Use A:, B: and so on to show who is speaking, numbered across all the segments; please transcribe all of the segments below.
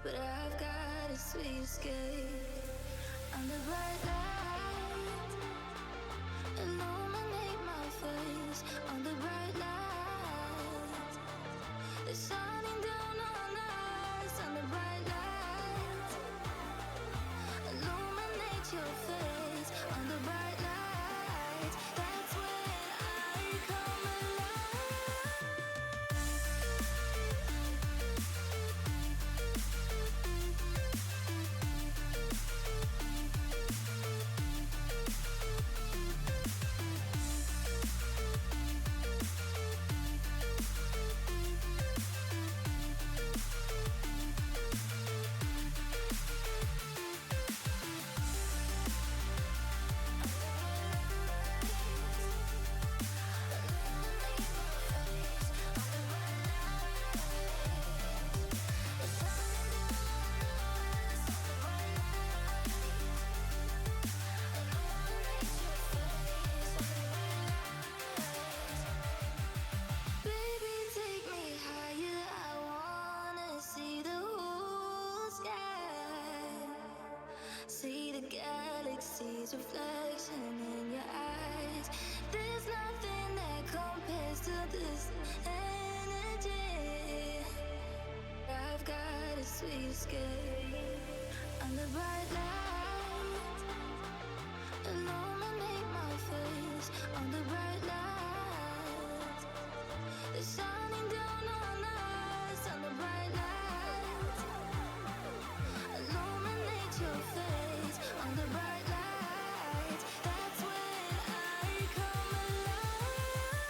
A: but I've got a sweet escape. Under bright light, illuminate my face. Under bright light, it's shining down on us. Under bright light, illuminate your face. Under bright light, that's when I come alive. Baby, take me higher. I wanna see the whole sky. See the galaxy's reflection in your eyes. There's nothing that compares to this energy. I've got a sweet escape. Under bright light, illuminate my face. Under bright light, it's shining down on us. Under bright light, illuminate your face. Under bright light, that's when I come alive.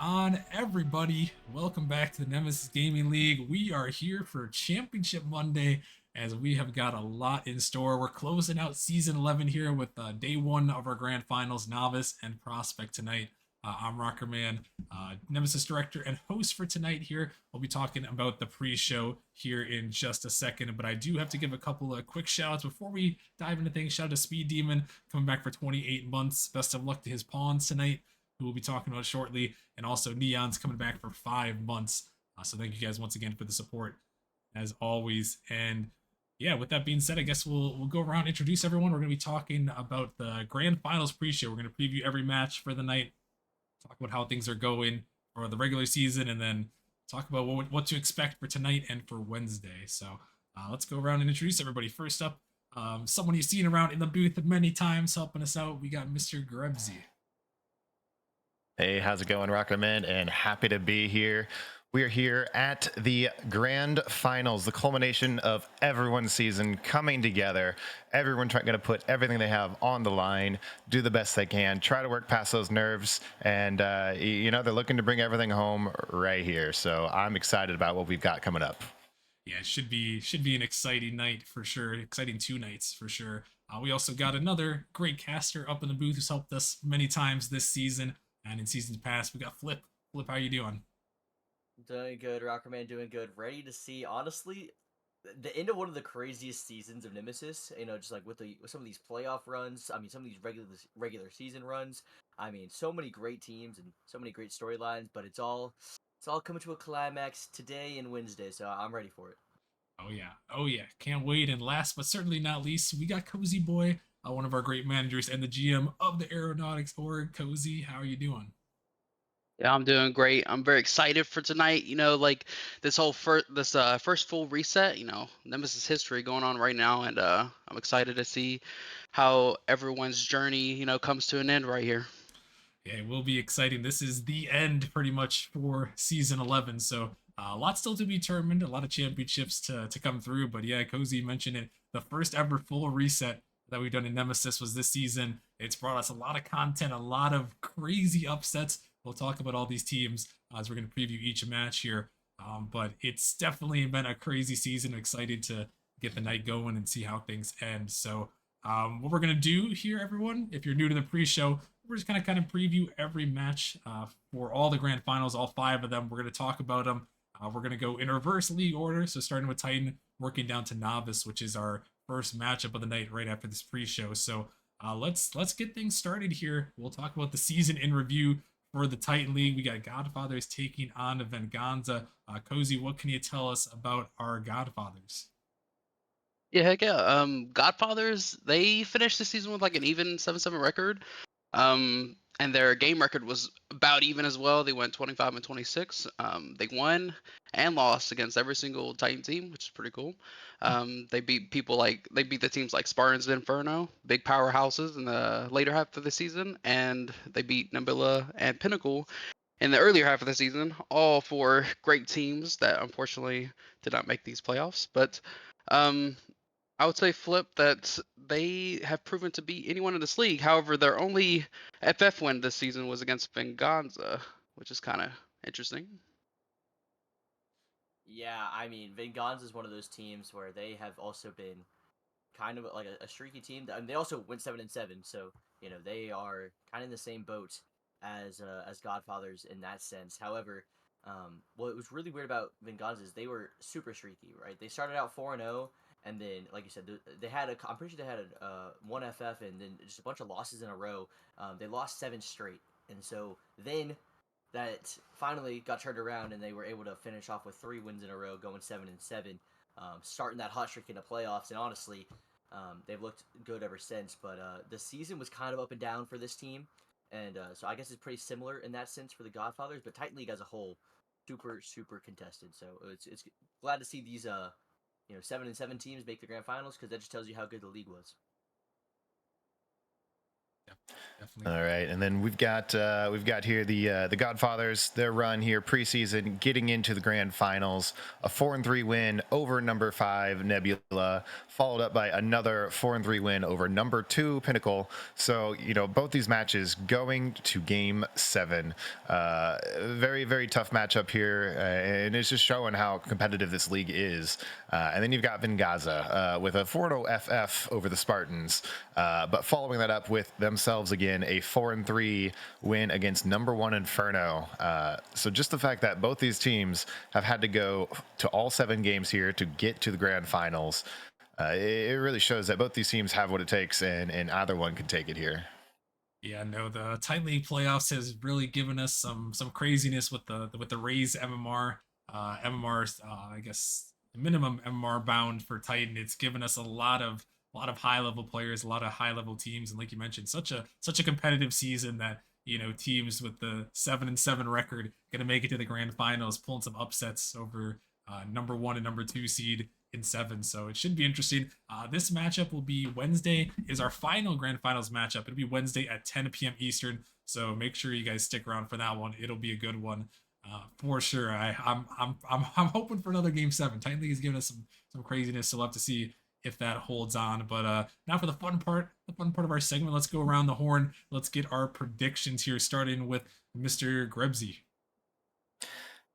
B: on, everybody? Welcome back to the Nemesis Gaming League. We are here for Championship Monday as we have got a lot in store. We're closing out Season 11 here with day one of our Grand Finals, Novice and Prospect tonight. I'm Rockerman, Nemesis Director and host for tonight here. We'll be talking about the pre-show here in just a second, but I do have to give a couple of quick shout-outs before we dive into things. Shout out to Speed Demon coming back for 28 months. Best of luck to his pawns tonight, who we'll be talking about shortly, and also Neon's coming back for 5 months. So thank you guys once again for the support, as always. And yeah, with that being said, I guess we'll go around, introduce everyone. We're going to be talking about the Grand Finals pre-show. We're going to preview every match for the night, talk about how things are going for the regular season, and then talk about what to expect for tonight and for Wednesday. So let's go around and introduce everybody. First up, someone you've seen around in the booth many times helping us out. We got Mr. Grebsy.
C: Hey, how's it going, Rocketman? And happy to be here. We are here at the Grand Finals, the culmination of everyone's season coming together. Everyone going to put everything they have on the line, do the best they can, try to work past those nerves, and they're looking to bring everything home right here. So I'm excited about what we've got coming up.
B: Yeah, it should be an exciting night for sure. Exciting 2 nights for sure. We also got another great caster up in the booth who's helped us many times this season and in seasons past. We got Flip. Flip, how you doing?
D: Doing good, Rockerman. Doing good. Ready to see, honestly, the end of one of the craziest seasons of Nemesis. Just like with some of these playoff runs. I mean, some of these regular season runs. I mean, so many great teams and so many great storylines. But it's all coming to a climax today and Wednesday. So I'm ready for it.
B: Oh yeah, can't wait. And last but certainly not least, we got Cozy Boy, one of our great managers and the GM of the Aeronautics org. Cozy, how are you doing?
E: Yeah, I'm doing great. I'm very excited for tonight. Like this whole first full reset. Nemesis history going on right now, and I'm excited to see how everyone's journey, comes to an end right here.
B: Yeah, it will be exciting. This is the end pretty much for season 11. So a lot still to be determined, a lot of championships to come through. But yeah, Cozy mentioned it. The first ever full reset that we've done in Nemesis was this season. It's brought us a lot of content, a lot of crazy upsets. We'll talk about all these teams as we're going to preview each match here. But it's definitely been a crazy season. Excited to get the night going and see how things end. So what we're going to do here, everyone, if you're new to the pre-show, we're just going to kind of preview every match for all the grand finals, all 5 of them. We're going to talk about them. We're going to go in reverse league order. So starting with Titan, working down to Novice, which is our first matchup of the night right after this pre-show. So let's get things started here. We'll talk about the season in review for the Titan League. We got Godfathers taking on Venganza. Cozy, what can you tell us about our Godfathers?
E: Yeah, heck yeah. Godfathers, they finished the season with like an even 7-7 record. And their game record was about even as well. They went 25 and 26. They won and lost against every single Titan team, which is pretty cool. They beat the teams like Spartans and Inferno, big powerhouses in the later half of the season, and they beat Nabila and Pinnacle in the earlier half of the season. All four great teams that unfortunately did not make these playoffs, but um, I would say, Flip, that they have proven to beat anyone in this league. However, their only FF win this season was against Venganza, which is kind of interesting.
D: Yeah, I mean, Venganza is one of those teams where they have also been kind of like a streaky team. I mean, they also went 7-7, so they are kind of in the same boat as Godfathers in that sense. However, what was really weird about Venganza is they were super streaky, right? They started out 4-0, and then, like you said, they had a. I'm pretty sure they had one FF and then just a bunch of losses in a row. They lost 7 straight, and so then that finally got turned around and they were able to finish off with 3 wins in a row, going 7-7, starting that hot streak in the playoffs. And honestly, they've looked good ever since. But the season was kind of up and down for this team, and so I guess it's pretty similar in that sense for the Godfathers. But Titan League as a whole, super contested. So it's glad to see these 7-7 teams make the grand finals because that just tells you how good the league was.
B: Definitely.
C: All right, and then we've got here the Godfathers, their run here preseason, getting into the grand finals, a 4-3 win over number 5 Nebula, followed up by another 4-3 win over number 2 Pinnacle. So both these matches going to Game 7. Very very tough matchup here, and it's just showing how competitive this league is. And then you've got Vengaza with a 4-0 FF over the Spartans, but following that up with themselves again a 4-3 win against number 1 Inferno. So just the fact that both these teams have had to go to all 7 games here to get to the grand finals, it really shows that both these teams have what it takes, and either one can take it here.
B: Yeah, no, the Titan League playoffs has really given us some craziness with the Rays MMR. MMR's I guess the minimum MMR bound for Titan. It's given us a lot of high level players, a lot of high level teams, and like you mentioned, such a competitive season that teams with the 7-7 record gonna make it to the grand finals, pulling some upsets over number 1 and number 2 seed in 7. So it should be interesting. This matchup will be Wednesday. Is our final grand finals matchup. It'll be Wednesday at 10 p.m. Eastern. So make sure you guys stick around for that one. It'll be a good one. For sure. I'm hoping for another game 7. Titan League has given us some craziness, so we'll have to see if that holds on. But now for the fun part of our segment. Let's go around the horn. Let's get our predictions here, starting with Mr. Grebsy.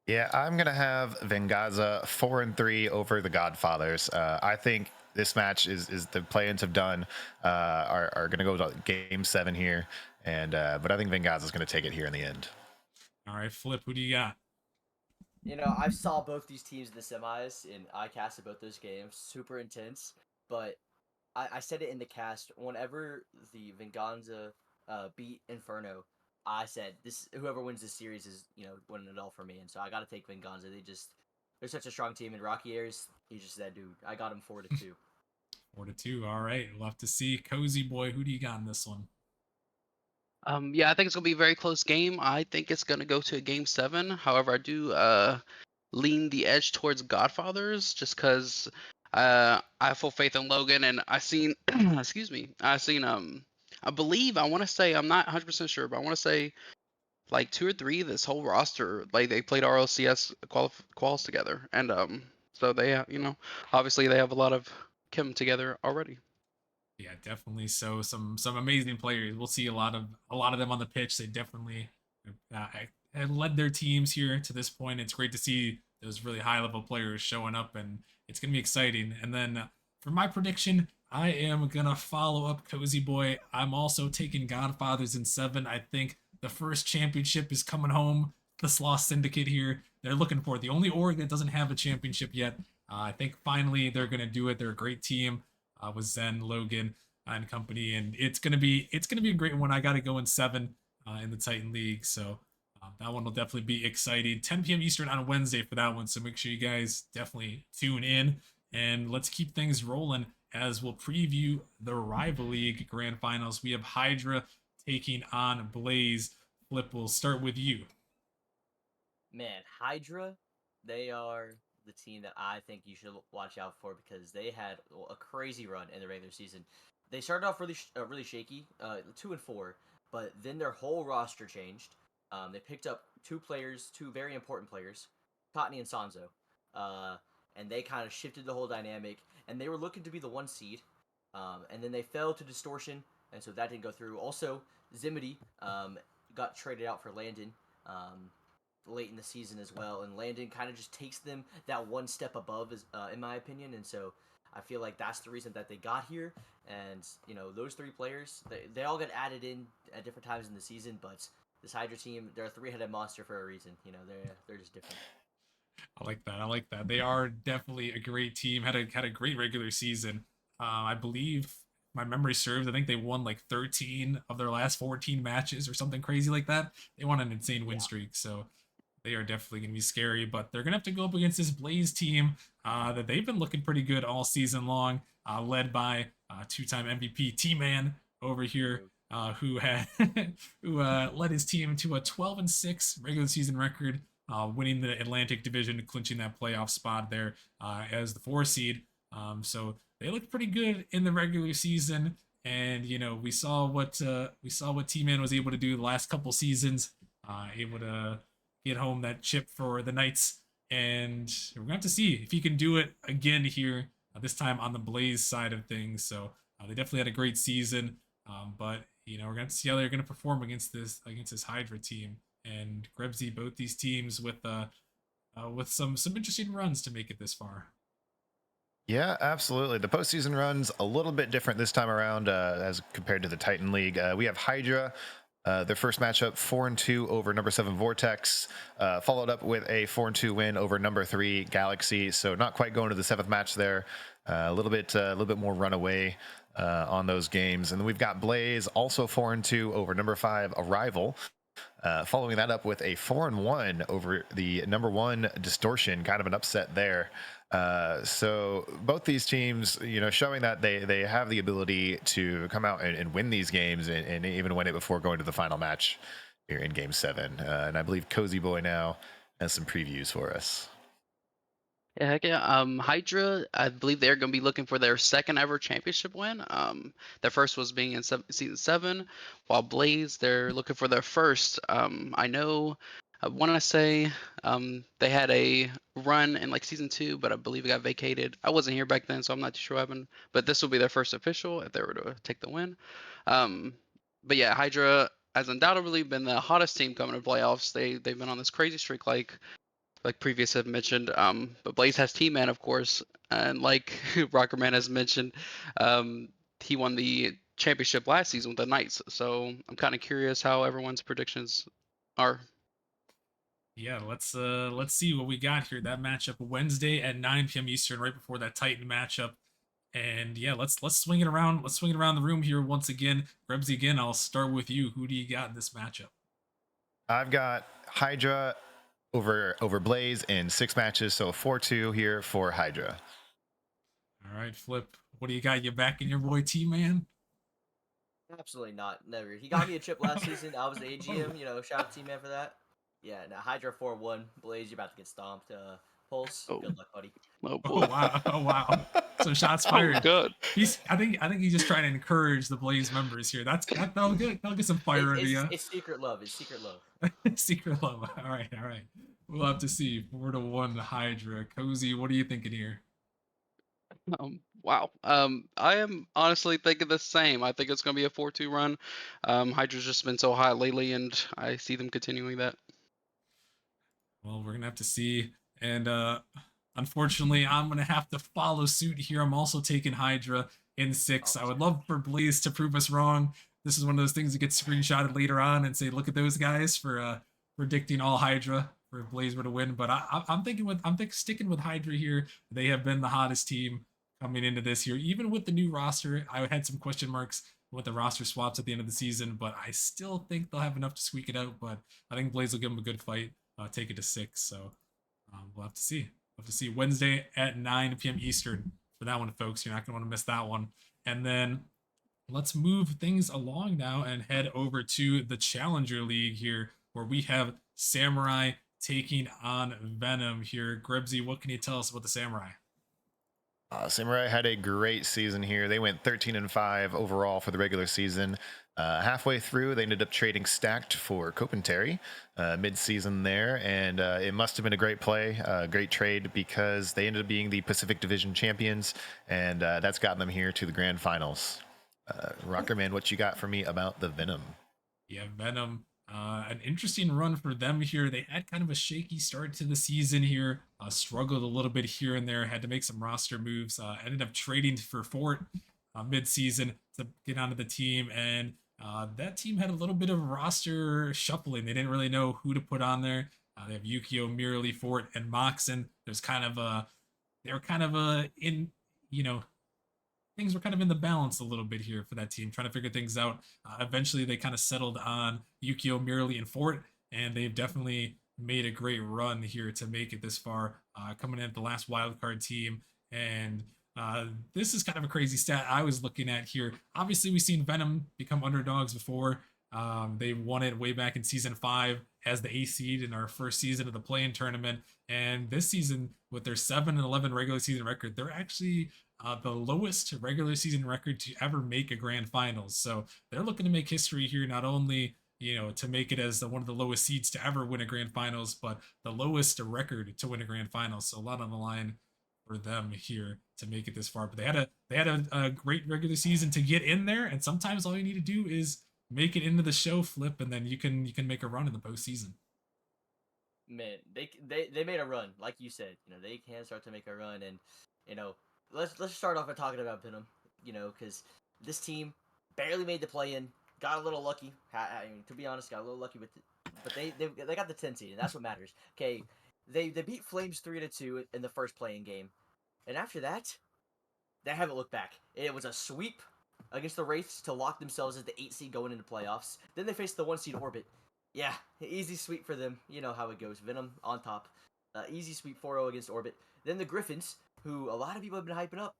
C: Yeah, I'm gonna have Vengaza 4-3 over the Godfathers. I think this match is the play-ins have done are gonna go to Game 7 here, and but I think Vengaza's gonna take it here in the end.
B: All right, Flip, who do you got?
D: I saw both these teams in the semis, and I casted both those games. Super intense, but I said it in the cast. Whenever the Venganza beat Inferno, I said this: whoever wins this series is winning it all for me. And so I got to take Venganza. They're such a strong team. And Rocky Ayers, he's just that dude. I got him 4-2.
B: 4-2. All right, we'll have to see. Cozy boy, who do you got in this one?
E: Yeah, I think it's gonna be a very close game. I think it's gonna go to a game 7. However, I do lean the edge towards Godfathers just because I have full faith in Logan, and I seen excuse me, I believe I want to say I'm not 100% sure, but I want to say like 2 or 3 this whole roster like they played RLCS quals together, and so they obviously they have a lot of Kim together already.
B: Yeah, definitely. So some amazing players. We'll see a lot of them on the pitch. They definitely have led their teams here to this point. It's great to see those really high level players showing up, and it's gonna be exciting. And then for my prediction, I am gonna follow up Cozy Boy. I'm also taking Godfathers in 7. I think the first championship is coming home. This Lost Syndicate here. They're looking for it. The only org that doesn't have a championship yet. I think finally they're gonna do it. They're a great team with Zen, Logan, and company, and it's gonna be a great one. I got to go in 7 in the Titan League, so that one will definitely be exciting. 10 p.m. Eastern on Wednesday for that one, so make sure you guys definitely tune in, and let's keep things rolling as we'll preview the Rival League Grand Finals. We have Hydra taking on Blaze. Flip, we'll start with you.
D: Man, Hydra, they are the team that I think you should watch out for because they had a crazy run in the regular season. They started off really shaky, 2-4, but then their whole roster changed. They picked up 2 players, 2 very important players, Cotney and Sanzo, uh, and they kind of shifted the whole dynamic. And they were looking to be the 1 seed, and then they fell to Distortion, and so that didn't go through. Also, Zimity got traded out for Landon. Late in the season as well, and Landon kind of just takes them that one step above, in my opinion, and so I feel like that's the reason that they got here. And those 3 players, they all get added in at different times in the season, but this Hydra team, they're a 3-headed monster for a reason. They're just different.
B: I like that. I like that. They are definitely a great team. Had a great regular season. I believe if my memory serves. I think they won like 13 of their last 14 matches or something crazy like that. They won an insane win
D: Yeah.
B: streak. So they are definitely going to be scary, but they're going to have to go up against this Blaze team that they've been looking pretty good all season long, led by 2-time MVP T-Man over here, who had who led his team to a 12-6 regular season record, winning the Atlantic Division, clinching that playoff spot there as the 4 seed. So they looked pretty good in the regular season, and we saw what T-Man was able to do the last couple seasons, able to get home that chip for the Knights, and we're gonna have to see if he can do it again here, this time on the Blaze side of things. So they definitely had a great season, but we're gonna have to see how they're gonna perform against this Hydra team and Grebsy. Both these teams with some interesting runs to make it this far.
C: Yeah, absolutely. The postseason run's a little bit different this time around as compared to the Titan League. We have Hydra, their first matchup, 4-2 over number 7 Vortex, followed up with a 4-2 win over number 3 Galaxy. So not quite going to the 7th match there. A little bit more runaway on those games. And then we've got Blaze, also 4-2 over number 5 Arrival. Following that up with a 4-1 over the number 1 Distortion, kind of an upset there. So both these teams, showing that they have the ability to come out and win these games and even win it before going to the final match here in Game 7. And I believe Cozy Boy now has some previews for us.
E: Yeah, heck yeah. Hydra, I believe they're going to be looking for their second ever championship win. Their first was being in season 7, while Blaze, they're looking for their first. I want to say they had a run in like season 2, but I believe it got vacated. I wasn't here back then, so I'm not too sure what happened. But this will be their first official if they were to take the win. But yeah, Hydra has undoubtedly been the hottest team coming to playoffs. They've been on this crazy streak, like previous have mentioned. But Blaze has T-Man, of course, and like Rockerman has mentioned, he won the championship last season with the Knights. So I'm kind of curious how everyone's predictions are.
B: Yeah, let's see what we got here. That matchup Wednesday at 9 p.m. Eastern, right before that Titan matchup. And yeah, let's swing it around. Let's swing it around the room here once again. Rebsy, again, I'll start with you. Who do you got in this matchup?
C: I've got Hydra over Blaze in 6 matches, so 4-2 here for Hydra.
B: All right, Flip. What do you got? You backing your boy T-Man?
D: Absolutely not. Never. He got me a chip last season. I was the AGM. Shout out to T-Man for that. Yeah, now Hydra 4-1. Blaze, you're about to get stomped. Pulse,
E: Oh,
D: good luck, buddy.
E: oh
B: Oh
E: boy.
B: wow! Oh wow! So shots
E: Oh
B: fired.
E: good.
B: I think he's just trying to encourage the Blaze members here. That'll get some fire under you.
D: It's secret love. It's secret love.
B: Secret love. All right, all right. We'll have to see. 4-1 Hydra. Cozy, what are you thinking here?
E: Wow. I am honestly thinking the same. I think it's going to be a 4-2 run. Hydra's just been so hot lately, and I see them continuing that.
B: Well, we're gonna have to see. And unfortunately, I'm gonna have to follow suit here. I'm also taking Hydra in 6. I would love for Blaze to prove us wrong. This is one of those things that gets screenshotted later on and say, "Look at those guys for predicting all Hydra for Blaze were to win." But I'm sticking with Hydra here. They have been the hottest team coming into this year. Even with the new roster, I had some question marks with the roster swaps at the end of the season, but I still think they'll have enough to squeak it out. But I think Blaze will give them a good fight. Take it to 6. So we'll have to see. We'll have to see Wednesday at 9 p.m. Eastern for that one, folks. You're not going to want to miss that one. And then let's move things along now and head over to the Challenger League here, where we have Samurai taking on Venom here. Grebsy, what can you tell us about the Samurai?
C: Samurai had a great season here. They went 13-5 overall for the regular season. Halfway through, they ended up trading Stacked for Copentary mid-season there, and it must have been a great play, great trade, because they ended up being the Pacific Division champions, and that's gotten them here to the grand finals. Rockerman, what you got for me about the Venom?
B: Yeah, Venom. An interesting run for them here. They had kind of a shaky start to the season here. Struggled a little bit here and there. Had to make some roster moves. Ended up trading for Fort mid-season to get onto the team, and that team had a little bit of roster shuffling. They didn't really know who to put on there. They have Yukio, Mirali, Fort, and Moxon. There's kind of a, they were kind of a in, you know, things were kind of in the balance a little bit here for that team, trying to figure things out. Eventually, they kind of settled on Yukio, Mirali, and Fort, and they've definitely made a great run here to make it this far, coming in at the last wildcard team. And this is kind of a crazy stat I was looking at here. Obviously, we've seen Venom become underdogs before. They won it way back in season 5 as the A seed in our first season of the play-in tournament. And this season, with their 7-11 regular season record, they're actually the lowest regular season record to ever make a grand finals. So they're looking to make history here, not only to make it as one of the lowest seeds to ever win a grand finals, but the lowest record to win a grand finals. So a lot on the line for them here to make it this far. But they had a great regular season to get in there, and sometimes all you need to do is make it into the show flip, and then you can make a run in the postseason.
D: Man, they made a run, like you said. They can start to make a run, and you know, let's start off by talking about Venom. Because this team barely made the play in, got a little lucky. I mean, to be honest, got a little lucky with it, but they got the 10 seed, and that's what matters. Okay, they beat Flames 3-2 in the first playing game, and after that, they haven't looked back. It was a sweep against the Wraiths to lock themselves as the 8 seed going into playoffs. Then they faced the 1 seed Orbit. Yeah, easy sweep for them. You know how it goes. Venom on top. Easy sweep 4-0 against Orbit. Then the Griffins, who a lot of people have been hyping up.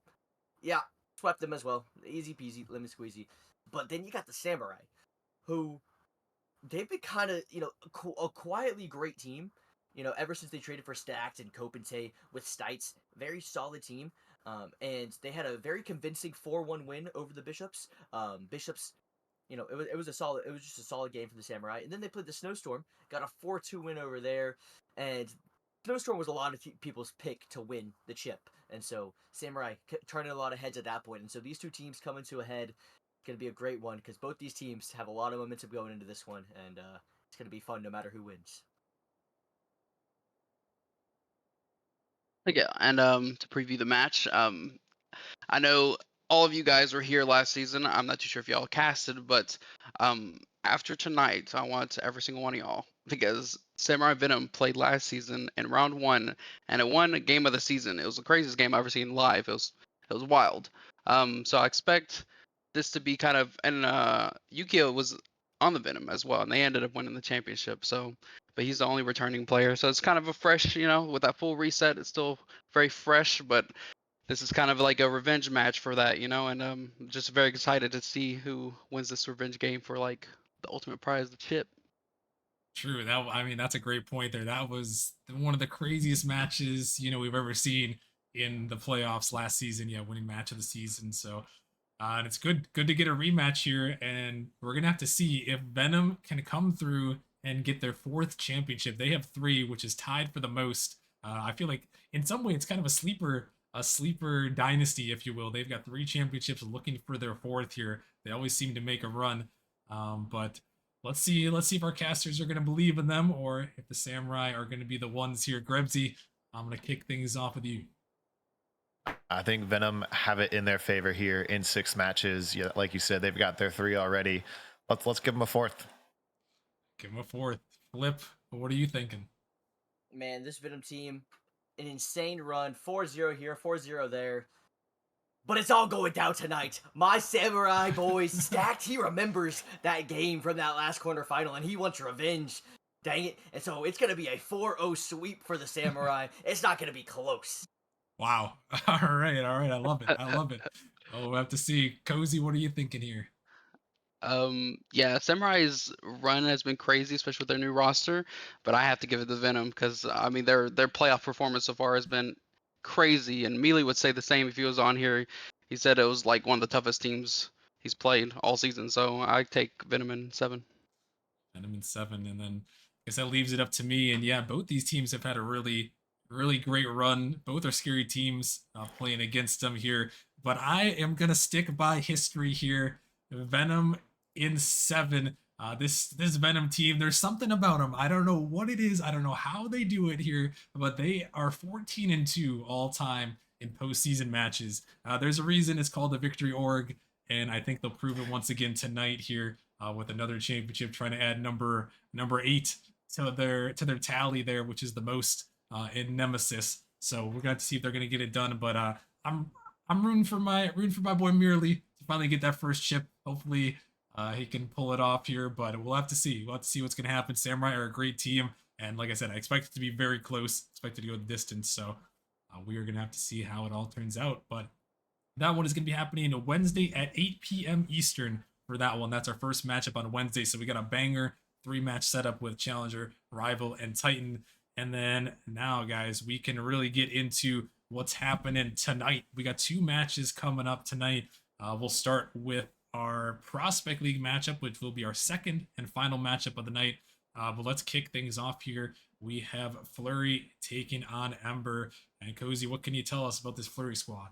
D: Yeah, swept them as well. Easy peasy, lemon squeezy. But then you got the Samurai, who they've been kind of, a quietly great team. Ever since they traded for Stacked and Kopente with Stites, very solid team. And they had a very convincing 4-1 win over the Bishops. Bishops, it was just a solid game for the Samurai. And then they played the Snowstorm, got a 4-2 win over there, and Snowstorm was a lot of people's pick to win the chip. And so Samurai turning a lot of heads at that point. And so these two teams coming to a head. It's going to be a great one because both these teams have a lot of momentum going into this one, and it's going to be fun no matter who wins.
E: Yeah, and to preview the match, I know all of you guys were here last season. I'm not too sure if y'all casted, but after tonight, I want every single one of y'all, because Samurai Venom played last season in round 1, and it won a game of the season. It was the craziest game I've ever seen live. It was wild. So I expect this to be kind of, and Yukio was on the Venom as well, and they ended up winning the championship. So, but he's the only returning player, so it's kind of a fresh, with that full reset. It's still very fresh, but this is kind of like a revenge match for that, and just very excited to see who wins this revenge game for like the ultimate prize, the chip.
B: True. I mean, that's a great point there. That was one of the craziest matches we've ever seen in the playoffs last season. Yeah, winning match of the season. So, and it's good to get a rematch here, and we're gonna have to see if Venom can come through and get their 4th championship. They have 3, which is tied for the most. I feel like in some way it's kind of a sleeper dynasty, if you will. They've got 3 championships, looking for their 4th here. They always seem to make a run, but let's see if our casters are going to believe in them, or if the Samurai are going to be the ones here. Grebsy, I'm going to kick things off with you.
C: I think Venom have it in their favor here in 6 matches. Yeah, like you said, they've got their 3 already. Let's give them a 4th.
B: Give them a 4th. Flip, what are you thinking?
D: Man, this Venom team, an insane run. 4-0 here, 4-0 there. But it's all going down tonight. My Samurai boys, Stacked, he remembers that game from that last quarterfinal, and he wants revenge. Dang it. And so it's going to be a 4-0 sweep for the Samurai. It's not going to be close.
B: Wow. All right. I love it. I love it. Oh, we'll have to see. Cozy, what are you thinking here?
E: Yeah, Samurai's run has been crazy, especially with their new roster. But I have to give it to Venom because I mean their playoff performance so far has been crazy. And Mealy would say the same if he was on here. He said it was like one of the toughest teams he's played all season. So I take Venom in 7.
B: Venom in 7, and then I guess that leaves it up to me. And yeah, both these teams have had a really great run. Both are scary teams playing against them here. But I am gonna stick by history here. Venom in 7. This Venom team, there's something about them. I don't know what it is. I don't know how they do it here, but they are 14-2 all time in postseason matches. There's a reason it's called the Victory Org, and I think they'll prove it once again tonight here with another championship, trying to add number 8 to their tally there, which is the most in Nemesis. So we're gonna have to see if they're gonna get it done. But I'm rooting for my boy Merely to finally get that first chip. Hopefully he can pull it off here, but we'll have to see. We'll have to see what's gonna happen. Samurai are a great team, and like I said, I expect it to be very close. Expect it to go the distance. So we are gonna have to see how it all turns out. But that one is gonna be happening Wednesday at 8 p.m. Eastern for that one. That's our first matchup on Wednesday. So we got a banger 3-match setup with Challenger, Rival, and Titan. And then now, guys, we can really get into what's happening tonight. We got 2 matches coming up tonight. We'll start with our Prospect League matchup, which will be our second and final matchup of the night. But let's kick things off here. We have Flurry taking on Ember. And Cozy, what can you tell us about this Flurry squad?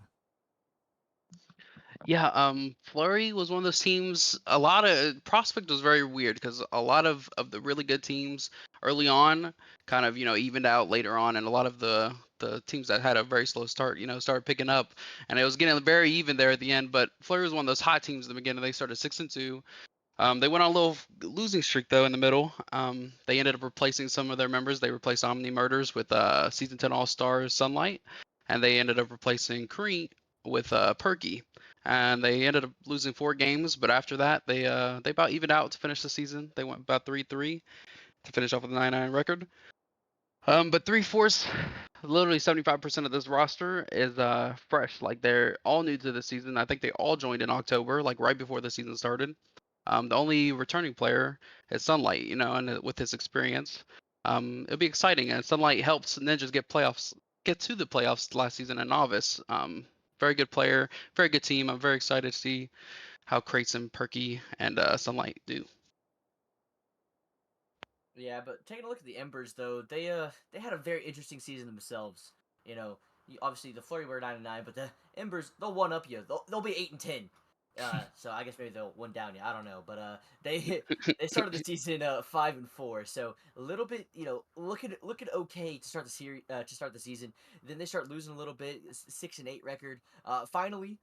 E: Yeah, Flurry was one of those teams. A lot of Prospect was very weird because a lot of the really good teams early on kind of evened out later on, and a lot of the teams that had a very slow start started picking up, and it was getting very even there at the end. But Flurry was one of those hot teams at the beginning. They started 6-2. They went on a little losing streak though in the middle. They ended up replacing some of their members. They replaced Omni Murders with Season 10 All Stars Sunlight, and they ended up replacing Cree with Perky. And they ended up losing 4 games, but after that they about evened out to finish the season. They went about 3-3 to finish off with a 9-9 record. But three-fourths, literally 75% of this roster is fresh. Like they're all new to the season. I think they all joined in October, like right before the season started. The only returning player is Sunlight, and with his experience, it'll be exciting. And Sunlight helps Ninjas get to the playoffs last season in Novice. Very good player, very good team. I'm very excited to see how Krayson, Perky, and Sunlight do.
D: Yeah, but taking a look at the Embers though, they had a very interesting season themselves. You know, obviously the Flurry were 9-9, but the Embers they'll one up you. They'll be 8-10. So I guess maybe they'll one down you. I don't know, but they started the season 5-4. So a little bit, looking okay to start the series to start the season. Then they start losing a little bit, 6-8 record. Finally,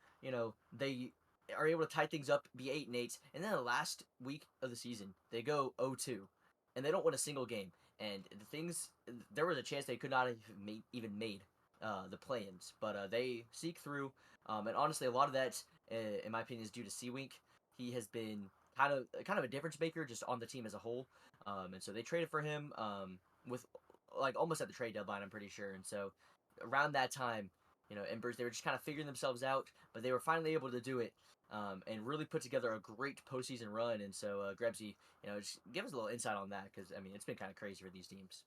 D: they are able to tie things up, be 8-8, and then the last week of the season they go 0-2 and they don't win a single game. And there was a chance they could not have even made the play-ins, but they seek through. And honestly, a lot of that, in my opinion, is due to Seawink. He has been kind of a difference maker just on the team as a whole. And so they traded for him with like almost at the trade deadline, I'm pretty sure. And so around that time, Embers, they were just kind of figuring themselves out, but they were finally able to do it. And really put together a great postseason run. And so, Grebsy, just give us a little insight on that because I mean it's been kind of crazy for these teams.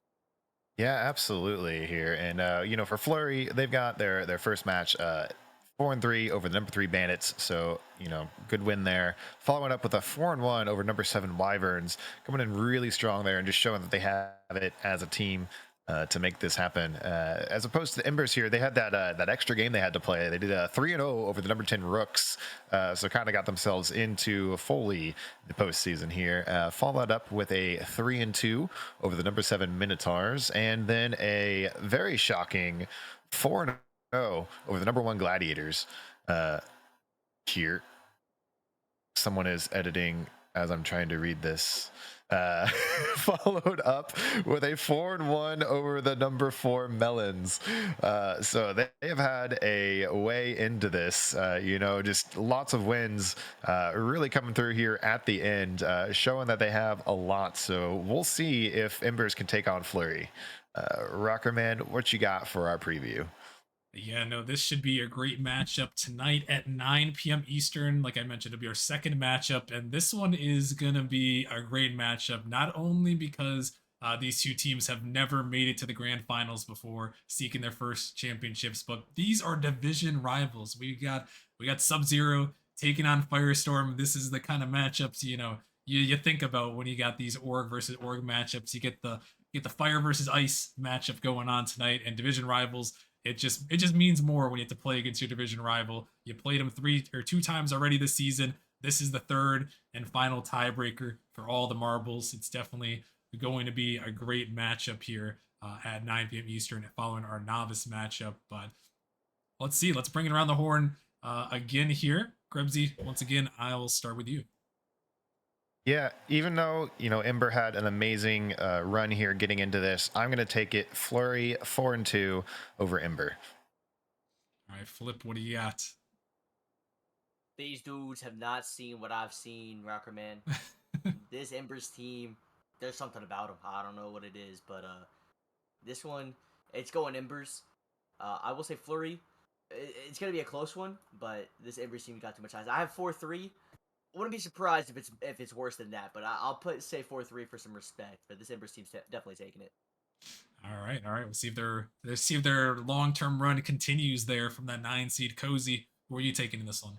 C: Yeah, absolutely here. And for Flurry, they've got their first match 4-3 over the number 3 Bandits. So, good win there. Following up with a 4-1 over number 7 Wyverns, coming in really strong there and just showing that they have it as a team. To make this happen, as opposed to the Embers here, they had that extra game they had to play. They did a 3-0 over the number 10 Rooks, so kind of got themselves into fully the postseason here. Followed up with a 3-2 over the number 7 Minotaurs, and then a very shocking 4-0 over the number 1 Gladiators. Here, someone is editing as I'm trying to read this. Followed up with a 4-1 over the number 4 Melons. So they have had a way into this, just lots of wins really coming through here at the end, showing that they have a lot. So we'll see if Embers can take on Flurry. Rockerman, what you got for our preview?
B: Yeah, no, this should be a great matchup tonight at 9 p.m. Eastern. Like I mentioned, it'll be our second matchup, and this one is going to be a great matchup, not only because these two teams have never made it to the grand finals before, seeking their first championships, but these are division rivals. We got Sub-Zero taking on Firestorm. This is the kind of matchups, you think about when you got these org versus org matchups. You get the fire versus ice matchup going on tonight, and division rivals. It just means more when you have to play against your division rival. You played them 2 times already this season. This is the third and final tiebreaker for all the marbles. It's definitely going to be a great matchup here at 9 p.m. Eastern following our novice matchup. But let's see. Let's bring it around the horn again here. Grebsy, once again, I'll start with you.
C: Yeah, even though, Ember had an amazing run here getting into this, I'm going to take it Flurry 4-2 over Ember.
B: All right, Flip, what do you got?
D: These dudes have not seen what I've seen, Rockerman. This Embers team, there's something about them. I don't know what it is, but this one, it's going Embers. I will say Flurry. It's gonna be a close one, but this Embers team got too much eyes. I have 4-3. Wouldn't be surprised if it's worse than that, but I'll say 4-3 for some respect. But this Embers team's definitely taking it.
B: All right, all right. We'll see if their long-term run continues there from that 9 seed. Cozy, who are you taking in this one?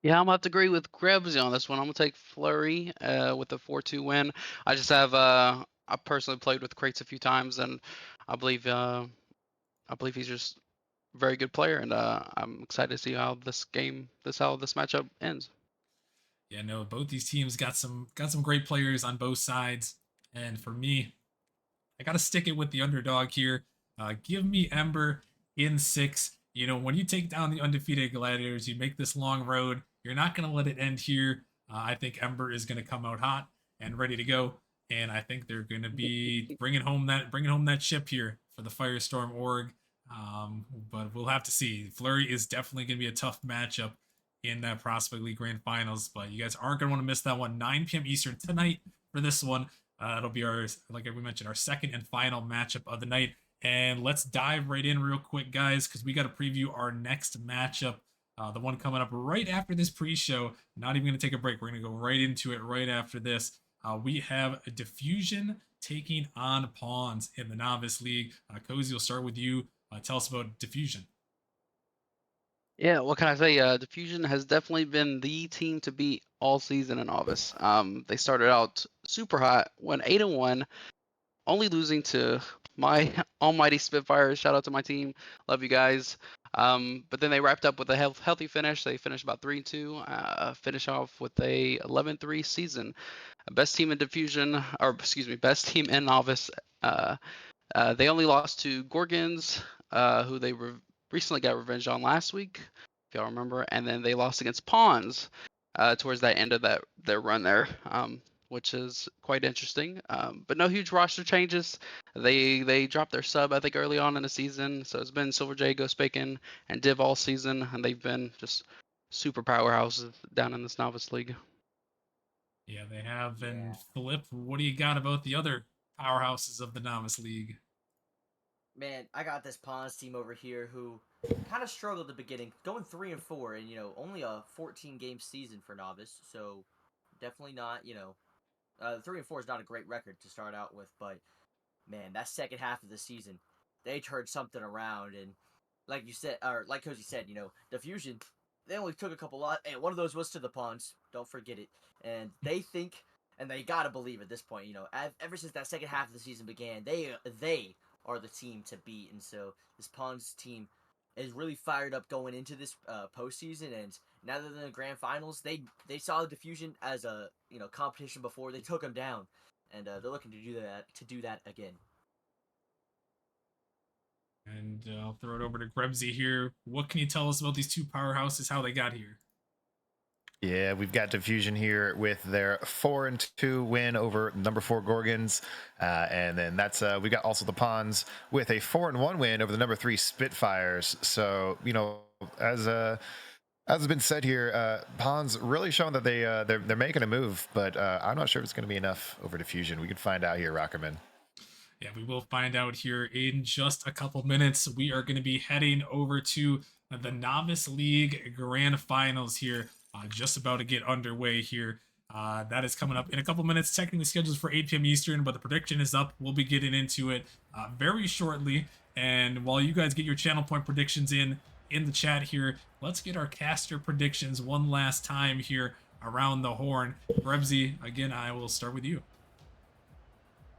E: Yeah, I'm gonna have to agree with Krebsy on this one. I'm gonna take Flurry with a 4-2 win. I just have I personally played with Crates a few times, and I believe uh, I believe he's just a very good player, and I'm excited to see how this matchup ends.
B: Yeah, no, both these teams got some great players on both sides, and for me, I got to stick it with the underdog here. Give me Ember in 6. You know, when you take down the undefeated Gladiators, you make this long road. You're not going to let it end here. I think Ember is going to come out hot and ready to go, and I think they're going to be bringing home that ship here for the Firestorm org. But we'll have to see. Flurry is definitely going to be a tough matchup in that Prospect League Grand Finals, but you guys aren't going to want to miss that one. 9 p.m. Eastern tonight for this one. It'll be our, like we mentioned, our second and final matchup of the night. And let's dive right in real quick, guys, because we got to preview our next matchup, the one coming up right after this pre-show. Not even going to take a break. We're going to go right into it right after this. We have a Diffusion taking on Pawns in the Novice League. Cozy, we'll start with you. Tell us about Diffusion.
E: Yeah, what can I say? Diffusion has definitely been the team to beat all season in Novice. They started out super hot, went 8-1, only losing to my almighty Spitfires. Shout out to my team, love you guys. But then they wrapped up with a healthy finish. They finished about 3-2. Finish off with a 11-3 season. Best team in Diffusion, or excuse me, best team in Novice. They only lost to Gorgons, who they recently got revenge on last week, if y'all remember, and then they lost against Pawns towards that end of their run there, which is quite interesting. But no huge roster changes. They dropped their sub, I think, early on in the season, so it's been Silver J, Ghost Bacon, and Div all season, and they've been just super powerhouses down in this novice league.
B: Yeah, they have. And
D: Yeah.
B: Flip, what do you got about the other powerhouses of the Novice League?
D: Man, I got this Pawns team over here who kind of struggled at the beginning, going 3-4, and only a 14 game season for novice, so definitely not 3-4 is not a great record to start out with, but man, that second half of the season, they turned something around, and like you said, or like Cozy said, the Fusion, they only took a couple lot, and one of those was to the Pawns. Don't forget it, and they think, and they gotta believe at this point, ever since that second half of the season began, they are the team to beat, and so this Pawns team is really fired up going into this postseason, and now that they're in the grand finals, they saw the Diffusion as a competition before. They took them down, and they're looking to do that again.
B: And I'll throw it over to Grebsy here. What can you tell us about these two powerhouses, how they got here?
C: Yeah, we've got Diffusion here with their 4-2 win over number 4 Gorgons, and then that's we got also the Pawns with a 4-1 win over the number 3 Spitfires. So as has been said here, Pawns really showing that they're making a move, but I'm not sure if it's going to be enough over Diffusion. We can find out here, Rockerman.
B: Yeah, we will find out here in just a couple minutes. We are going to be heading over to the Novice League Grand Finals here, just about to get underway here. That is coming up in a couple minutes, technically scheduled for 8 p.m. Eastern, but the prediction is up. We'll be getting into it very shortly. And while you guys get your channel point predictions in the chat here, let's get our caster predictions one last time here around the horn. Rebsy, again, I will start with you.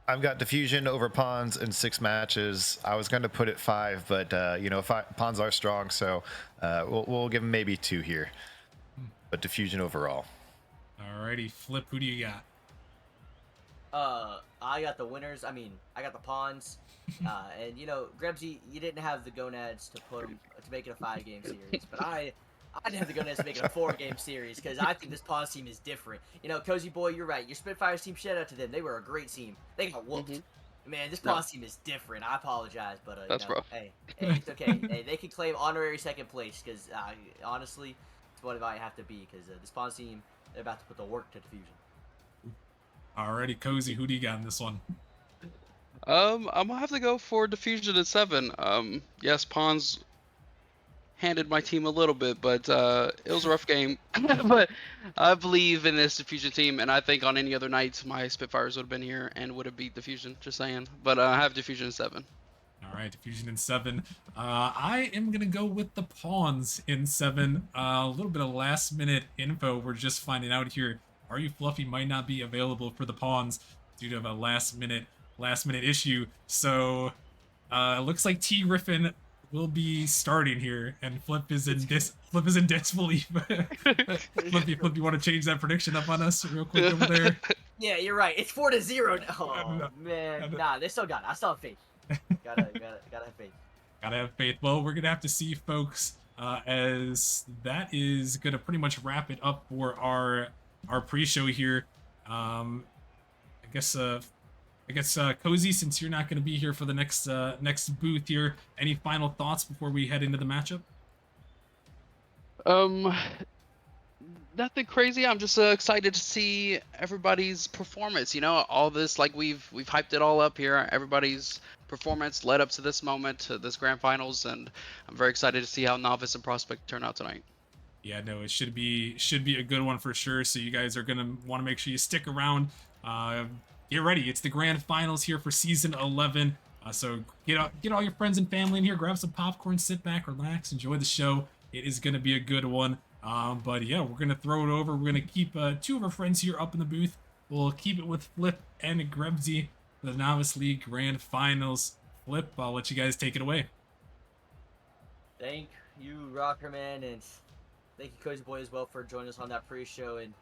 C: I've got Diffusion over Pawns in 6 matches. I was going to put it 5, but Pawns are strong, so we'll give them maybe 2 here. But Diffusion overall.
B: Alrighty, Flip, who do you got?
D: I got the winners. I mean, I got the Pawns. And Grebsy, you didn't have the gonads to make it a 5-game series, but I didn't have the gonads to make it a 4-game series because I think this Pawns team is different. Cozy boy, you're right. Your Spitfires team, shout out to them. They were a great team. They got whooped. Man, this Pawns team is different. I apologize, but
E: That's rough.
D: hey, it's okay. Hey, they can claim honorary second place because honestly, it's what it might have to be because this Pawns team, they're about to put the work to Diffusion.
B: Alrighty, Cozy, who do you got in this one?
E: I'm gonna have to go for Diffusion at 7. Yes, Pawns handed my team a little bit, but it was a rough game. But I believe in this Diffusion team, and I think on any other night my Spitfires would have been here and would have beat Diffusion. Just saying. But I have Diffusion in 7.
B: All right, Diffusion in 7. I am going to go with the Pawns in 7. A little bit of last minute info we're just finding out here. Are You Fluffy might not be available for the Pawns due to a last minute issue. So it looks like T Griffin will be starting here, and Flip is in disbelief. Flip, you want to change that prediction up on us real quick over there?
D: Yeah, you're right. It's 4-0. Oh man, nah, they still got it. I still have faith. Gotta have faith.
B: Gotta have faith. Well, we're gonna have to see, folks, as that is gonna pretty much wrap it up for our pre-show here. I guess Cozy, since you're not gonna be here for the next booth here, any final thoughts before we head into the matchup?
E: Nothing crazy. I'm just excited to see everybody's performance. You know, all this, like, we've hyped it all up here. Everybody's performance led up to this moment, to this grand finals, and I'm very excited to see how Novice and Prospect turn out tonight.
B: Yeah, no, it should be a good one for sure. So you guys are gonna want to make sure you stick around. Get ready. It's the grand finals here for season 11. So get all your friends and family in here. Grab some popcorn, sit back, relax, enjoy the show. It is gonna be a good one. But yeah, we're gonna throw it over. We're gonna keep 2 of our friends here up in the booth. We'll keep it with Flip and Grebsy for the Novice League Grand Finals. Flip, I'll let you guys take it away.
D: Thank you, Rockerman, and thank you, Cozy Boy, as well, for joining us on that pre-show. And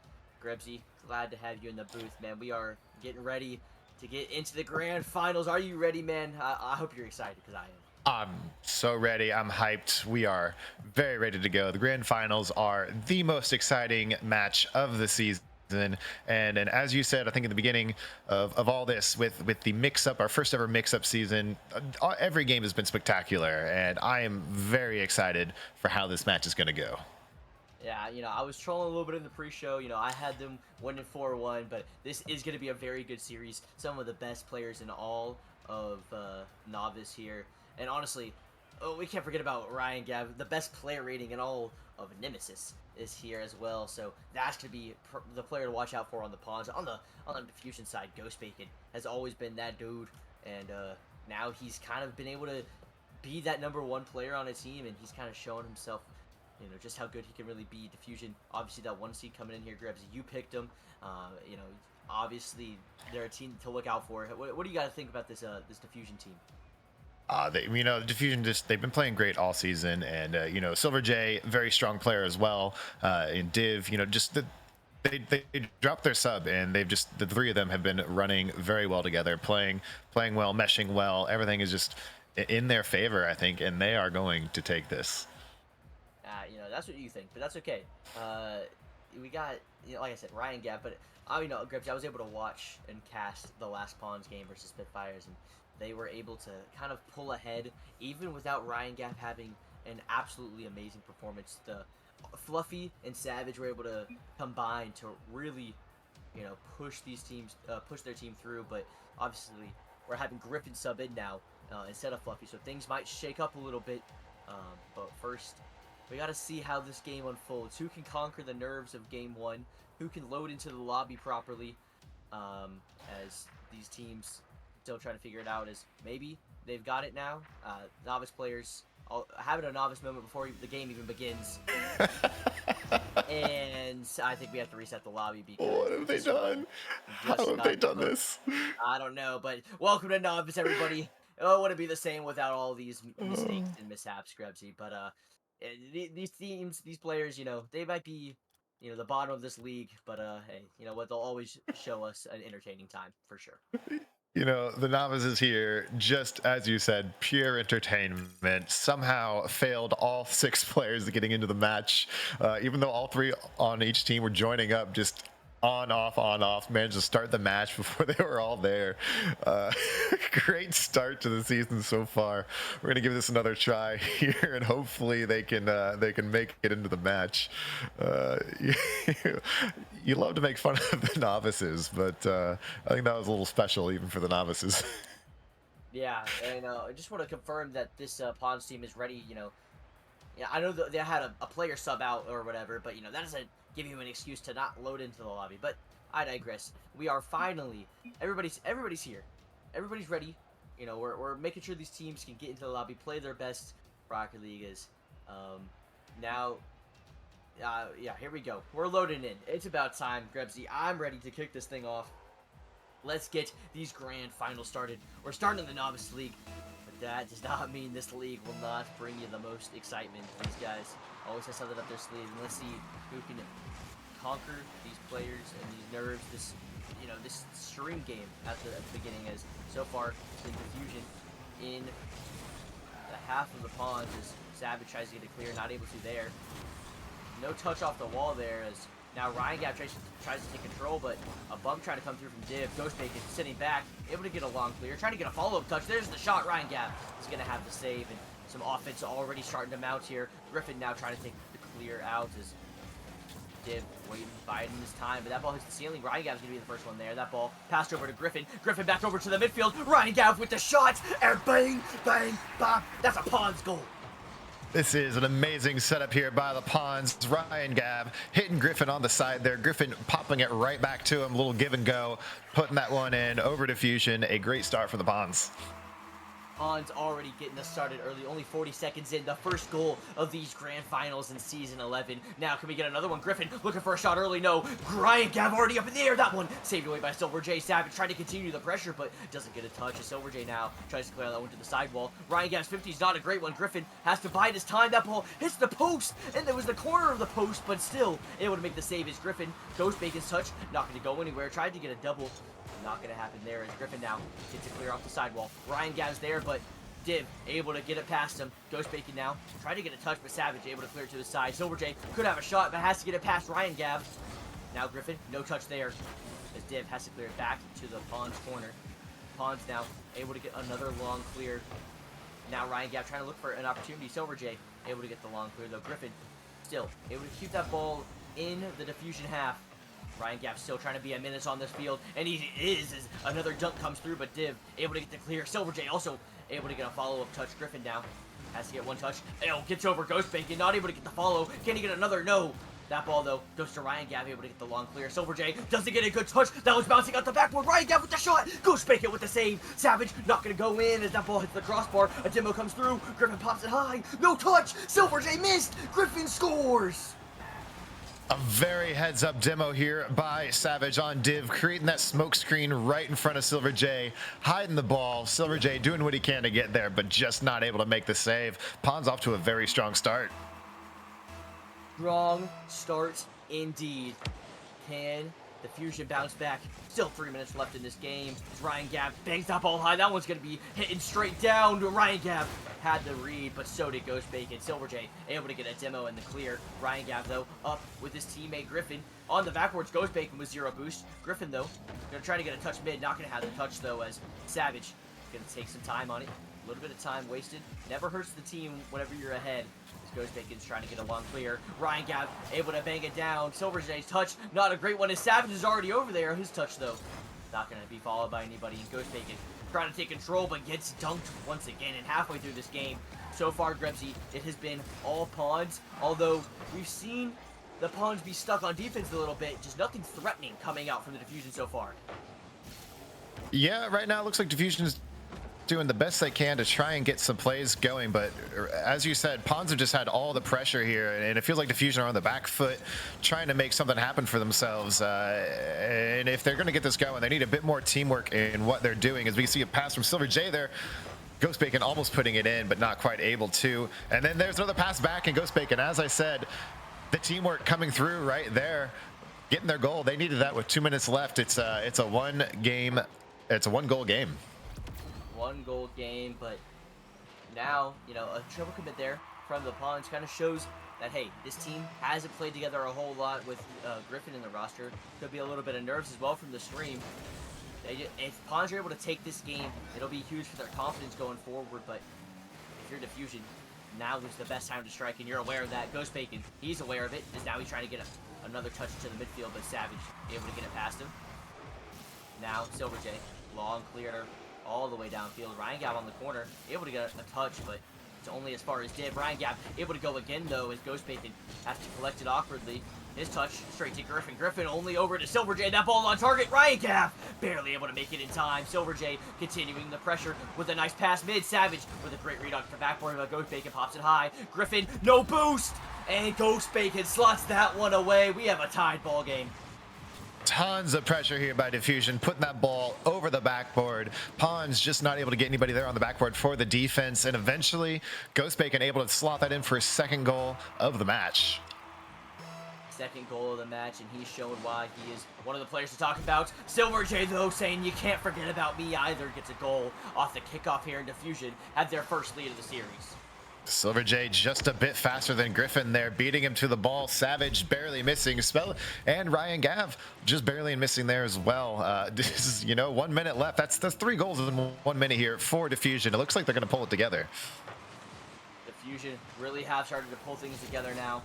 D: Grebsy, glad to have you in the booth, man. We are getting ready to get into the grand finals. Are you ready, man? I hope you're excited, because I am.
C: I'm so ready. I'm hyped. We are very ready to go. The grand finals are the most exciting match of the season. And as you said, I think in the beginning of all this, with the mix-up, our first ever mix-up season, every game has been spectacular. And I am very excited for how this match is going to go.
D: Yeah, I was trolling a little bit in the pre-show. I had them winning 4-1, but this is going to be a very good series. Some of the best players in all of Novice here. And honestly, we can't forget about Ryan Gav. The best player rating in all of Nemesis is here as well. So that's going to be the player to watch out for on the Pawns. On the Diffusion side, Ghost Bacon has always been that dude. And now he's kind of been able to be that #1 player on a team. And he's kind of shown himself, just how good he can really be. Diffusion, obviously that 1 seed coming in here, Grebs, you picked him. Obviously they're a team to look out for. What do you got to think about this Diffusion team?
C: Diffusion they've been playing great all season, and Silver J, very strong player as well. And Div, they dropped their sub, and the 3 of them have been running very well together, playing well, meshing well. Everything is just in their favor, I think, and they are going to take this.
D: That's what you think, but that's okay. We got, like I said, Ryan Gav, but Grebs, I was able to watch and cast the last Pawns game versus Spitfires, and they were able to kind of pull ahead, even without Ryan Gav having an absolutely amazing performance. The Fluffy and Savage were able to combine to really, push their team through. But obviously, we're having Griffin sub in now instead of Fluffy, so things might shake up a little bit. But first, we got to see how this game unfolds. Who can conquer the nerves of Game 1? Who can load into the lobby properly? As these teams still trying to figure it out, as maybe they've got it now. Novice players having a novice moment before the game even begins. And I think we have to reset the lobby because...
C: What have they done? How have they done this?
D: I don't know, but welcome to Novice, everybody. Oh, it wouldn't be the same without all these mistakes and mishaps, Grebsy. But these teams, these players, they might be, the bottom of this league, but hey, you know what? They'll always show us an entertaining time for sure.
C: The Novices here, just as you said, pure entertainment. Somehow failed all 6 players getting into the match, even though all 3 on each team were joining up, just on, off, managed to start the match before they were all there. Great start to the season so far. We're gonna give this another try here, and hopefully they can make it into the match. You love to make fun of the novices, but I think that was a little special even for the novices.
D: Yeah, and I just want to confirm that this Pawns team is ready, Yeah, I know that they had a player sub out or whatever, but that doesn't give you an excuse to not load into the lobby. But I digress. We are finally everybody's here. Everybody's ready. We're making sure these teams can get into the lobby, play their best. Rocket League is now. Yeah, here we go. We're loading in. It's about time, Grebsy. I'm ready to kick this thing off. Let's get these grand finals started. We're starting in the Novice League, but that does not mean this league will not bring you the most excitement. These guys always have something up their sleeves, and let's see who can conquer these players and these nerves. This stream game at the beginning, as so far it's been Diffusion in the half of the pawns as Savage tries to get it clear, not able to there. No touch off the wall there as now Ryan Gap tries to take control, but a bump trying to come through from Div. Ghost Bacon sitting back, able to get a long clear, trying to get a follow-up touch. There's the shot. Ryan Gap is going to have the save, and some offense already starting to mount here. Griffin now trying to take the clear out as Div waiting, biding his time, but that ball hits the ceiling. Ryan Gap's going to be the first one there. That ball passed over to Griffin. Griffin back over to the midfield. Ryan Gap with the shot, and bang, bang, bop. That's a Pawns goal.
C: This is an amazing setup here by the Pawns. Ryan Gab hitting Griffin on the side there. Griffin popping it right back to him. Little give and go. Putting that one in over Diffusion. A great start for the Pawns.
D: Pawns already getting us started early, only 40 seconds in, the first goal of these grand finals in Season 11. Now, can we get another one? Griffin looking for a shot early, no. Ryan Gav already up in the air, that one saved away by Silver J. Savage trying to continue the pressure, but doesn't get a touch as Silver J now tries to clear that one to the sidewall. Ryan Gav's 50 is not a great one. Griffin has to bide his time. That ball hits the post, and it was the corner of the post, but still able to make the save as Griffin. Ghost Bacon's touch, not going to go anywhere. Tried to get a double. Not going to happen there as Griffin now gets it clear off the sidewall. Ryan Gav's there, but Div able to get it past him. Ghost Bacon now trying to get a touch, but Savage able to clear it to the side. Silver J could have a shot, but has to get it past Ryan Gav. Now Griffin, no touch there, as Div has to clear it back to the Pawns corner. Pawns now able to get another long clear. Now Ryan Gav trying to look for an opportunity. Silver J able to get the long clear, though. Griffin still able to keep that ball in the Diffusion half. Ryan Gap still trying to be a menace on this field, and he is as another dunk comes through, but Div able to get the clear. Silver J also able to get a follow-up touch. Griffin now has to get one touch. Gets over Ghost Bacon, not able to get the follow. Can he get another? No. That ball, though, goes to Ryan Gap, able to get the long clear. Silver J doesn't get a good touch. That was bouncing out the backboard. Ryan Gap with the shot. Ghost Bacon with the save. Savage not going to go in as that ball hits the crossbar. A demo comes through. Griffin pops it high. No touch. Silver J missed. Griffin scores.
C: A very heads-up demo here by Savage on Div, creating that smoke screen right in front of Silver J, hiding the ball. Silver J doing what he can to get there, but just not able to make the save. Pawns off to a very strong start.
D: Strong start indeed. Can Diffusion bounce back? Still 3 minutes left in this game. Ryan Gap bangs that ball high. That one's going to be hitting straight down to Ryan Gap. Had the read, but so did Ghost Bacon. Silver J able to get a demo in the clear. Ryan Gap, though, up with his teammate Griffin. On the backwards, Ghost Bacon with 0 boost. Griffin, though, going to try to get a touch mid. Not going to have the touch, though, as Savage going to take some time on it. A little bit of time wasted. Never hurts the team whenever you're ahead. Ghost Bacon's trying to get a long clear. Ryan Gap able to bang it down. Silver J's touch, not a great one. His Savage is already over there. His touch, though, not going to be followed by anybody. And Ghost Bacon trying to take control, but gets dunked once again. And halfway through this game, so far, Grebsy, it has been all Pawns. Although we've seen the Pawns be stuck on defense a little bit, just nothing threatening coming out from the Diffusion so far.
C: Yeah, right now it looks like Diffusion is doing the best they can to try and get some plays going, but as you said, Pawns have just had all the pressure here, and it feels like Diffusion are on the back foot trying to make something happen for themselves, and if they're going to get this going, they need a bit more teamwork in what they're doing. As we see a pass from Silver J there, Ghost Bacon almost putting it in, but not quite able to, and then there's another pass back, and Ghost Bacon, as I said, the teamwork coming through right there, getting their goal. They needed that with 2 minutes left. It's a one goal game.
D: 1 goal game, but now, a triple commit there from the Pawns kind of shows that, hey, this team hasn't played together a whole lot with Griffin in the roster. Could be a little bit of nerves as well from the stream. If Pawns are able to take this game, it'll be huge for their confidence going forward, but if you're Diffusion, now is the best time to strike, and you're aware of that. Ghost Bacon, he's aware of it, as now he's trying to get another touch to the midfield, but Savage able to get it past him. Now, Silver J, long clear all the way downfield. Ryan Gab on the corner, able to get a touch, but It's only as far as Div. Ryan Gap able to go again, though, as Ghost Bacon has to collect it awkwardly. His touch straight to Griffin. Griffin only over to Silver J. That ball on target. Ryan Gap barely able to make it in time. Silver J continuing the pressure with a nice pass mid. Savage with a great read on the backboard, but Ghost Bacon pops it high. Griffin, no boost! And Ghost Bacon slots that one away. We have a tied ball game.
C: Tons of pressure here by Diffusion, putting that ball over the backboard. Pons just not able to get anybody there on the backboard for the defense, and eventually Ghost Bacon able to slot that in for his second goal of the match.
D: Second goal of the match, and he's shown why he is one of the players to talk about. Silver J, though, saying you can't forget about me either, gets a goal off the kickoff here, and Diffusion had their first lead of the series.
C: Silver J just a bit faster than Griffin there, beating him to the ball. Savage barely missing, and Ryan Gav just barely missing there as well. This is, 1 minute left. That's 3 goals in 1 minute here for Diffusion. It looks like they're going to pull it together.
D: Diffusion really have started to pull things together now.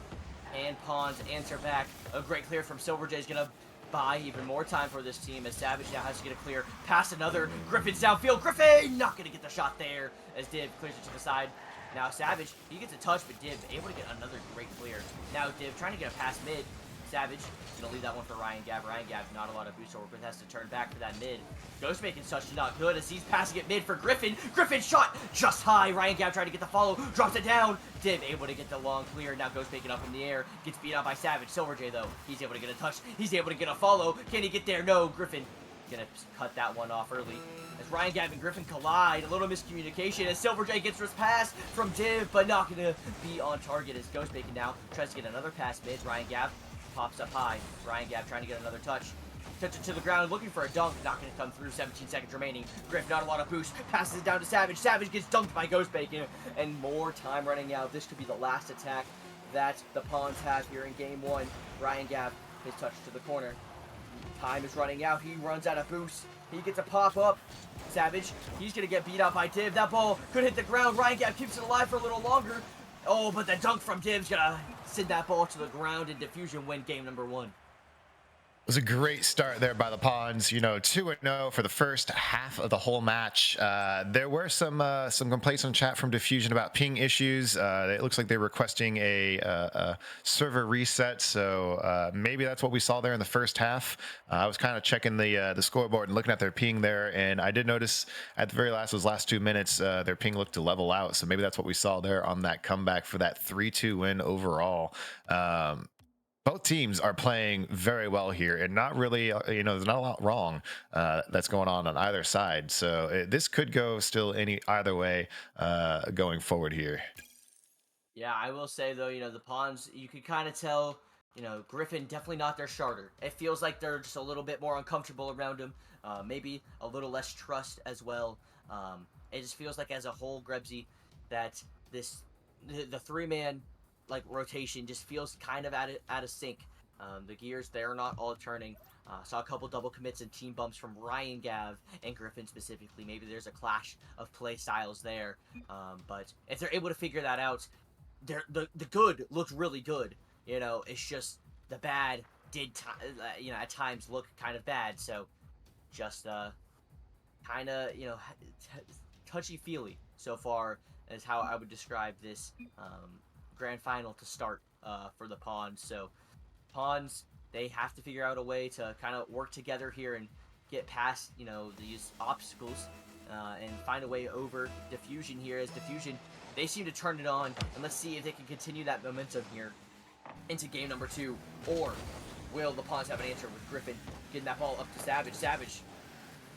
D: And Pons answer back. A great clear from Silver J is going to buy even more time for this team as Savage now has to get a clear past another. Griffin's downfield. Griffin not going to get the shot there as Div clears it to the side. Now Savage, he gets a touch, but Div able to get another great clear. Now Div trying to get a pass mid. Savage gonna leave that one for Ryan Gav. Ryan Gav not a lot of boost to work with, has to turn back for that mid. Ghost Bacon's touch is not good as he's passing it mid for Griffin. Griffin shot just high. Ryan Gav trying to get the follow, drops it down. Div able to get the long clear. Now Ghost Bacon up in the air, gets beat out by Savage. Silver J though, he's able to get a touch. He's able to get a follow. Can he get there? No. Griffin gonna cut that one off early. As Ryan Gav and Griffin collide, a little miscommunication as Silver J gets his pass from Div, but not gonna be on target as Ghost Bacon now tries to get another pass mid. Ryan Gav pops up high. Ryan Gav trying to get another touch. Touch it to the ground, looking for a dunk. Not going to come through. 17 seconds remaining. Griff not a lot of boost. Passes it down to Savage. Savage gets dunked by Ghost Bacon. And more time running out. This could be the last attack that the Pawns have here in game one. Ryan Gav, his touch to the corner. Time is running out. He runs out of boost. He gets a pop up. Savage, he's going to get beat out by Div. That ball could hit the ground. Ryan Gav keeps it alive for a little longer. Oh, but the dunk from Div's going to send that ball to the ground, and Diffusion win game number one.
C: It was a great start there by the Pawns, 2-0 for the first half of the whole match. There were some complaints on chat from Diffusion about ping issues. It looks like they're requesting a server reset, so maybe that's what we saw there in the first half. I was kind of checking the scoreboard and looking at their ping there, and I did notice at the very last, those last 2 minutes, their ping looked to level out, so maybe that's what we saw there on that comeback for that 3-2 win overall. Both teams are playing very well here, and not really, there's not a lot wrong that's going on either side. So this could go still either way going forward here.
D: Yeah, I will say though, the Pawns, you could kind of tell, Griffin definitely not their starter. It feels like they're just a little bit more uncomfortable around him. Maybe a little less trust as well. It just feels like as a whole, Grebsy, that the three-man rotation just feels kind of out of sync. The gears, they're not all turning. Saw a couple double commits and team bumps from Ryan Gav and Griffin specifically. Maybe there's a clash of play styles there. But if they're able to figure that out, the good looked really good. It's just the bad did at times look kind of bad. So just kind of touchy-feely so far is how I would describe this grand final to start for the Pawns. So Pawns, they have to figure out a way to kind of work together here and get past these obstacles and find a way over Diffusion here. As Diffusion, they seem to turn it on, and let's see if they can continue that momentum here into game number 2, or will the Pawns have an answer with Griffin getting that ball up to Savage. Savage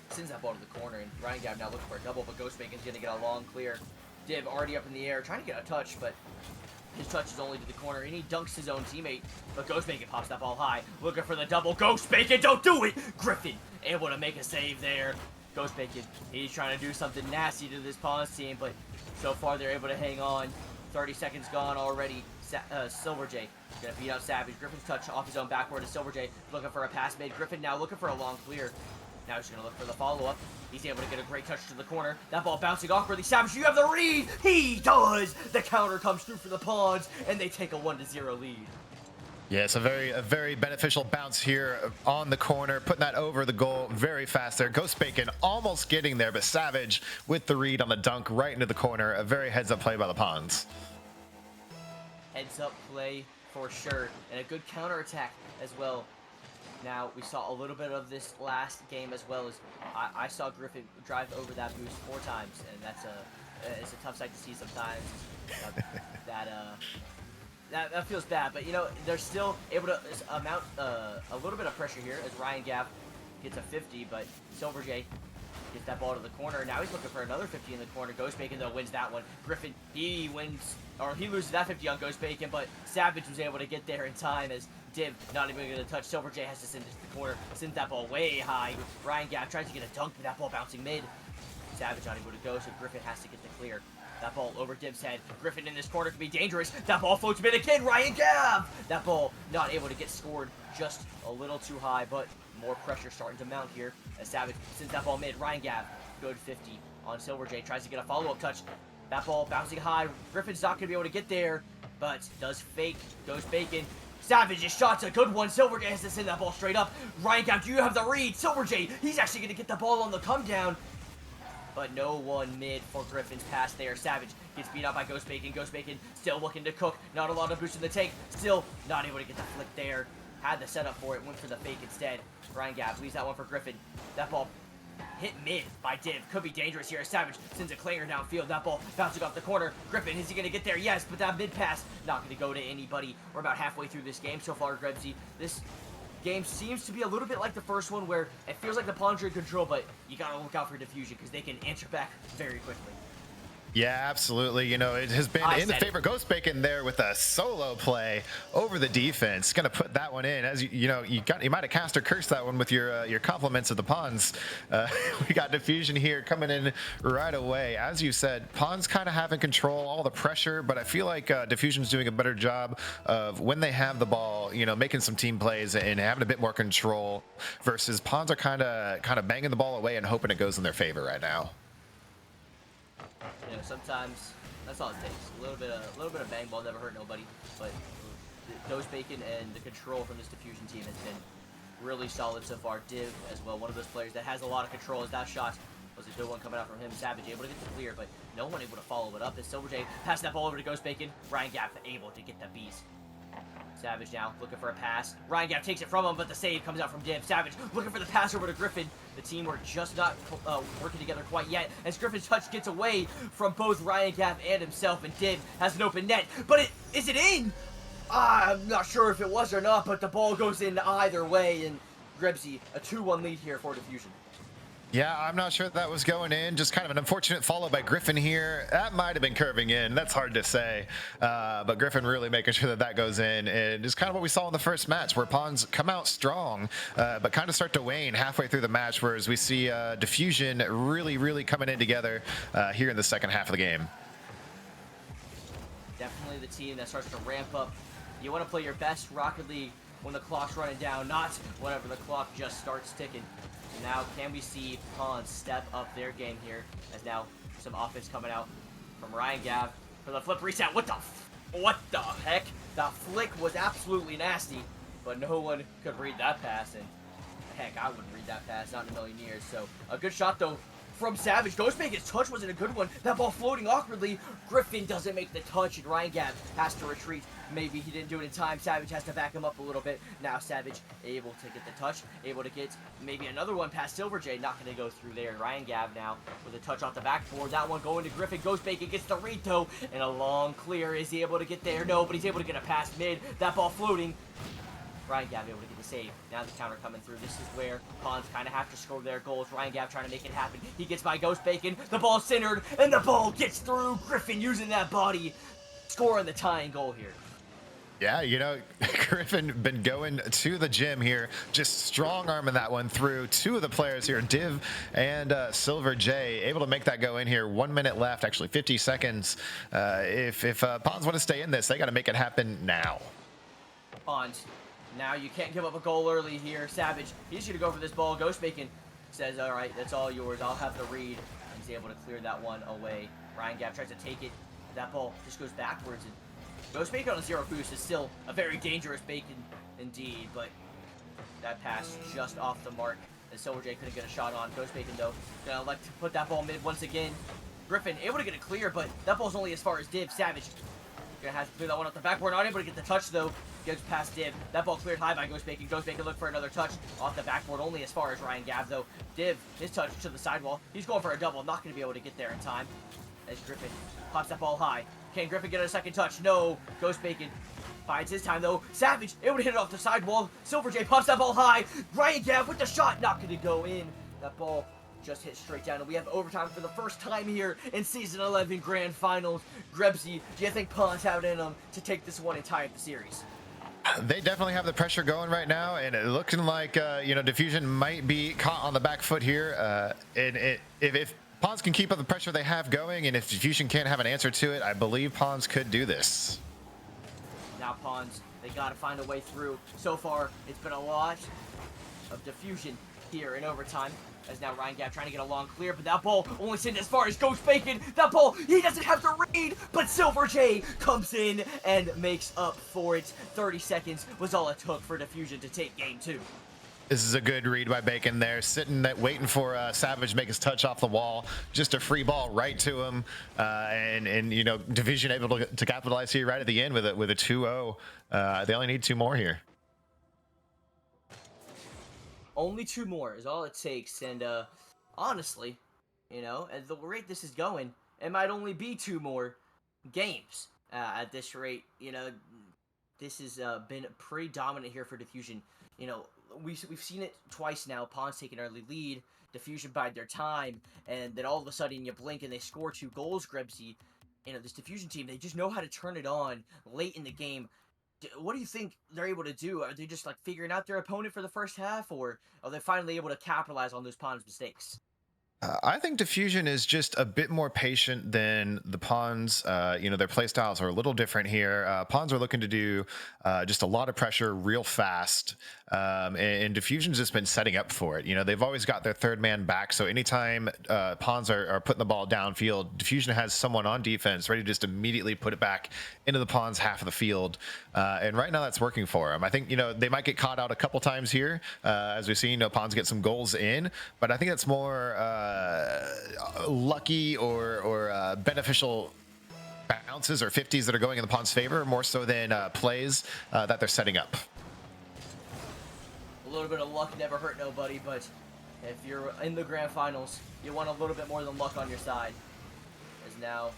D: sends that ball to the corner, and Ryan Gav now looking for a double, but Ghost Bacon's going to get a long clear. Div already up in the air, trying to get a touch, but his touch is only to the corner, and he dunks his own teammate, but Ghost Bacon pops that ball high, looking for the double. Ghost Bacon, don't do it! Griffin able to make a save there. Ghost Bacon, he's trying to do something nasty to this Pawns team, but so far they're able to hang on. 30 seconds gone already. Silver J gonna beat out Savage. Griffin's touch off his own backboard to Silver J, looking for a pass made. Griffin now looking for a long clear. Now he's gonna look for the follow-up. He's able to get a great touch to the corner. That ball bouncing awkwardly. Savage, you have the read! He does! The counter comes through for the Pawns, and they take a 1-0 lead.
C: Yeah, it's a very beneficial bounce here on the corner, putting that over the goal very fast there. Ghost Bacon almost getting there, but Savage with the read on the dunk right into the corner. A very heads-up play by the Pawns.
D: Heads up play for sure, and a good counterattack as well. Now, we saw a little bit of this last game as well as I saw Griffin drive over that boost 4 times, and it's a tough sight to see sometimes. That feels bad, but you know, they're still able to mount a little bit of pressure here as Ryan Gaff gets a 50, but Silver J gets that ball to the corner. Now he's looking for another 50 in the corner. Ghost Bacon, though, wins that one. Griffin, he loses that 50 on Ghost Bacon, but Savage was able to get there in time as Div not even going to touch. Silver J has to send it to the corner, sends that ball way high. Ryan Gaff tries to get a dunk, but that ball bouncing mid. Savage not able to go, so Griffin has to get the clear. That ball over Div's head. Griffin in this corner could be dangerous. That ball floats mid again. Ryan Gav! That ball not able to get scored, just a little too high, but more pressure starting to mount here as Savage sends that ball mid. Ryan Gav, good 50 on Silver J. Tries to get a follow-up touch. That ball bouncing high. Griffin's not going to be able to get there, but does fake. Goes Bacon. Savage's shot's a good one. Silver J has to send that ball straight up. Ryan Gav, do you have the read? Silver J, he's actually going to get the ball on the come down. But no one mid for Griffin's pass there. Savage gets beat out by Ghost Bacon. Ghost Bacon still looking to cook. Not a lot of boost in the tank. Still not able to get the flick there. Had the setup for it. Went for the fake instead. Ryan Gav leaves that one for Griffin. That ball hit mid by Div. Could be dangerous here. Savage sends a clanger downfield. That ball bouncing off the corner. Griffin, is he going to get there? Yes, but that mid pass not going to go to anybody. We're about halfway through this game so far, Grebsy. This game seems to be a little bit like the first one where it feels like the Pawns are in control, but you gotta look out for Diffusion because they can answer back very quickly.
C: Yeah, absolutely. You know, it has been in the favor of Ghost Bacon there with a solo play over the defense. Going to put that one in. As you know, you might have cast or cursed that one with your compliments of the Pawns. We got Diffusion here coming in right away. As you said, Pawns kind of having control, all the pressure, but I feel like Diffusion's doing a better job of when they have the ball, you know, making some team plays and having a bit more control versus Pawns are kind of banging the ball away and hoping it goes in their favor right now.
D: You know, sometimes that's all it takes. A little bit of bang ball never hurt nobody. But Ghost Bacon and the control from this Diffusion team has been really solid so far. Div as well, one of those players that has a lot of control. As that shot was a good one coming out from him. Savage able to get the clear, but no one able to follow it up. As Silver J passed that ball over to Ghost Bacon. Ryan Gaff able to get the beast. Savage now looking for a pass. Ryan Gaff takes it from him, but the save comes out from Div. Savage looking for the pass over to Griffin. The team were just not working together quite yet as Griffin's touch gets away from both Ryan Gaff and himself, and Div has an open net. But is it in? I'm not sure if it was or not, but the ball goes in either way, and Grebsy, a 2-1 lead here for Diffusion.
C: Yeah, I'm not sure that was going in. Just kind of an unfortunate follow by Griffin here. That might have been curving in. That's hard to say. But Griffin really making sure that goes in. And it's kind of what we saw in the first match where Pawns come out strong, but kind of start to wane halfway through the match, whereas we see Diffusion really coming in together here in the second half of the game.
D: Definitely the team that starts to ramp up. You want to play your best Rocket League when the clock's running down, not whenever the clock just starts ticking. Now, can we see Pawns step up their game here? As now some offense coming out from Ryan Gav for the flip reset. What the heck? The flick was absolutely nasty, but no one could read that pass, and heck, I wouldn't read that pass, not in a million years. So a good shot though from Savage. Ghost Bacon's touch wasn't a good one. That ball floating awkwardly. Griffin doesn't make the touch, and Ryan Gav has to retreat. Maybe he didn't do it in time. Savage has to back him up a little bit. Now Savage able to get the touch, able to get maybe another one past Silver J. Not going to go through there. Ryan Gav now with a touch off the backboard. That one going to Griffin. Ghost Bacon gets the read though, and a long clear. Is he able to get there? No, but he's able to get a pass mid. That ball floating. Ryan Gav able to get the save. Now the counter coming through. This is where Pawns kind of have to score their goals. Ryan Gav trying to make it happen. He gets by Ghost Bacon. The ball centered, and the ball gets through. Griffin using that body, scoring the tying goal here.
C: Yeah, you know, Griffin been going to the gym here, just strong arming that one through. Two of the players here, Div and Silver J, able to make that go in here. 1 minute left, actually 50 seconds. If Pawns want to stay in this, they got to make it happen now.
D: Pawns, now you can't give up a goal early here. Savage, he's going to go for this ball. Ghost Bacon says, all right, that's all yours. I'll have the read. He's able to clear that one away. Ryan Gav tries to take it. That ball just goes backwards, and Ghost Bacon on 0 boost is still a very dangerous Bacon indeed, but that pass just off the mark as Silver J couldn't get a shot on. Ghost Bacon, though, gonna elect to put that ball mid once again. Griffin able to get it clear, but that ball's only as far as Div. Savage gonna have to clear that one off the backboard. Not able to get the touch, though. Goes past Div. That ball cleared high by Ghost Bacon. Ghost Bacon look for another touch off the backboard, only as far as Ryan Gav, though. Div, his touch to the sidewall. He's going for a double. Not gonna be able to get there in time as Griffin pops that ball high. Can Griffin get a second touch? No. Ghost Bacon finds his time, though. Savage able to hit it off the sidewall. Silver J pops that ball high. Ryan Gav with the shot. Not going to go in. That ball just hit straight down. And we have overtime for the first time here in Season 11 Grand Finals. Grebsy, do you think Pons have it in them to take this one and tie up the series?
C: They definitely have the pressure going right now, and it looking like Diffusion might be caught on the back foot here. If Pons can keep up the pressure they have going, and if Diffusion can't have an answer to it, I believe Pons could do this.
D: Now Pons, they got to find a way through. So far, it's been a lot of Diffusion here in overtime. As now Ryan Gav trying to get a long clear, but that ball only sent as far as Ghost Bacon. That ball, he doesn't have the read, but Silver J comes in and makes up for it. 30 seconds was all it took for Diffusion to take game 2.
C: This is a good read by Bacon there, sitting there waiting for Savage to make his touch off the wall. Just a free ball right to him, and Division able to capitalize here right at the end with a 2-0. They only need 2 more here.
D: Only 2 more is all it takes, and honestly, at the rate this is going, it might only be 2 more games at this rate. This has been pretty dominant here for Diffusion. We've seen it twice now. Pons take an early lead, Diffusion bide their time, and then all of a sudden you blink and they score 2 goals, Grebsy. This Diffusion team, they just know how to turn it on late in the game. What do you think they're able to do? Are they just figuring out their opponent for the first half, or are they finally able to capitalize on those Pons mistakes?
C: I think Diffusion is just a bit more patient than the Pons. Their play styles are a little different here. Pons are looking to do just a lot of pressure real fast, and Diffusion's just been setting up for it. They've always got their third man back, so anytime Pons are putting the ball downfield, Diffusion has someone on defense ready to just immediately put it back into the Pons half of the field, and right now that's working for them. I think they might get caught out a couple times here, as we've seen Pons get some goals in, but I think that's more lucky or beneficial bounces or 50s that are going in the Pons' favor, more so than plays that they're setting up.
D: A little bit of luck never hurt nobody, but if you're in the Grand Finals, you want a little bit more than luck on your side. As now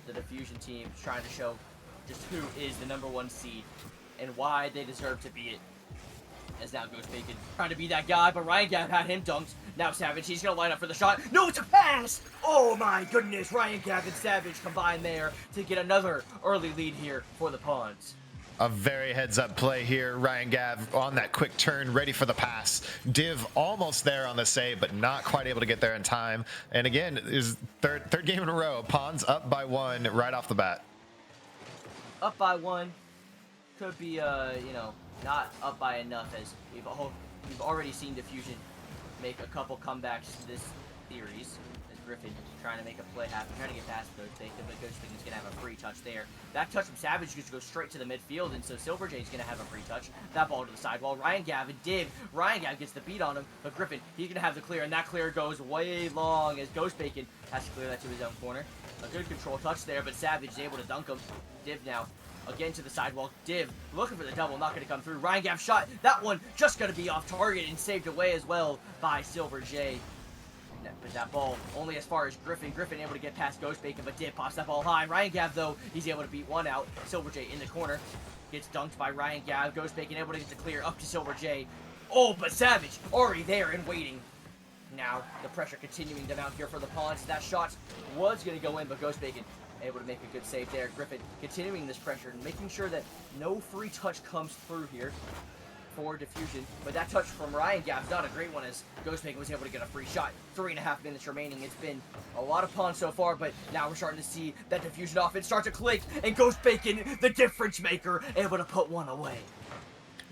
D: the Diffusion team is trying to show just who is the #1 seed and why they deserve to be it. As now Ghost Bacon trying to be that guy, but Ryan Gav had him dunked. Now Savage, he's going to line up for the shot. No, it's a pass! Oh my goodness, Ryan Gav and Savage combined there to get another early lead here for the Pons.
C: A very heads-up play here. Ryan Gav on that quick turn, ready for the pass. Div almost there on the save, but not quite able to get there in time. And again, is third game in a row. Pons up by 1 right off the bat.
D: Up by 1. Could be, not up by enough, as we've already seen Diffusion make a couple comebacks this series. As Griffin trying to make a play happen, trying to get past Ghost Bacon, but Ghost Bacon's going to have a free touch there. That touch from Savage just goes straight to the midfield, and so Silver J's going to have a free touch. That ball to the sidewall. Ryan Gav Ryan Gav gets the beat on him, but Griffin, he's going to have the clear, and that clear goes way long as Ghost Bacon has to clear that to his own corner. A good control touch there, but Savage is able to dunk him. Div now. Again to the sidewalk. Div looking for the double, not going to come through. Ryan Gav shot. That one just going to be off target and saved away as well by Silver J. But that ball only as far as Griffin. Griffin able to get past Ghost Bacon, but Div pops that ball high. Ryan Gav, though, he's able to beat one out. Silver J in the corner. Gets dunked by Ryan Gav. Ghost Bacon able to get the clear up to Silver J. Oh, but Savage already there and waiting. Now the pressure continuing to mount here for the Pons. That shot was going to go in, but Ghost Bacon able to make a good save there. Griffin continuing this pressure and making sure that no free touch comes through here for Diffusion. But that touch from Ryan Gav, not a great one, as Ghost Bacon was able to get a free shot. 3.5 minutes remaining. It's been a lot of Pons so far, but now we're starting to see that Diffusion offense start to click, and Ghost Bacon, the difference maker, able to put one away.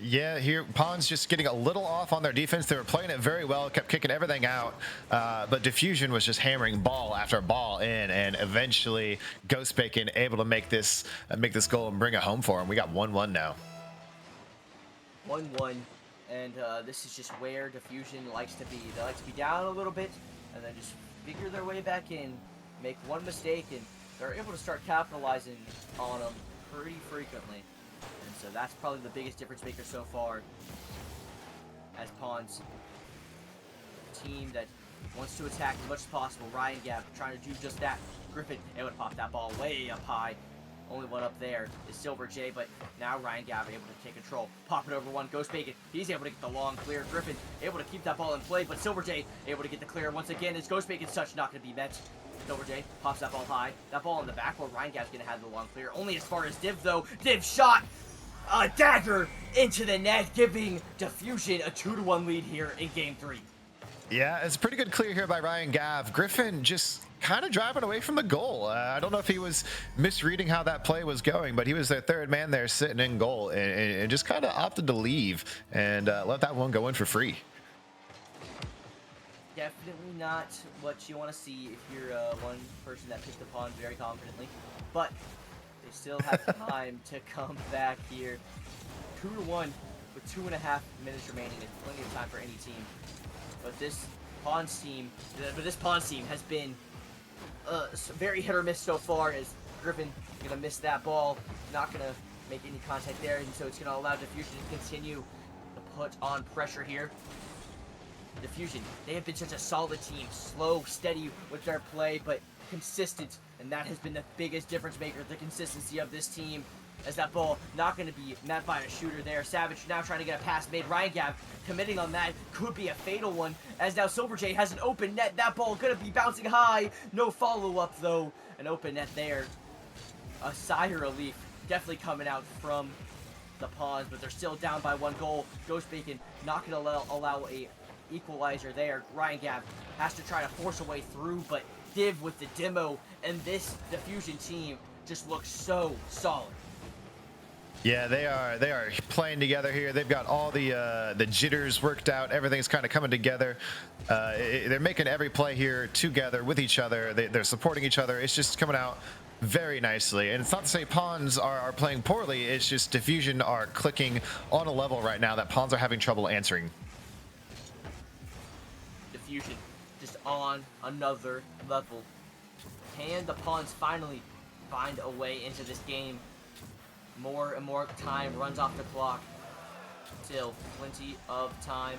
C: Yeah, here Pawns just getting a little off on their defense. They were playing it very well, kept kicking everything out, but Diffusion was just hammering ball after ball in, and eventually Ghost Bacon able to make this goal and bring it home for him. We got 1-1 now.
D: 1-1, and this is just where Diffusion likes to be. They like to be down a little bit, and then just figure their way back in, make one mistake, and they're able to start capitalizing on them pretty frequently. And so that's probably the biggest difference maker so far, as Pawns, team that wants to attack as much as possible. Ryan Gap trying to do just that. Griffin able to pop that ball way up high. Only one up there is Silver J, but now Ryan Gab able to take control. Pop it over one, Ghost Bacon. He's able to get the long clear. Griffin able to keep that ball in play, but Silver J able to get the clear once again. Is Ghost Bacon's touch not going to be met? Silver J pops that ball high. That ball in the back where Ryan Gab's going to have the long clear. Only as far as Div, though. Div shot a dagger into the net, giving Diffusion a 2-1 lead here in Game 3.
C: Yeah, it's a pretty good clear here by Ryan Gav. Griffin just kind of driving away from the goal. I don't know if he was misreading how that play was going, but he was their third man there sitting in goal and just kind of opted to leave and let that one go in for free.
D: Definitely not what you want to see if you're one person that picked the pawn very confidently, but they still have time to come back here. 2-1 with 2.5 minutes remaining is plenty of time for any team. But this Pawns team has been very hit or miss so far, as Griffin gonna miss that ball, not gonna make any contact there, and so it's gonna allow Diffusion to continue to put on pressure here. Diffusion, they have been such a solid team, slow, steady with their play, but consistent, and that has been the biggest difference maker, the consistency of this team. As that ball not going to be met by a shooter there. Savage now trying to get a pass made. Ryan Gab committing on that. Could be a fatal one, as now Silver J has an open net. That ball going to be bouncing high. No follow-up, though. An open net there. A sigh of relief definitely coming out from the Pawns, but they're still down by 1 goal. Ghost Bacon not going to allow a equalizer there. Ryan Gab has to try to force a way through, but Div with the demo, and this Diffusion team just looks so solid.
C: Yeah, they are playing together here. They've got all the jitters worked out. Everything's kind of coming together. They're making every play here together with each other. They're supporting each other. It's just coming out very nicely. And it's not to say Pawns are playing poorly. It's just Diffusion are clicking on a level right now that Pawns are having trouble answering.
D: Diffusion just on another level. Can the Pawns finally find a way into this game? More and more time runs off the clock. Still plenty of time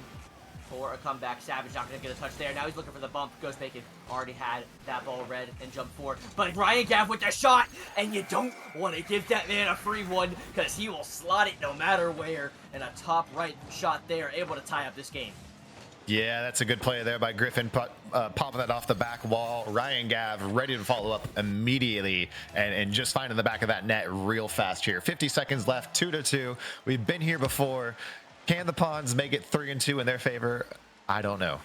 D: for a comeback. Savage not going to get a touch there. Now he's looking for the bump. Ghost Bacon already had that ball read and jumped forward. But Ryan Gav with the shot, and you don't want to give that man a free one because he will slot it no matter where. And a top right shot there, able to tie up this game.
C: Yeah, that's a good play there by Griffin, popping that off the back wall. Ryan Gav ready to follow up immediately and just finding the back of that net real fast here. 50 seconds left, 2-2. We've been here before. Can the Pawns make it 3-2 in their favor? I don't know.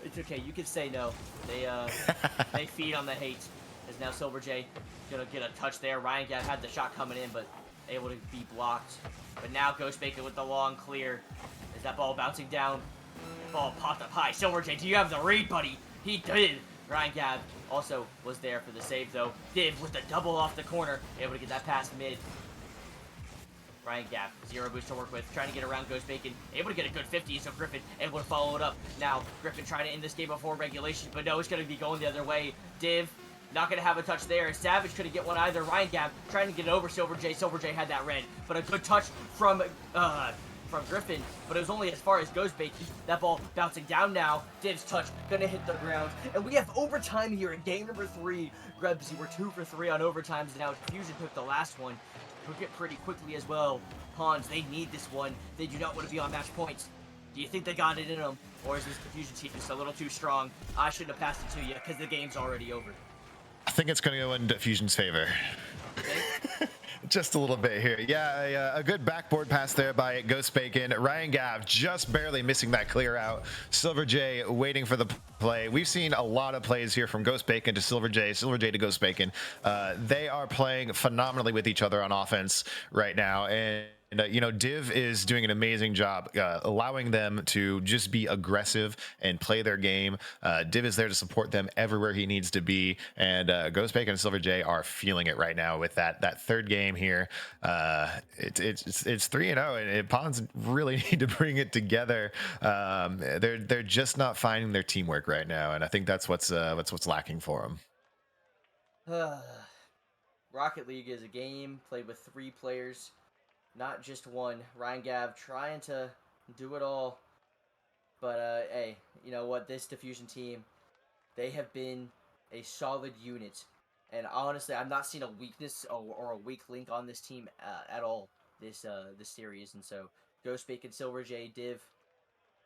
D: It's okay, you can say no. They feed on the hate. As now Silver J gonna get a touch there. Ryan Gav had the shot coming in, but able to be blocked. But now Ghost Bacon with the long clear. Is that ball bouncing down? Ball popped up high. Silver J, do you have the read, buddy? He did. Ryan Gab also was there for the save, though. Div with the double off the corner. Able to get that pass mid. Ryan Gab, 0 boost to work with. Trying to get around Ghost Bacon. Able to get a good 50, so Griffin able to follow it up. Now, Griffin trying to end this game before regulation, but no, it's going to be going the other way. Div not going to have a touch there. Savage couldn't get one either. Ryan Gab trying to get it over Silver J. Silver J had that red, but a good touch from Griffin, but it was only as far as Ghost Bacon. That ball bouncing down now. Div's touch gonna hit the ground, and we have overtime here in game number 3. Grebsy, we're 2 for 3 on overtimes now. Fusion took the last one. Took it pretty quickly as well. Pawns, they need this one. They do not want to be on match points. Do you think they got it in them, or is this Fusion team just a little too strong? I shouldn't have passed it to you because the game's already over.
C: I think it's going to go in Diffusion's favor.
D: Okay?
C: Just a little bit here. Yeah, a good backboard pass there by Ghost Bacon. Ryan Gav just barely missing that clear out. Silver J waiting for the play. We've seen a lot of plays here from Ghost Bacon to Silver J to Ghost Bacon. They are playing phenomenally with each other on offense right now. And you know, Div is doing an amazing job allowing them to just be aggressive and play their game. Div is there to support them everywhere he needs to be, and Ghostbake and Silver J are feeling it right now with that third game here. It's 3-0, and Pawns really need to bring it together. They're just not finding their teamwork right now, and I think that's what's lacking for them.
D: Rocket League is a game played with 3 players, not just one. Ryan Gav trying to do it all. But, hey, you know what? This Diffusion team, they have been a solid unit. And honestly, I've not seen a weakness or a weak link on this team at all this series. And so, Ghostbake and Silver J, Div,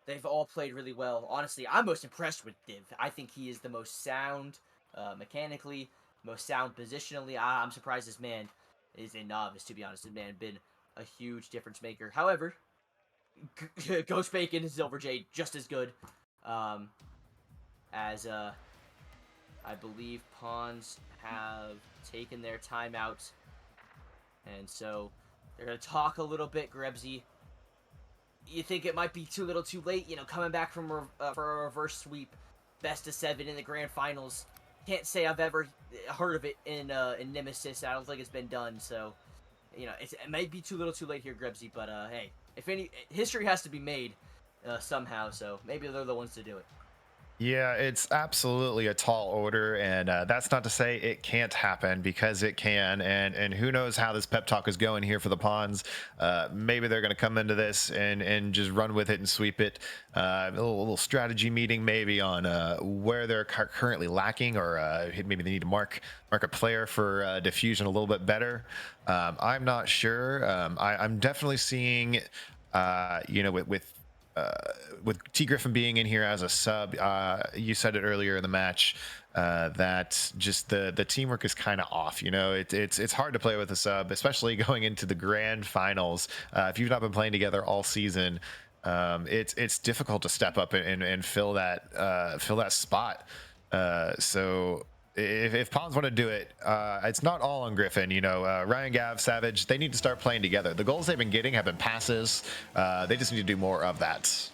D: they've all played really well. Honestly, I'm most impressed with Div. I think he is the most sound mechanically, most sound positionally. I'm surprised this man is a novice, to be honest. This man been a huge difference maker. However, Ghost Bacon and Silver Jade just as good as I believe Pawns have taken their timeout, and so they're gonna talk a little bit. Grebsy, you think it might be too little too late, you know, coming back from for a reverse sweep, best of 7 in the grand finals. Can't say I've ever heard of it in Nemesis. I don't think it's been done, so you know it might be too little too late here, Grebsy. But hey, if any history has to be made somehow, so maybe they're the ones to do it.
C: Yeah, it's absolutely a tall order, and that's not to say it can't happen, because it can. And who knows how this pep talk is going here for the Pawns. Maybe they're going to come into this and just run with it and sweep it. A little strategy meeting maybe on where they're currently lacking, or maybe they need to mark a player for Diffusion a little bit better. I'm not sure. I'm definitely seeing, you know, with T Griffin being in here as a sub, you said it earlier in the match, that just the teamwork is kind of off. You know, it's hard to play with a sub, especially going into the grand finals. If you've not been playing together all season, it's difficult to step up and fill that spot. So if Pawns want to do it, it's not all on Griffin. You know, Ryan, Gav, Savage, they need to start playing together. The goals they've been getting have been passes. They just need to do more of that.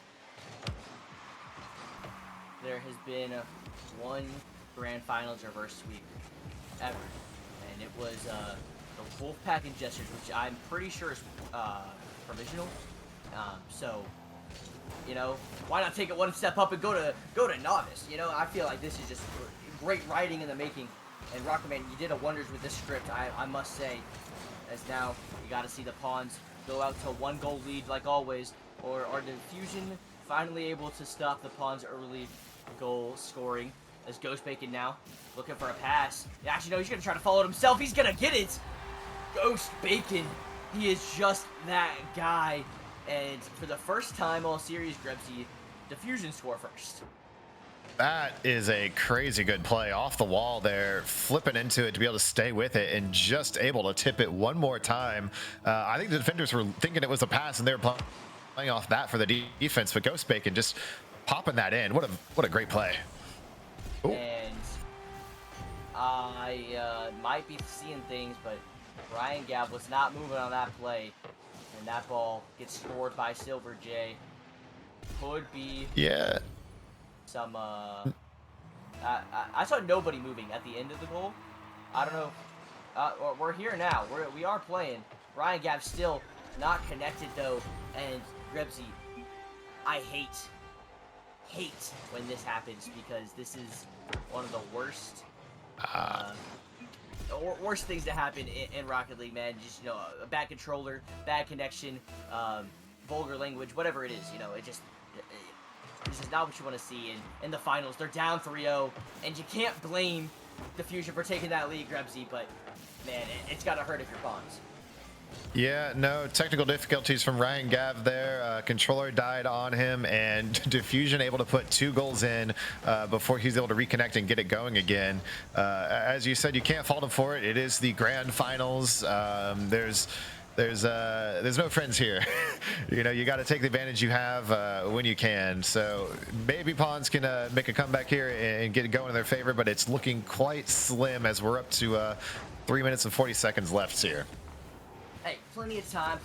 D: There has been one grand finals reverse sweep ever, and it was the Wolfpack and Jesters, which I'm pretty sure is provisional. So, you know, why not take it one step up and go to novice? You know, I feel like this is just great writing in the making. And Rocketman, you did a wonders with this script, I must say. As now, you got to see the Pawns go out to 1-goal lead like always, or are Diffusion finally able to stop the Pawns' early goal scoring? As Ghost Bacon now looking for a pass. Actually, no, he's going to try to follow it himself. He's going to get it! Ghost Bacon, he is just that guy. And for the first time all series, Grebsy, Diffusion score first.
C: That is a crazy good play off the wall there, flipping into it to be able to stay with it and just able to tip it one more time. I think the defenders were thinking it was a pass, and they were playing off that for the defense, but Ghost Bacon just popping that in. What a great play. Ooh.
D: And I might be seeing things, but Ryan Gav was not moving on that play, and that ball gets scored by Silver J. Could be some I saw nobody moving at the end of the goal. I don't know. We're here now. We are playing. Ryan Gav still not connected though, and Grebsy, I hate when this happens, because this is one of the worst worst things to happen in Rocket League, man. Just, you know, a bad controller, bad connection, vulgar language, whatever it is, you know, this is not what you want to see in the finals. They're down 3-0, and you can't blame Diffusion for taking that lead, Grebsy, but man, it's gotta hurt if you're Pawns.
C: Yeah, no technical difficulties from Ryan Gav there. Controller died on him, and Diffusion able to put 2 goals in before he's able to reconnect and get it going again. As you said, you can't fault him for it. It is the grand finals. There's no friends here. You know, you got to take the advantage you have when you can. So maybe Pawns can make a comeback here and get it going in their favor, but it's looking quite slim as we're up to 3 minutes and 40 seconds left here.
D: Hey, plenty of time,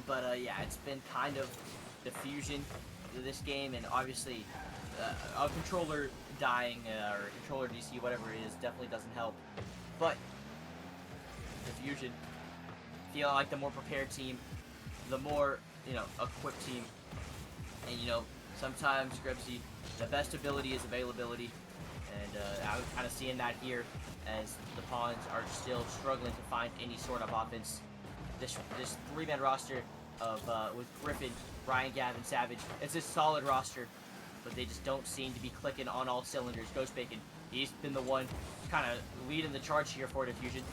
D: but yeah, it's been kind of diffusion to this game, and obviously a controller dying or a controller DC, whatever it is, definitely doesn't help. But diffusion, feeling like the more prepared team, the more equipped team, and sometimes Grebsy, the best ability is availability, and I'm kind of seeing that here as the Pawns are still struggling to find any sort of offense. This three-man roster of with Griffin, Ryan, Gavin, Savage, it's a solid roster, but they just don't seem to be clicking on all cylinders. Ghost Bacon, he's been the one kind of leading the charge here for Diffusion.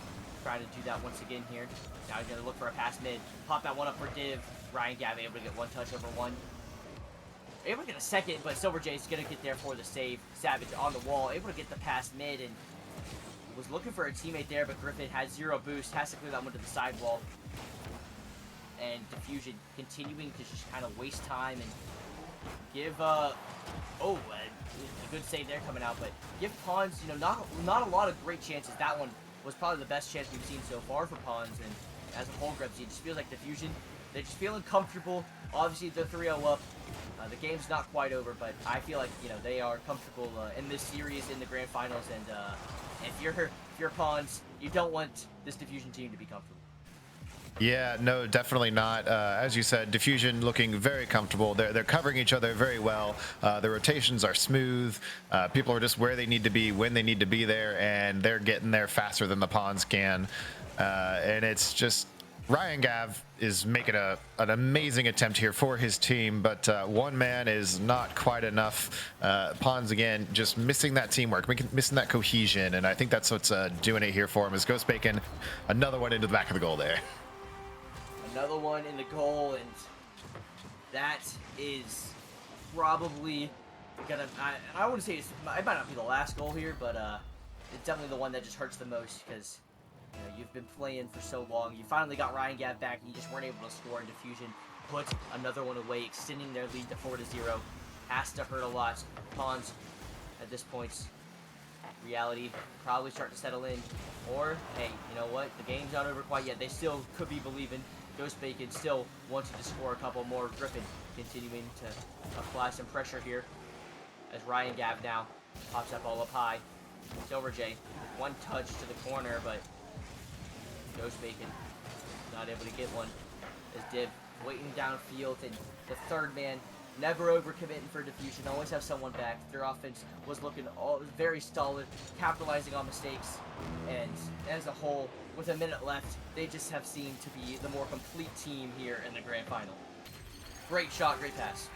D: Trying to do that once again here. Now he's going to look for a pass mid. Pop that one up for Div. Ryan Gavin able to get one touch over one. Able to get a second, but Silver Jay's going to get there for the save. Savage on the wall, able to get the pass mid, and was looking for a teammate there, but Griffin has 0 boost. Has to clear that one to the sidewall. And Diffusion continuing to just kind of waste time and give a good save there coming out, but give Pawns not a lot of great chances. That one was probably the best chance we've seen so far for Pawns, and as a whole, Grebsy, it just feels like Diffusion, they're just feeling comfortable. Obviously they're 3-0 up. The game's not quite over, but I feel like they are comfortable in this series in the grand finals, and if you're Pawns, you don't want this Diffusion team to be comfortable.
C: Yeah, no, definitely not. As you said, Diffusion looking very comfortable. They're covering each other very well. The rotations are smooth. People are just where they need to be when they need to be there, and they're getting there faster than the Pawns can. And it's just Ryan Gav is making an amazing attempt here for his team, but one man is not quite enough. Pawns, again, just missing that teamwork, missing that cohesion, and I think that's what's doing it here for him. Is Ghost Bacon, another one into the back of the goal there.
D: Another one in the goal, and that is probably gonna, I wouldn't say it might not be the last goal here, but it's definitely the one that just hurts the most, because you've been playing for so long. You finally got Ryan Gav back, and you just weren't able to score, and Diffusion put another one away, extending their lead to 4-0. Has to hurt a lot. Pawns, at this point, reality probably start to settle in, or hey, you know what, the game's not over quite yet. They still could be believing. Ghost Bacon still wanting to score a couple more. Griffin continuing to apply some pressure here as Ryan Gav now pops up all up high. Silver Jay, one touch to the corner, but Ghost Bacon not able to get one. As Div waiting downfield, and the third man never overcommitting for Diffusion. Always have someone back. Their offense was looking very solid, capitalizing on mistakes, and as a whole, with a minute left, they just have seemed to be the more complete team here in the grand final. Great shot, great pass.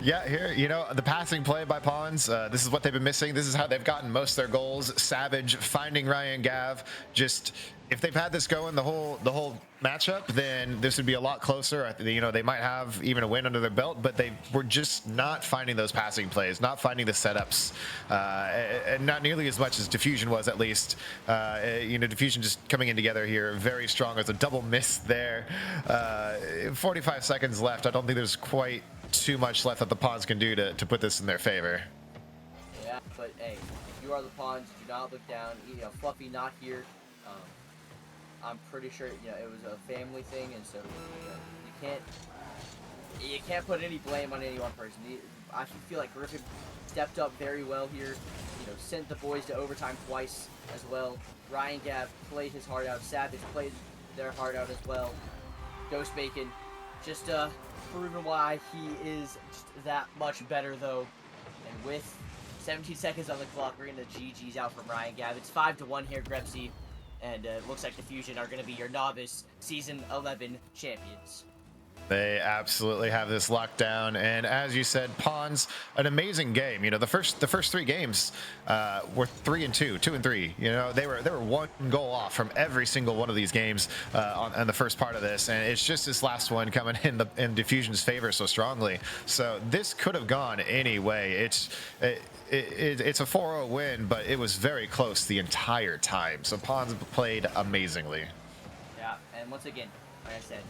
C: Yeah, here, the passing play by Pawns, this is what they've been missing. This is how they've gotten most of their goals. Savage finding Ryan Gav. Just, if they've had this going the whole matchup, then this would be a lot closer. They might have even a win under their belt, but they were just not finding those passing plays, not finding the setups, and not nearly as much as Diffusion was, at least. Diffusion just coming in together here very strong. There's a double miss there. 45 seconds left. I don't think there's quite too much left that the Pawns can do to put this in their favor.
D: Yeah, but hey, if you are the Pawns, do not look down. Fluffy not here. I'm pretty sure it was a family thing, and so you can't put any blame on any one person. I feel like Griffin stepped up very well here. Sent the boys to overtime twice as well. Ryan Gav played his heart out. Savage played their heart out as well. Ghost Bacon just proven why he is just that much better, though. And with 17 seconds on the clock, we're going to GG's out from Ryan Gav. It's 5-1 here, Grebsy. And it looks like Diffusion are going to be your novice Season 11 champions.
C: They absolutely have this locked down, and as you said, Pawns, an amazing game. The first 3 games were 3-2, 2-3. They were one goal off from every single one of these games on the first part of this, and it's just this last one coming in Diffusion's favor so strongly. So this could have gone any way. It's a 4-0 win, but it was very close the entire time. So Pawns played amazingly.
D: Yeah, and once again, like I said,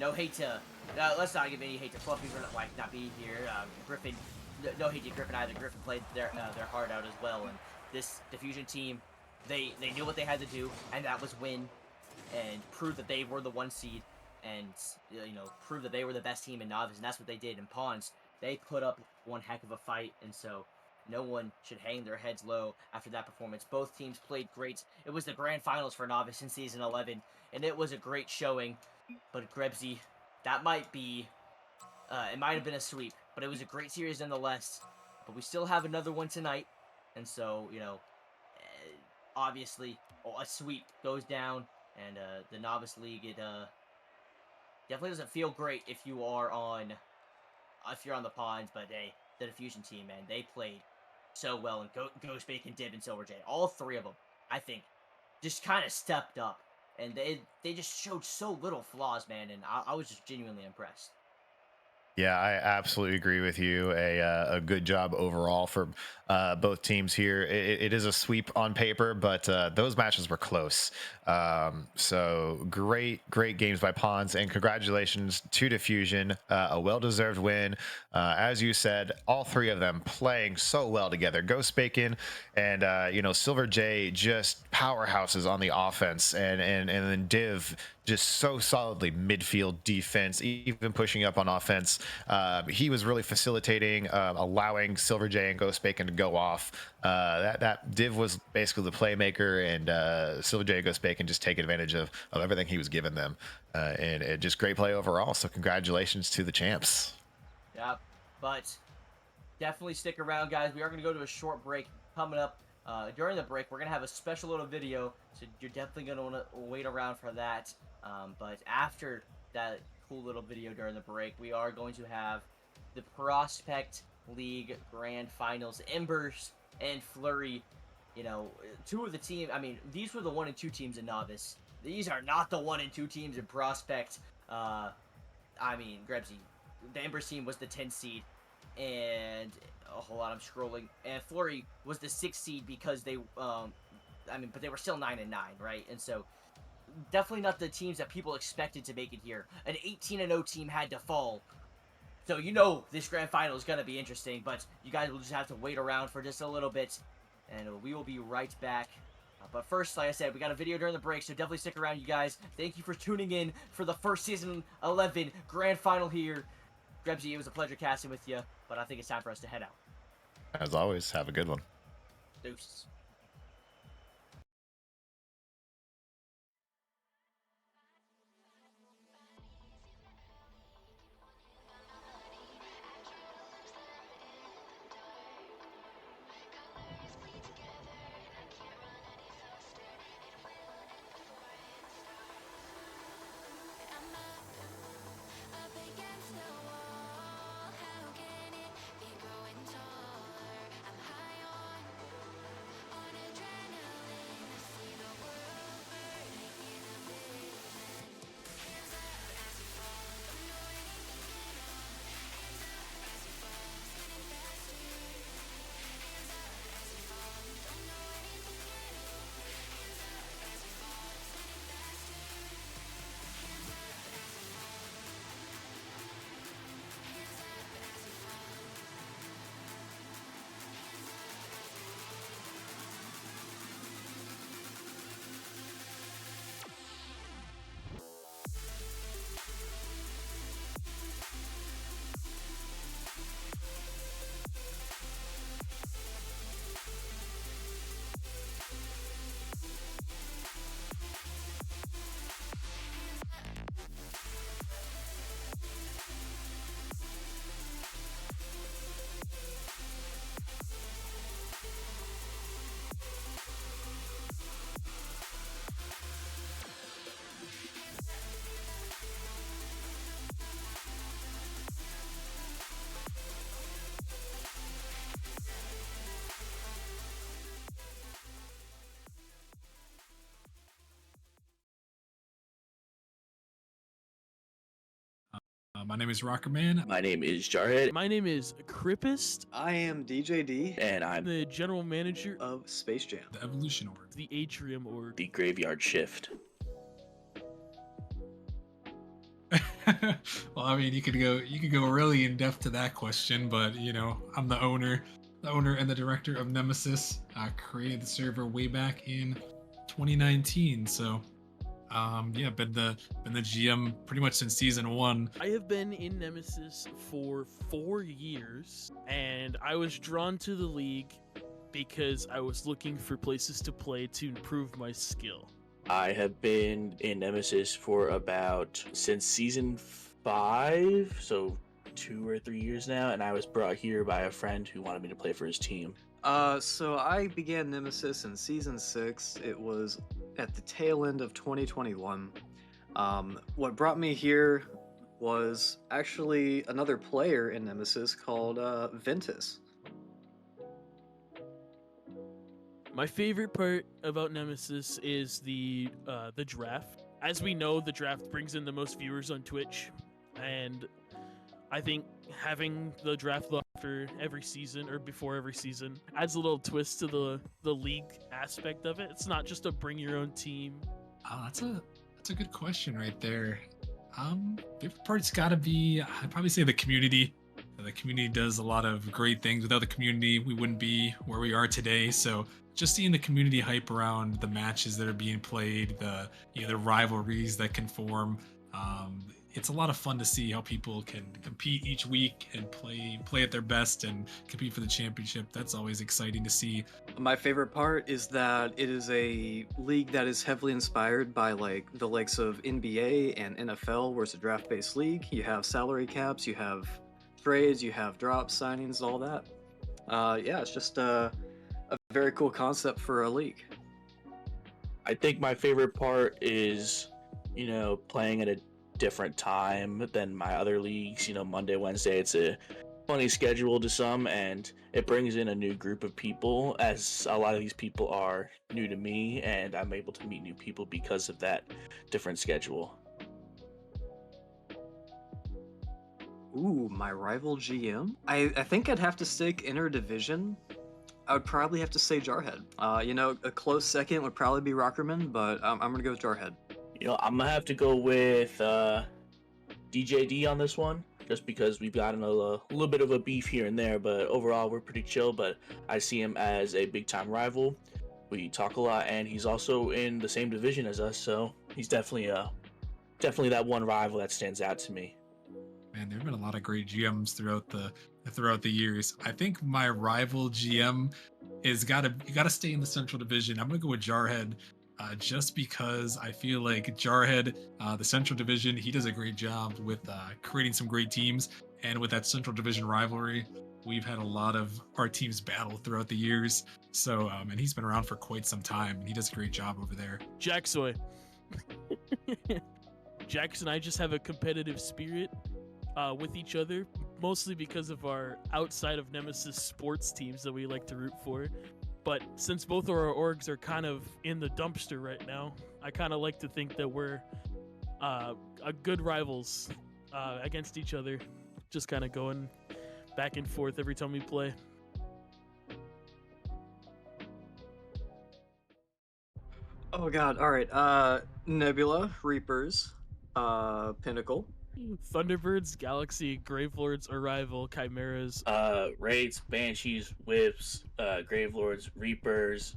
D: no hate to. Let's not give any hate to Fluffy for not being here. Griffin, no hate to Griffin either. Griffin played their heart out as well, and this Diffusion team, they knew what they had to do, and that was win and prove that they were the 1 seed and prove that they were the best team in Novice, and that's what they did. In Pawns, they put up one heck of a fight, and so no one should hang their heads low after that performance. Both teams played great. It was the grand finals for Novice in Season 11, and it was a great showing. But Grebsy, that might be, it might have been a sweep, but it was a great series nonetheless. But we still have another one tonight, and so, obviously, a sweep goes down, and the Novice League, it definitely doesn't feel great if you're on the Pawns, but hey, the Diffusion team, man, they played so well, and Ghost Bacon, Dib, and Silver J, all three of them, I think, just kind of stepped up, and they just showed so little flaws, man, and I was just genuinely impressed.
C: Yeah, I absolutely agree with you. A good job overall for both teams here. It is a sweep on paper, but those matches were close. So great games by Pawns, and congratulations to Diffusion. A well-deserved win. As you said, all three of them playing so well together. Ghost Bacon and Silver J, just powerhouses on the offense, and then Div just so solidly midfield defense, even pushing up on offense. He was really facilitating, allowing Silver J and Ghost Bacon to go off. That Div was basically the playmaker, and Silver J and Ghost Bacon just take advantage of everything he was giving them. And just great play overall. So congratulations to the champs.
D: Yeah, but definitely stick around, guys. We are going to go to a short break coming up. During the break, we're going to have a special little video, so you're definitely going to want to wait around for that. But after that cool little video during the break, we are going to have the Prospect League Grand Finals. Embers and Flurry, two of the team. I mean, these were the 1 and 2 teams in Novice. These are not the 1 and 2 teams in Prospect. Grebsy, the Embers team was the 10 seed, and hold on, I'm scrolling. And Flurry was the 6th seed because they, but they were still 9 and 9, right? And so definitely not the teams that people expected to make it here. An 18-0 team had to fall. So this grand final is going to be interesting, but you guys will just have to wait around for just a little bit, and we will be right back. But first, like I said, we got a video during the break, so definitely stick around, you guys. Thank you for tuning in for the first Season 11 grand final here. Grebsy, it was a pleasure casting with you, but I think it's time for us to head out.
C: As always, have a good one.
D: Deuces.
A: Up against the wall, how can it be growing taller? I'm high on adrenaline. I see the world burning in a vision. Hands up as you fall, don't know anything at all. Hands up as you fall, spinning faster. Hands up as you fall, don't know anything at all. Hands up as you fall, spinning faster. Hands up as you fall.
B: My name is Rockerman.
F: My name is Jarhead.
G: My name is Crippist.
H: I am DJD,
F: And
G: I'm
F: I'm
G: the general manager of
H: of Space Jam.
B: The Evolution Org.
G: the Atrium Org.
F: the Graveyard Shift.
B: Well, I mean, you could go really in depth to that question, but I'm the owner and the director of Nemesis. I created the server way back in 2019, so Yeah, been the GM pretty much since season 1.
G: I have been in Nemesis for 4 years, and I was drawn to the league because I was looking for places to play to improve my skill.
F: I have been in Nemesis for about since season 5, so 2 or 3 years now, and I was brought here by a friend who wanted me to play for his team.
H: So I began Nemesis in season 6. It was at the tail end of 2021. What brought me here was actually another player in Nemesis called Ventus.
G: My favorite part about Nemesis is the draft. As we know, the draft brings in the most viewers on Twitch, and I think having the draft after every season or before every season adds a little twist to the league aspect of it. It's not just a bring your own team.
B: That's a good question right there. Favorite part's got to be, I'd probably say the community. The community does a lot of great things. Without the community, we wouldn't be where we are today. So just seeing the community hype around the matches that are being played, the rivalries that can form, it's a lot of fun to see how people can compete each week and play at their best and compete for the championship. That's always exciting to see.
H: My favorite part is that it is a league that is heavily inspired by like the likes of NBA and NFL, where it's a draft-based league. You have salary caps, you have trades, you have drops, signings, all that. Yeah, it's just a very cool concept for a league.
F: I think my favorite part is, playing at a different time than my other leagues. Monday, Wednesday, it's a funny schedule to some, and it brings in a new group of people, as a lot of these people are new to me, and I'm able to meet new people because of that different schedule.
H: Ooh, my rival GM? I think I'd have to stick interdivision. I would probably have to say Jarhead. A close second would probably be Rockerman, but I'm gonna go with Jarhead.
F: I'm gonna have to go with DJD on this one, just because we've gotten a little bit of a beef here and there, but overall we're pretty chill. But I see him as a big time rival. We talk a lot, and he's also in the same division as us, so he's definitely that one rival that stands out to me.
B: Man, there have been a lot of great GMs throughout the years. I think my rival GM is you gotta stay in the Central Division. I'm gonna go with Jarhead, just because I feel like Jarhead, the Central Division, he does a great job with creating some great teams, and with that Central Division rivalry, we've had a lot of our teams battle throughout the years. So, and he's been around for quite some time, and he does a great job over there.
G: Jacksoy. Jax and I just have a competitive spirit with each other, mostly because of our outside of Nemesis sports teams that we like to root for. But since both of our orgs are kind of in the dumpster right now, I kind of like to think that we're a good rivals against each other, just kind of going back and forth every time we play.
H: Oh god, alright. Nebula, Reapers, Pinnacle.
G: Thunderbirds, Galaxy, Gravelords, Arrival, Chimeras.
F: Raids, Banshees, Whips, Gravelords, Reapers.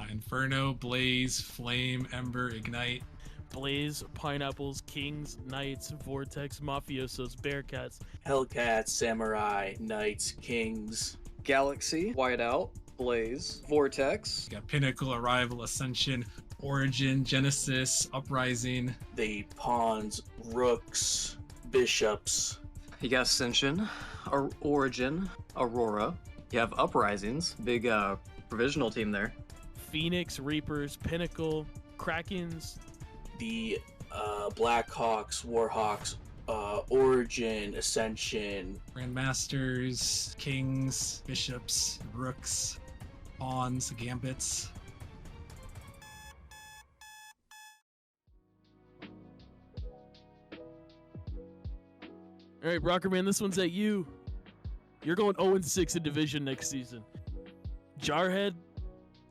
B: Inferno, Blaze, Flame, Ember, Ignite.
G: Blaze, Pineapples, Kings, Knights, Vortex, Mafiosos, Bearcats.
F: Hellcats, Samurai, Knights, Kings.
H: Galaxy, Whiteout, Blaze, Vortex.
B: You got Pinnacle, Arrival, Ascension, Origin, Genesis, Uprising.
F: The Pawns, Rooks, Bishops.
H: You got Ascension, Origin, Aurora. You have Uprisings, big provisional team there.
G: Phoenix, Reapers, Pinnacle, Krakens.
F: The Blackhawks, Warhawks, Origin, Ascension.
B: Grandmasters, Kings, Bishops, Rooks, Pawns, Gambits.
G: All right, Rockerman, this one's at you. You're going 0-6 in Division next season. Jarhead,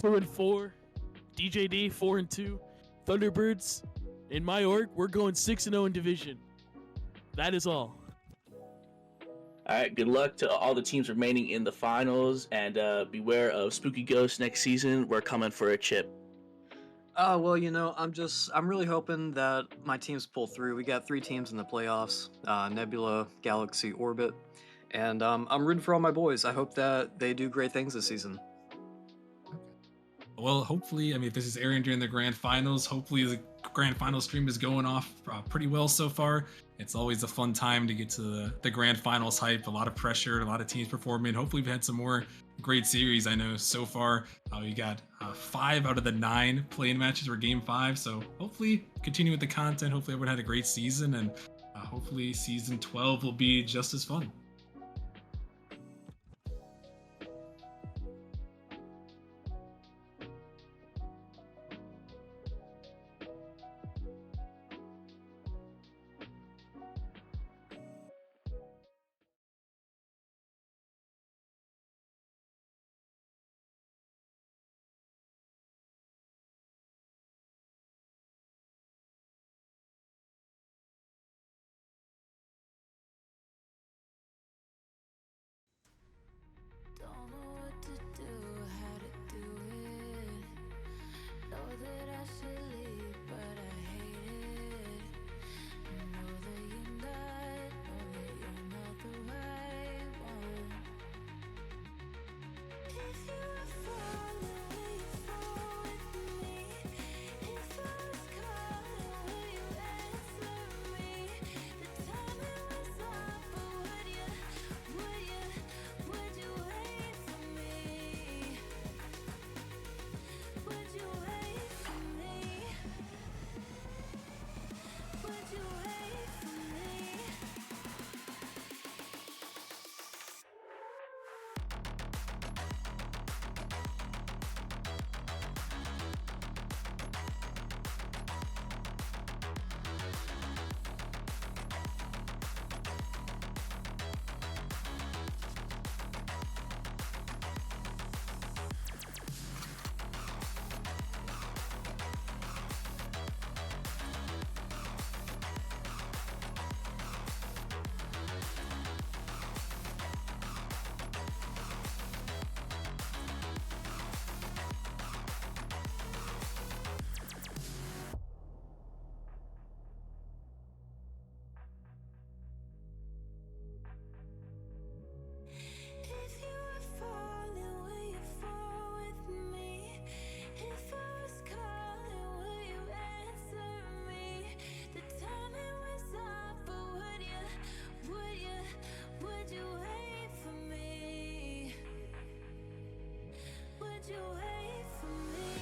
G: 2-4. DJD, 4-2. Thunderbirds, in my org, we're going 6-0 in Division. That is all.
F: All right, good luck to all the teams remaining in the finals, and beware of Spooky Ghosts next season. We're coming for a chip.
H: Well, I'm really hoping that my teams pull through. We got 3 teams in the playoffs: Nebula, Galaxy, Orbit, and I'm rooting for all my boys. I hope that they do great things this season.
B: Well, hopefully, I mean, if this is airing during the grand finals, hopefully the grand final stream is going off pretty well so far. It's always a fun time to get to the grand finals hype. A lot of pressure, a lot of teams performing. Hopefully, we've had some more great series. I know so far we got 5 out of the 9 playing matches were game 5. So hopefully, continue with the content. Hopefully, everyone had a great season, and hopefully, season 12 will be just as fun.
A: Don't know what to do, how to do it. Know that I should leave, but I hate it. Know that you're not the right one. If you were falling, will you fall with me? If I was calling, will you answer me? The timing was off, but would you wait for me? Would you wait for me? Would you wait for me? If you were falling, will you fall with me? If I was calling, will you answer me? The timing was off, but would you wait for me? Would you wait for me? Would you wait for me?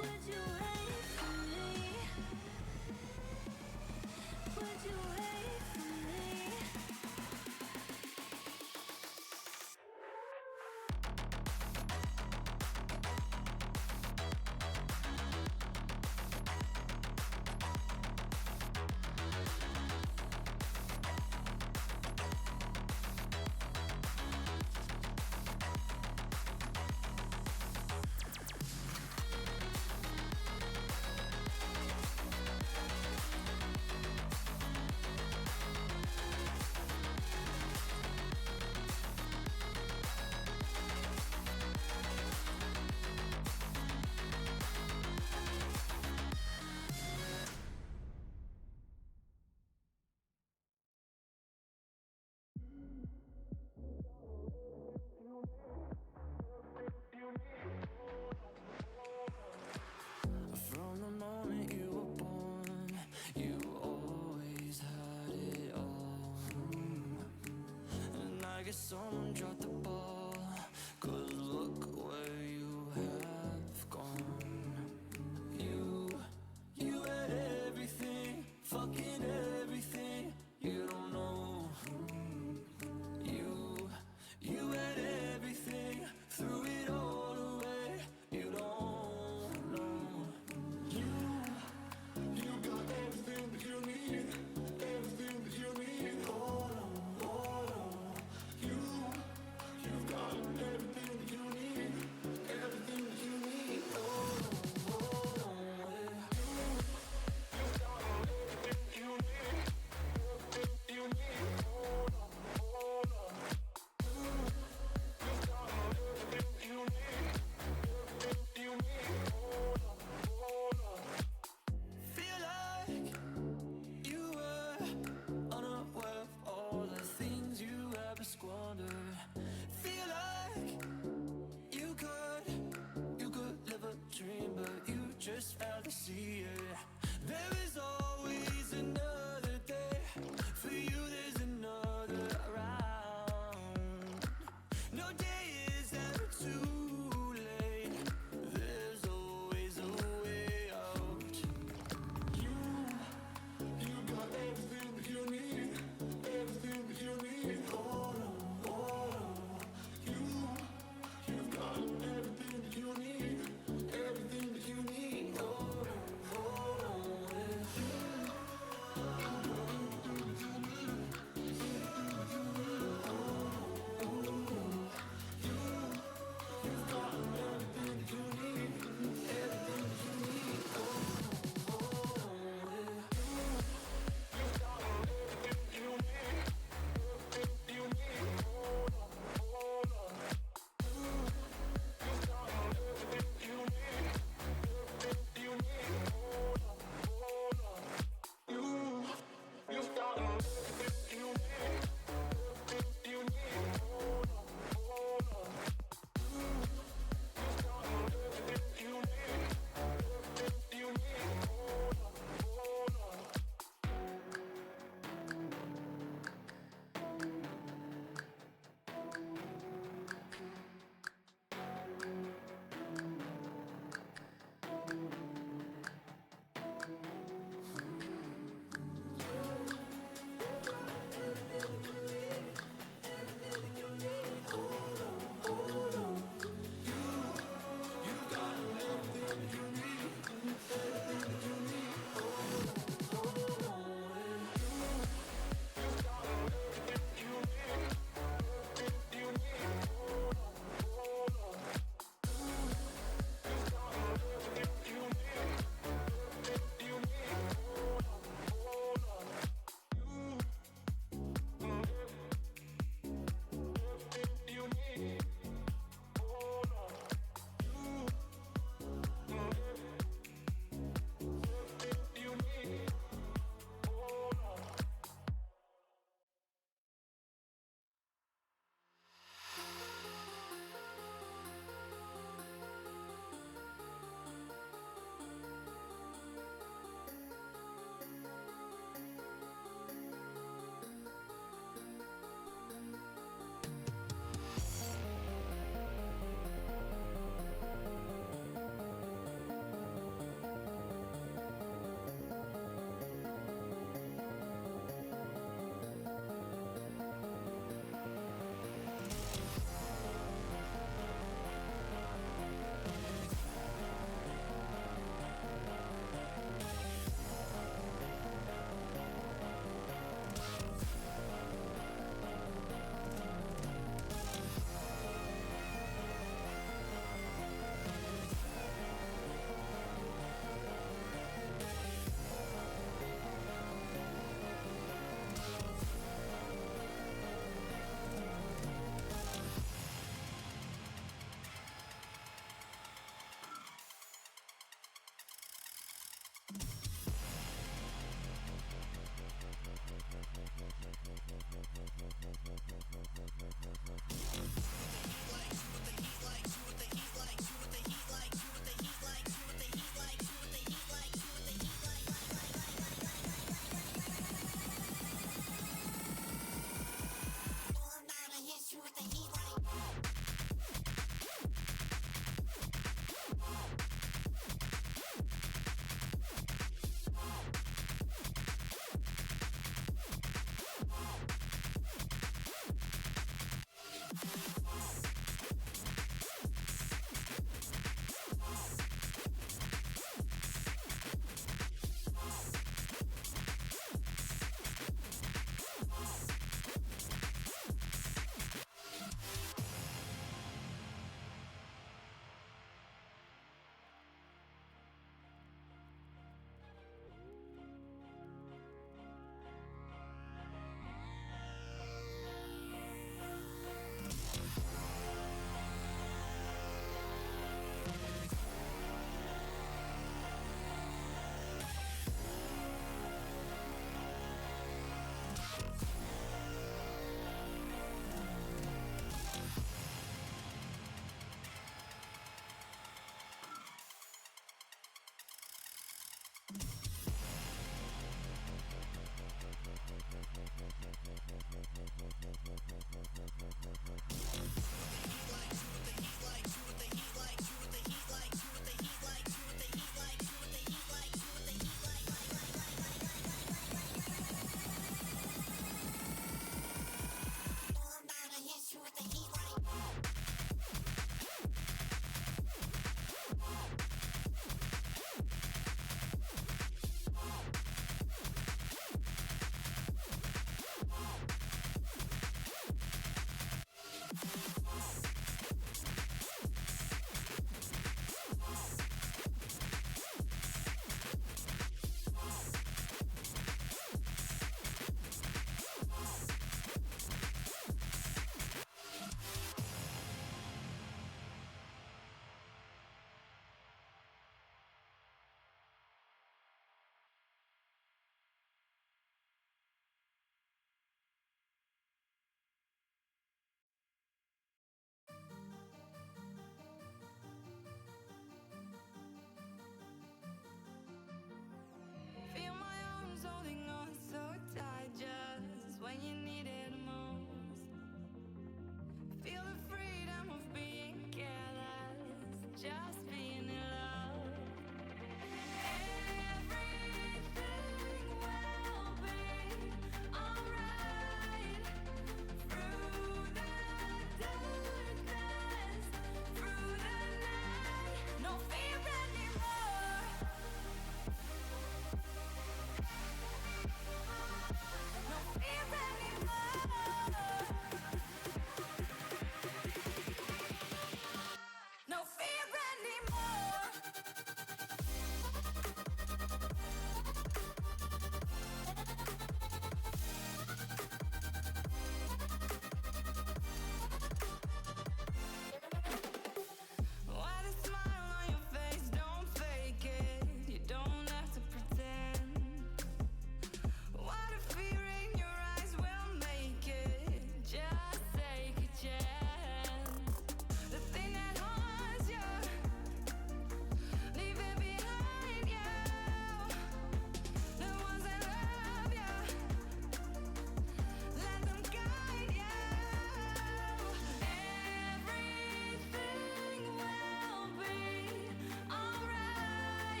A: Would you wait for me? Would you wait for me? From the moment you were born, you always had it all. And I guess someone dropped the ball, 'cause look where you have gone. You had everything, fucking everything. You don't know. You had everything, threw it all away. You don't know. You got everything that you need, everything that you need. Hold on, hold on. unaware of all the things you ever squandered. Feel like you could live a dream, but you just failed to see it. There is always another day. For you, there's another round. No day is ever too late. There's always a way out. You got everything that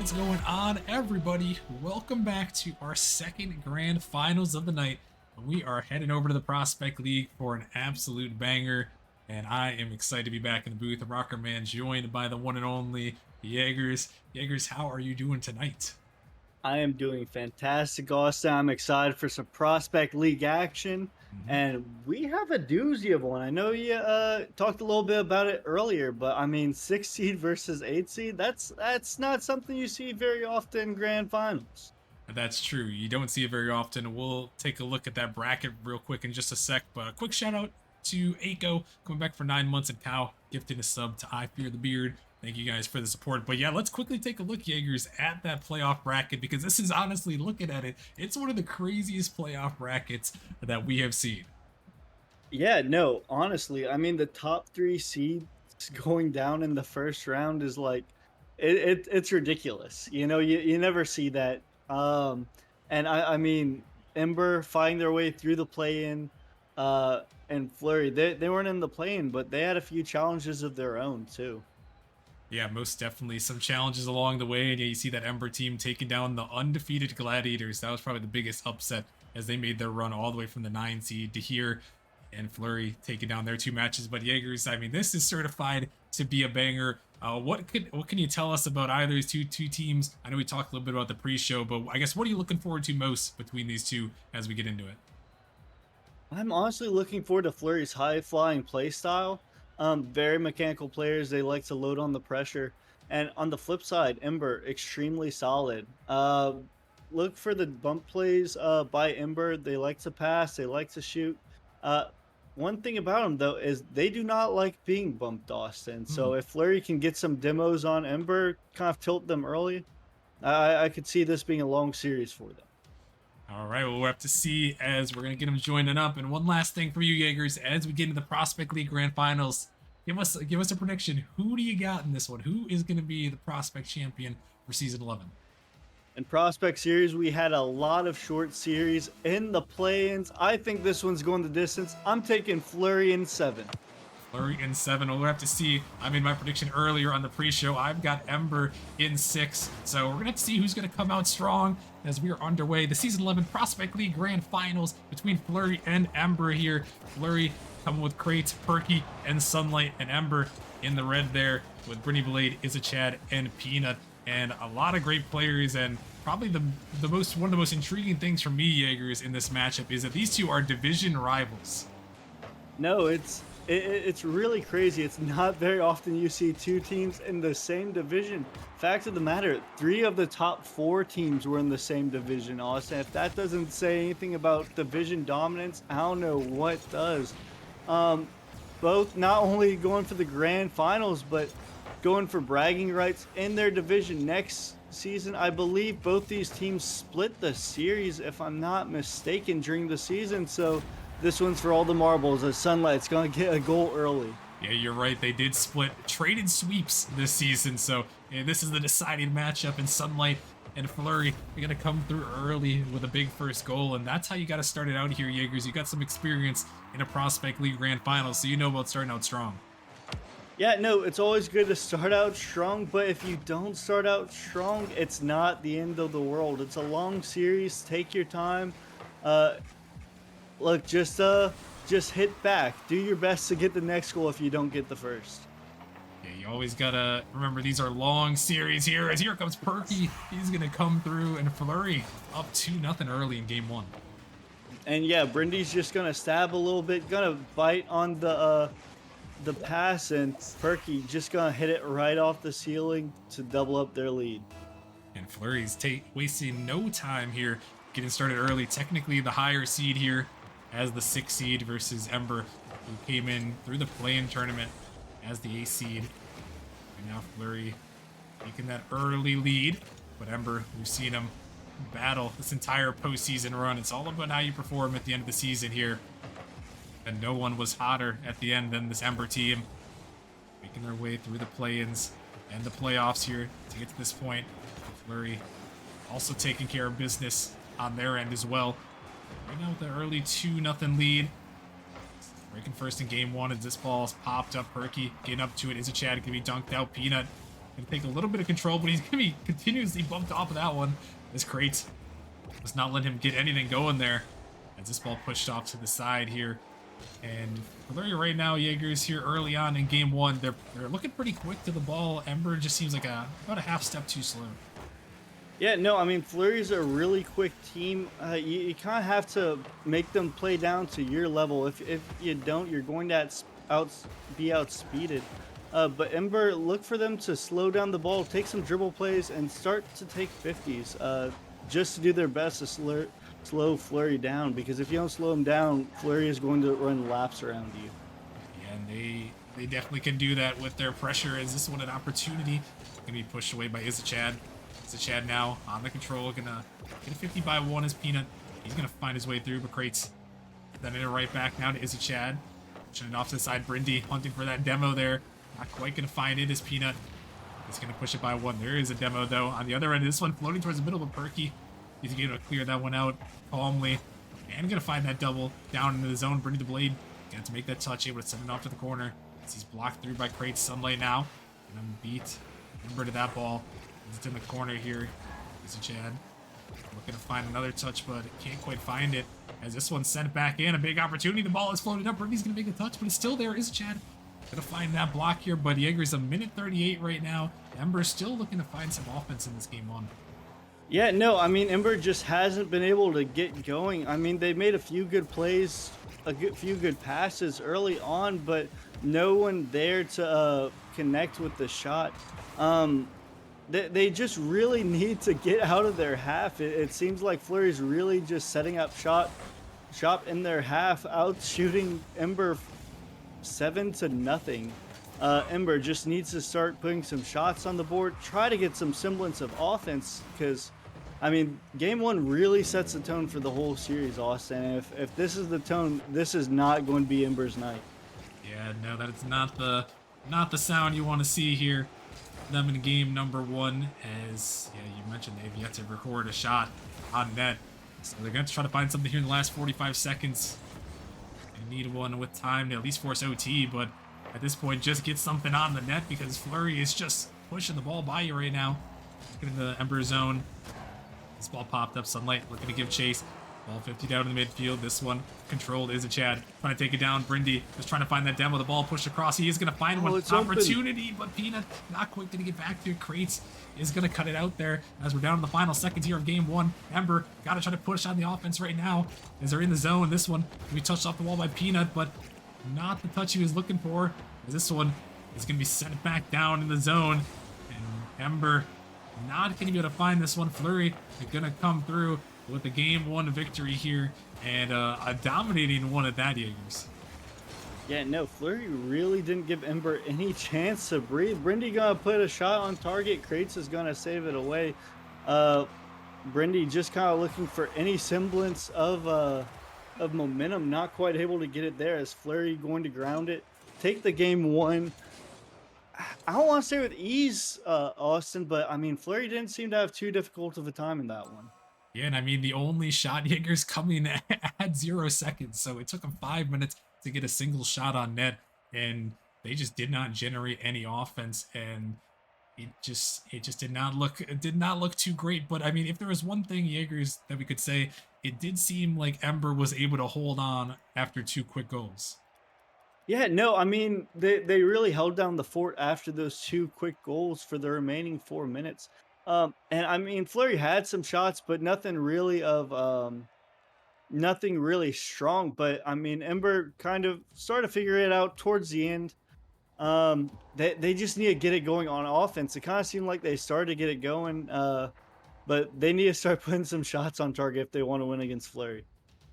B: What's going on, everybody? Welcome back to our second grand finals of the night. We are heading over to the Prospect League for an absolute banger, and I am excited to be back in the booth. Rocker Man joined by the one and only Jaegers. Jaegers, how are you doing tonight?
I: I am doing fantastic, Austin. I'm excited for some Prospect League action, and we have a doozy of one. I know you talked a little bit about it earlier, but I mean, 6 seed versus 8 seed, that's not something you see very often in grand finals.
B: That's true. You don't see it very often. We'll take a look at that bracket real quick in just a sec, but a quick shout out to Aiko coming back for 9 months, and Cow gifting a sub to I Fear the Beard. Thank you guys for the support. But yeah, let's quickly take a look, Jaegers, at that playoff bracket, because this is honestly, looking at it, it's one of the craziest playoff brackets that we have seen.
I: Yeah, no, honestly, I mean, the top 3 seeds going down in the first round is like, it's ridiculous. You know, you never see that. And I mean, Ember fighting their way through the play-in, and Flurry, they weren't in the play-in, but they had a few challenges of their own too.
B: Yeah, most definitely some challenges along the way, and yeah, you see that Ember team taking down the undefeated Gladiators. That was probably the biggest upset as they made their run all the way from the 9 seed to here, and Flurry taking down their 2 matches. But Jaegers, I mean, this is certified to be a banger. What can you tell us about either of these two teams? I know we talked a little bit about the pre-show, but I guess what are you looking forward to most between these two as we get into it?
I: I'm honestly looking forward to Flurry's high-flying play style. Very mechanical players. They like to load on the pressure. And on the flip side, Ember, extremely solid. Look for the bump plays by Ember. They like to pass. They like to shoot. One thing about them, though, is they do not like being bumped, Austin. So if Flurry can get some demos on Ember, kind of tilt them early, I could see this being a long series for them.
B: All right, well, we'll have to see as we're going to get them joining up. And one last thing for you, Jaegers, as we get into the Prospect League Grand Finals, give us a prediction. Who do you got in this one? Who is going to be the Prospect champion for Season 11?
I: In Prospect Series, we had a lot of short series in the play-ins. I think this one's going the distance. I'm taking Flurry in 7.
B: Flurry in 7. We'll have to see. I made my prediction earlier on the pre-show. I've got Ember in 6. So we're going to have to see who's going to come out strong as we are underway. The Season 11 Prospect League Grand Finals between Flurry and Ember here. Flurry coming with Crates, Perky, and Sunlight, and Ember in the red there with Brittany Blade, Chad, and Peanut. And a lot of great players, and probably one of the most intriguing things for me, Jaegers, in this matchup is that these two are division rivals.
I: No, it's really crazy. It's not very often you see 2 teams in the same division. Fact of the matter, 3 of the top 4 teams were in the same division, Austin. If that doesn't say anything about division dominance, I don't know what does. Both not only going for the grand finals, but going for bragging rights in their division next season. I believe both these teams split the series, if I'm not mistaken, during the season. So this one's for all the marbles, as Sunlight's going to get a goal early.
B: Yeah, you're right. They did split traded sweeps this season. So yeah, this is the deciding matchup, and Sunlight and Flurry are going to come through early with a big first goal. And that's how you got to start it out here, Jaegers. You got some experience in a Prospect League Grand Finals, so you know about starting out strong.
I: Yeah, no, it's always good to start out strong, but if you don't start out strong, it's not the end of the world. It's a long series. Take your time. Look, just hit back. Do your best to get the next goal if you don't get the first.
B: Yeah, you always gotta remember these are long series here. As here comes Perky, he's gonna come through, and Flurry up 2-0 early in game 1.
I: And yeah, Brindy's just gonna stab a little bit, gonna bite on the pass, and Perky just gonna hit it right off the ceiling to double up their lead.
B: And Flurry's wasting no time here, getting started early. Technically the higher seed here as the 6 seed versus Ember, who came in through the play-in tournament as the 8 seed. And now Flurry taking that early lead, but Ember, we've seen him battle this entire postseason run. It's all about how you perform at the end of the season here. And no one was hotter at the end than this Ember team, making their way through the play-ins and the playoffs here to get to this point. Flurry also taking care of business on their end as well. Right now with the early 2-0 lead. Breaking first in game 1 as this ball's popped up. Perky getting up to it. Chad gonna be dunked out. Peanut Gonna take a little bit of control, but he's gonna be continuously bumped off of that one. This crate was not letting him get anything going there. As this ball pushed off to the side here. And Flurry right now, Jaegers here early on in game one, they're looking pretty quick to the ball. Ember just seems like about a half step too slow.
I: Yeah, no, I mean, Flurry's a really quick team. You kind of have to make them play down to your level. If you don't, you're going to be outspeeded. But Ember, look for them to slow down the ball, take some dribble plays, and start to take 50s just to do their best to slow Flurry down. Because if you don't slow him down, Flurry is going to run laps around you.
B: Yeah, and they definitely can do that with their pressure. Is this one an opportunity? Gonna be pushed away by Izachad. Izachad now on the control, gonna get a 50 by 1 as Peanut. He's gonna find his way through, but Crates sending it right back now to Izachad. Pushing it off to the side, Brindy hunting for that demo there. Not quite gonna find it as Peanut. He's gonna push it by 1. There is a demo though. On the other end, this one floating towards the middle of Perky. He's able to clear that one out calmly. And gonna find that double down into the zone. Brindy the Blade gonna to make that touch, able to send it off to the corner. As he's blocked through by Crates Sunlight now. And then beat Ember to that ball. It's in the corner here. Izachad looking to find another touch, but can't quite find it. As this one's sent back in, a big opportunity. The ball is floated up. Brindy's gonna make a touch, but it's still there. Izachad gonna find that block here, but Jaeger's a minute 38 right now. Ember's still looking to find some offense in this game one.
I: Yeah, no, I mean, Ember just hasn't been able to get going. I mean, they made a few good plays, few good passes early on, but no one there to connect with the shot. They just really need to get out of their half. It seems like Flurry's really just setting up shop in their half, out shooting Ember 7-0. Ember just needs to start putting some shots on the board, try to get some semblance of offense, because I mean, game one really sets the tone for the whole series, Austin. If this is the tone, this is not going to be Ember's night.
B: Yeah, no, that is not the sound you want to see here. Them in game number one, as you mentioned, they've yet to record a shot on net. So they're going to try to find something here in the last 45 seconds. They need one with time to at least force OT, but at this point, just get something on the net because Flurry is just pushing the ball by you right now. Getting the Ember zone. This ball popped up, Sunlight looking to give chase. Ball 50 down in the midfield. This one controlled Izachad. Trying to take it down. Brindy just trying to find that demo. The ball pushed across. He is going to find one opportunity, but Peanut not quite going to get back to Crates. Is going to cut it out there as we're down in the final seconds here of game one. Ember got to try to push on the offense right now as they're in the zone. This one we touched off the wall by Peanut, but not the touch he was looking for. As this one is going to be sent back down in the zone, and Ember not going to be able to find this one. Flurry is going to come through with a game one victory here, and a dominating one at that, Jaegers.
I: Yeah, no, Flurry really didn't give Ember any chance to breathe. Brindy gonna put a shot on target. Crates is gonna save it away. Brindy just kind of looking for any semblance of momentum, not quite able to get it there. As Flurry going to ground it, take the game one. I don't want to say with ease, Austin, but I mean, Flurry didn't seem to have too difficult of a time in that one.
B: Yeah, and I mean, the only shot Jaeger's coming at 0 seconds, so it took him 5 minutes to get a single shot on net, and they just did not generate any offense, and it just did not look too great. But I mean, if there was one thing, Jaegers, that we could say, it did seem like Ember was able to hold on after 2 quick goals.
I: Yeah, no, I mean, they really held down the fort after those 2 quick goals for the remaining 4 minutes. And I mean, Flurry had some shots, but nothing really strong. But I mean, Ember kind of started to figure it out towards the end. They just need to get it going on offense. It kind of seemed like they started to get it going, but they need to start putting some shots on target if they want to win against Flurry.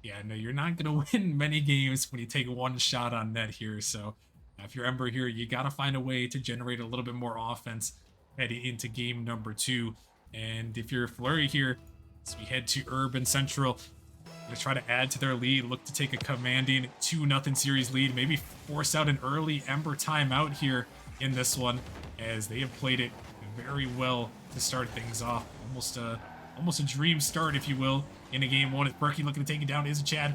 B: Yeah, no, you're not going to win many games when you take 1 shot on net here. So if you're Ember here, you got to find a way to generate a little bit more offense heading into game number 2. And if you're Flurry here, as we head to Urban Central, to try to add to their lead, look to take a commanding 2-0 series lead, maybe force out an early Ember timeout here in this one, as they have played it very well to start things off. Almost a dream start, if you will, in a game one. As Berkey looking to take it down, Izachad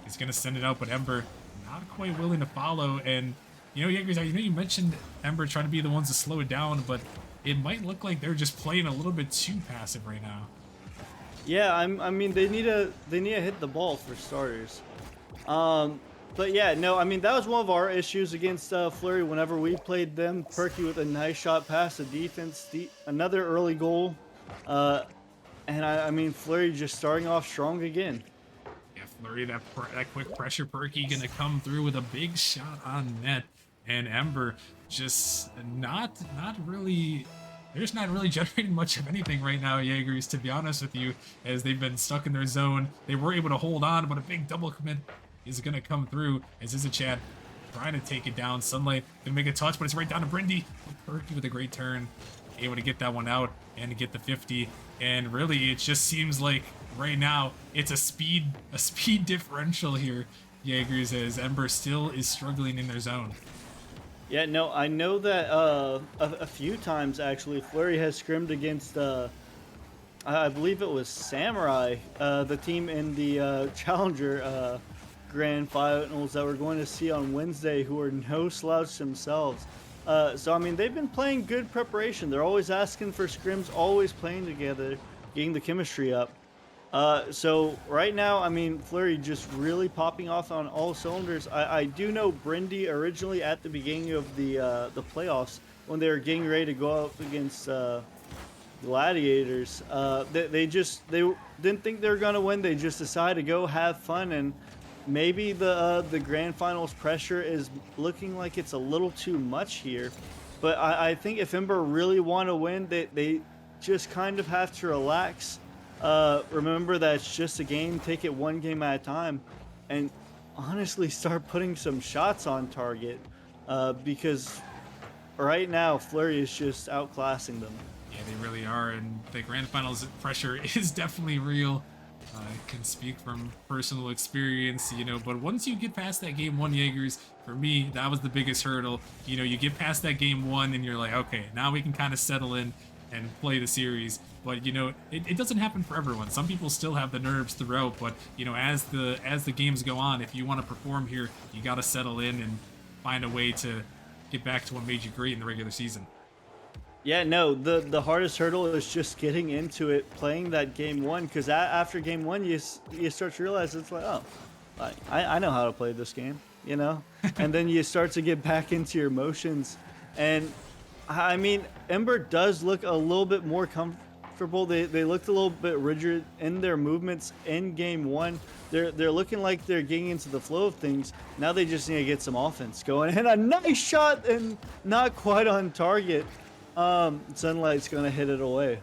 B: is going to send it out, but Ember not quite willing to follow. And you know, Jaegers, I know you mentioned Ember trying to be the ones to slow it down, but it might look like they're just playing a little bit too passive right now.
I: Yeah, I mean they need to hit the ball for starters. But yeah, no, I mean that was one of our issues against Fleury whenever we played them. Perky with a nice shot past the defense, another early goal, and I mean Fleury just starting off strong again.
B: Yeah, Flurry, that quick pressure Perky gonna come through with a big shot on net, and Ember just not really. They're just not really generating much of anything right now, Jaegers, to be honest with you, as they've been stuck in their zone. They were able to hold on, but a big double commit is going to come through as Chad trying to take it down. Sunlight gonna make a touch, but it's right down to Brindy. Perky with a great turn, able to get that one out and to get the 50. And really, it just seems like right now it's a speed differential here, Jaegers, as Ember still is struggling in their zone.
I: Yeah, no, I know that a few times actually Fleury has scrimmed against I believe it was Samurai, the team in the Challenger Grand Finals that we're going to see on Wednesday, who are no slouch themselves. So I mean, they've been playing good preparation. They're always asking for scrims, always playing together, getting the chemistry up. So right now, I mean, Fleury just really popping off on all cylinders. I do know Brindy originally at the beginning of the playoffs when they were getting ready to go up against Gladiators. They didn't think they were gonna win. They just decided to go have fun, and maybe the grand finals pressure is looking like it's a little too much here. But I think if Ember really want to win, they just kind of have to relax. Remember that it's just a game, take it one game at a time, and honestly start putting some shots on target, because right now Fleury is just outclassing them.
B: Yeah, they really are, and the grand finals pressure is definitely real. I can speak from personal experience, but once you get past that game one, Jaegers, for me, that was the biggest hurdle. You get past that game one and you're like, okay, now we can kind of settle in and play the series. But it doesn't happen for everyone. Some people still have the nerves throughout, but as the games go on, if you want to perform here, you got to settle in and find a way to get back to what made you great in the regular season.
I: Yeah, no, the hardest hurdle is just getting into it, playing that game one, because after game one, you start to realize it's like, oh, I know how to play this game, and then you start to get back into your motions. And I mean, Ember does look a little bit more comfortable. They looked a little bit rigid in their movements in game one. They're looking like they're getting into the flow of things. Now they just need to get some offense going. And a nice shot, and not quite on target. Sunlight's gonna hit it away.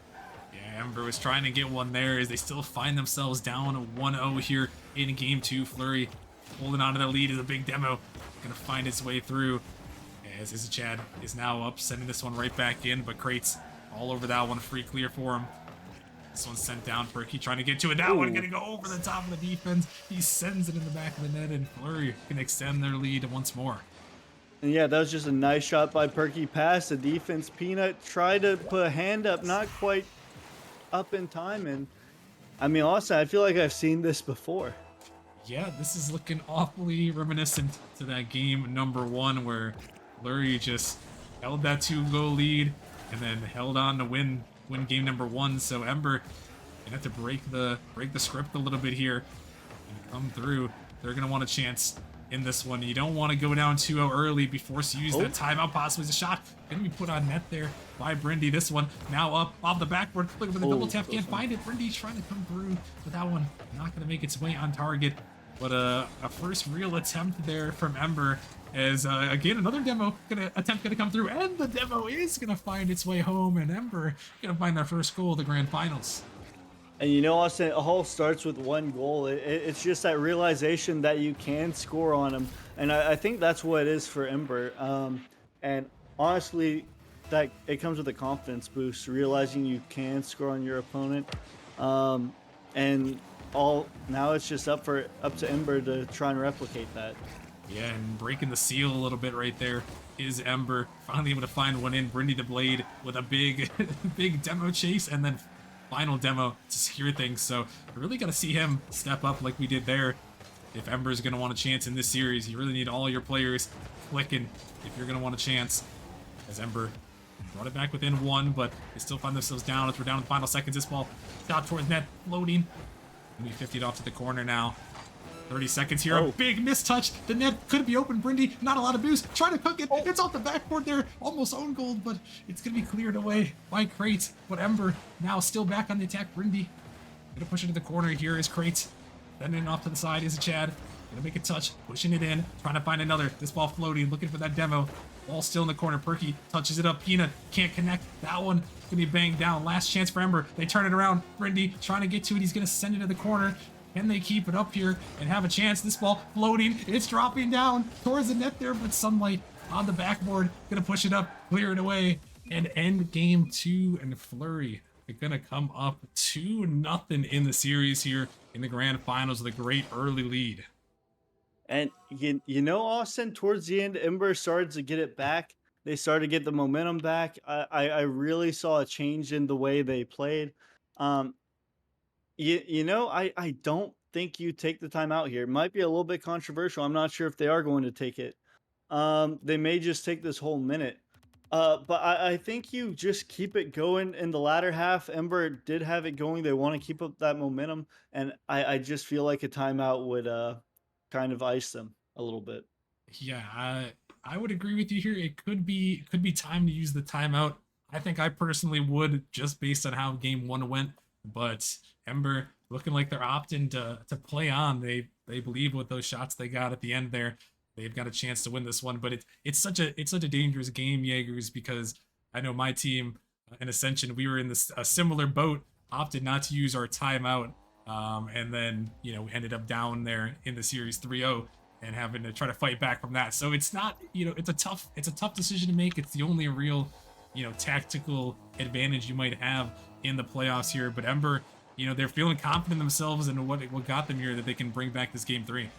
B: Yeah, Ember was trying to get one there as they still find themselves down a 1-0 here in game two. Fleury holding on to the lead is a big demo. Gonna find its way through as Chad is now up, sending this one right back in, but Crates all over that one, free clear for him. This one's sent down. Perky trying to get to it. That one gonna go over the top of the defense. He sends it in the back of the net, and Fleury can extend their lead once more.
I: And yeah, that was just a nice shot by Perky. Pass the defense. Peanut tried to put a hand up, not quite up in time. And I mean, also, I feel like I've seen this before.
B: Yeah, this is looking awfully reminiscent to that game number one where Fleury just held that 2-goal lead and then held on to win game number one. So Ember gonna have to break the script a little bit here and come through. They're gonna want a chance in this one. You don't want to go down 2-0 early, be forced to use that timeout. Possibly as a shot gonna be put on net there by Brindy. This one now up off the backboard. Look at the double tap, can't find it. Brindy's trying to come through, but that one not gonna make its way on target. But a first real attempt there from Ember, as again another demo gonna come through, and the demo is gonna find its way home, and Ember gonna find their first goal of the grand finals.
I: And Austin, it all starts with one goal. It's just that realization that you can score on them, and I think that's what it is for Ember. And honestly, that it comes with a confidence boost, realizing you can score on your opponent. And now it's just up to Ember to try and replicate that.
B: Yeah, and breaking the seal a little bit right there is Ember. Finally able to find one in. Brindy the Blade with a big big demo chase, and then final demo to secure things. So we really got to see him step up like we did there. If Ember's going to want a chance in this series, you really need all your players clicking if you're going to want a chance. As Ember Brought it back within 1, but they still find themselves down as we're down in the final seconds. This ball shot towards net, floating. Gonna be 50'd off to the corner now. 30 seconds here. A big mistouch. The net could be open. Brindy, not a lot of boost. Trying to cook it. It's off the backboard there. Almost own goal, but it's going to be cleared away by Crate. But Ember now still back on the attack. Brindy gonna push it to the corner. Here is Crate. Sending it off to the side is Chad. Gonna make a touch. Pushing it in. Trying to find another. This ball floating. Looking for that demo. Ball still in the corner. Perky touches it up. Peanut can't connect. That one gonna be banged down. Last chance for Ember. They turn it around. Brindy trying to get to it. He's gonna send it to the corner. Can they keep it up here and have a chance? This ball floating. It's dropping down towards the net there, but Sunlight on the backboard. Gonna push it up, clear it away, and end game 2. And Flurry are gonna come up 2-0 in the series here in the grand finals with a great early lead.
I: And you know, Austin, towards the end, Ember started to get it back. They started to get the momentum back. I really saw a change in the way they played. You know, I don't think you take the time out here. It might be a little bit controversial. I'm not sure if they are going to take it. They may just take this whole minute. But I think you just keep it going in the latter half. Ember did have it going. They want to keep up that momentum. And I just feel like a timeout would kind of ice them a little bit.
B: Yeah, I would agree with you here. It could be time to use the timeout. I think I personally would, just based on how game 1 went. But Ember looking like they're opting to play on. They believe with those shots they got at the end there, they've got a chance to win this one. But it's such a dangerous game, Jaegers, because I know my team in Ascension, we were in a similar boat, opted not to use our timeout, and then we ended up down there in the series 3-0 and having to try to fight back from that. So it's not it's a tough decision to make. It's the only real tactical advantage you might have in the playoffs here. But Ember, they're feeling confident in themselves and what got them here, that they can bring back this game 3.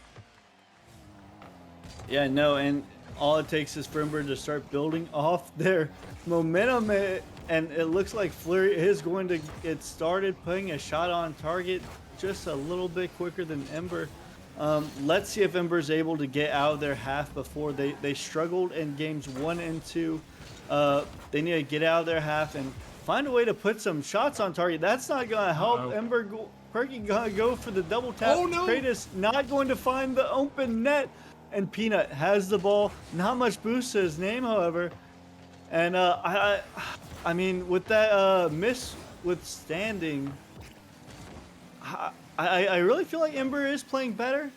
I: Yeah, no, and all it takes is for Ember to start building off their momentum, and it looks like Flurry is going to get started putting a shot on target just a little bit quicker than Ember. Let's see if Ember's able to get out of their half before they struggled in games 1 and 2. They need to get out of their half and find a way to put some shots on target. That's not going to help. Ember, Perky going to go for the double tap.
B: Oh, no.
I: Kratos not going to find the open net. And Peanut has the ball. Not much boost to his name, however. And I mean, with that miss withstanding, I really feel like Ember is playing better.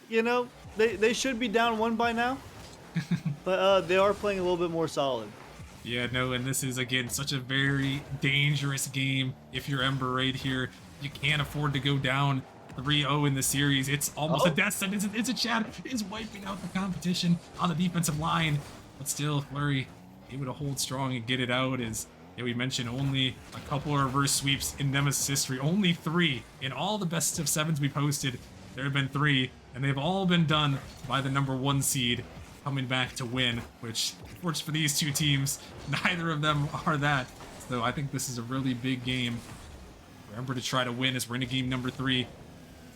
I: They should be down 1 by now. But they are playing a little bit more solid.
B: Yeah, no, and this is, again, such a very dangerous game. If you're Ember right here, you can't afford to go down 3-0 in the series. It's almost a death sentence. It's a Chad is wiping out the competition on the defensive line. But still, Flurry able to hold strong and get it out. As we mentioned, only a couple of reverse sweeps in Nemesis history. Only 3. In all the best of 7s we posted, there have been 3. And they've all been done by the number 1 seed coming back to win, which, unfortunately for these 2 teams, neither of them are that. So I think this is a really big game for Ember to try to win, as we're into game number 3.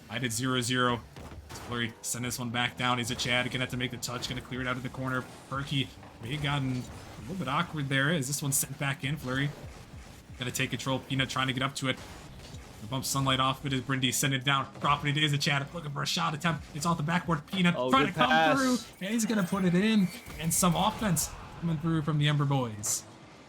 B: I did 0-0. Flurry send this one back down. He's a Chad. Gonna have to make the touch. Gonna clear it out of the corner. Perky may have gotten a little bit awkward there as this one's sent back in. Flurry gonna take control. Peanut trying to get up to it. Bump Sunlight off it as Brindy send it down. Dropping it is a Chad. Looking for a shot attempt. It's off the backboard. Peanut trying to come through. And he's gonna put it in. And some offense coming through from the Ember boys.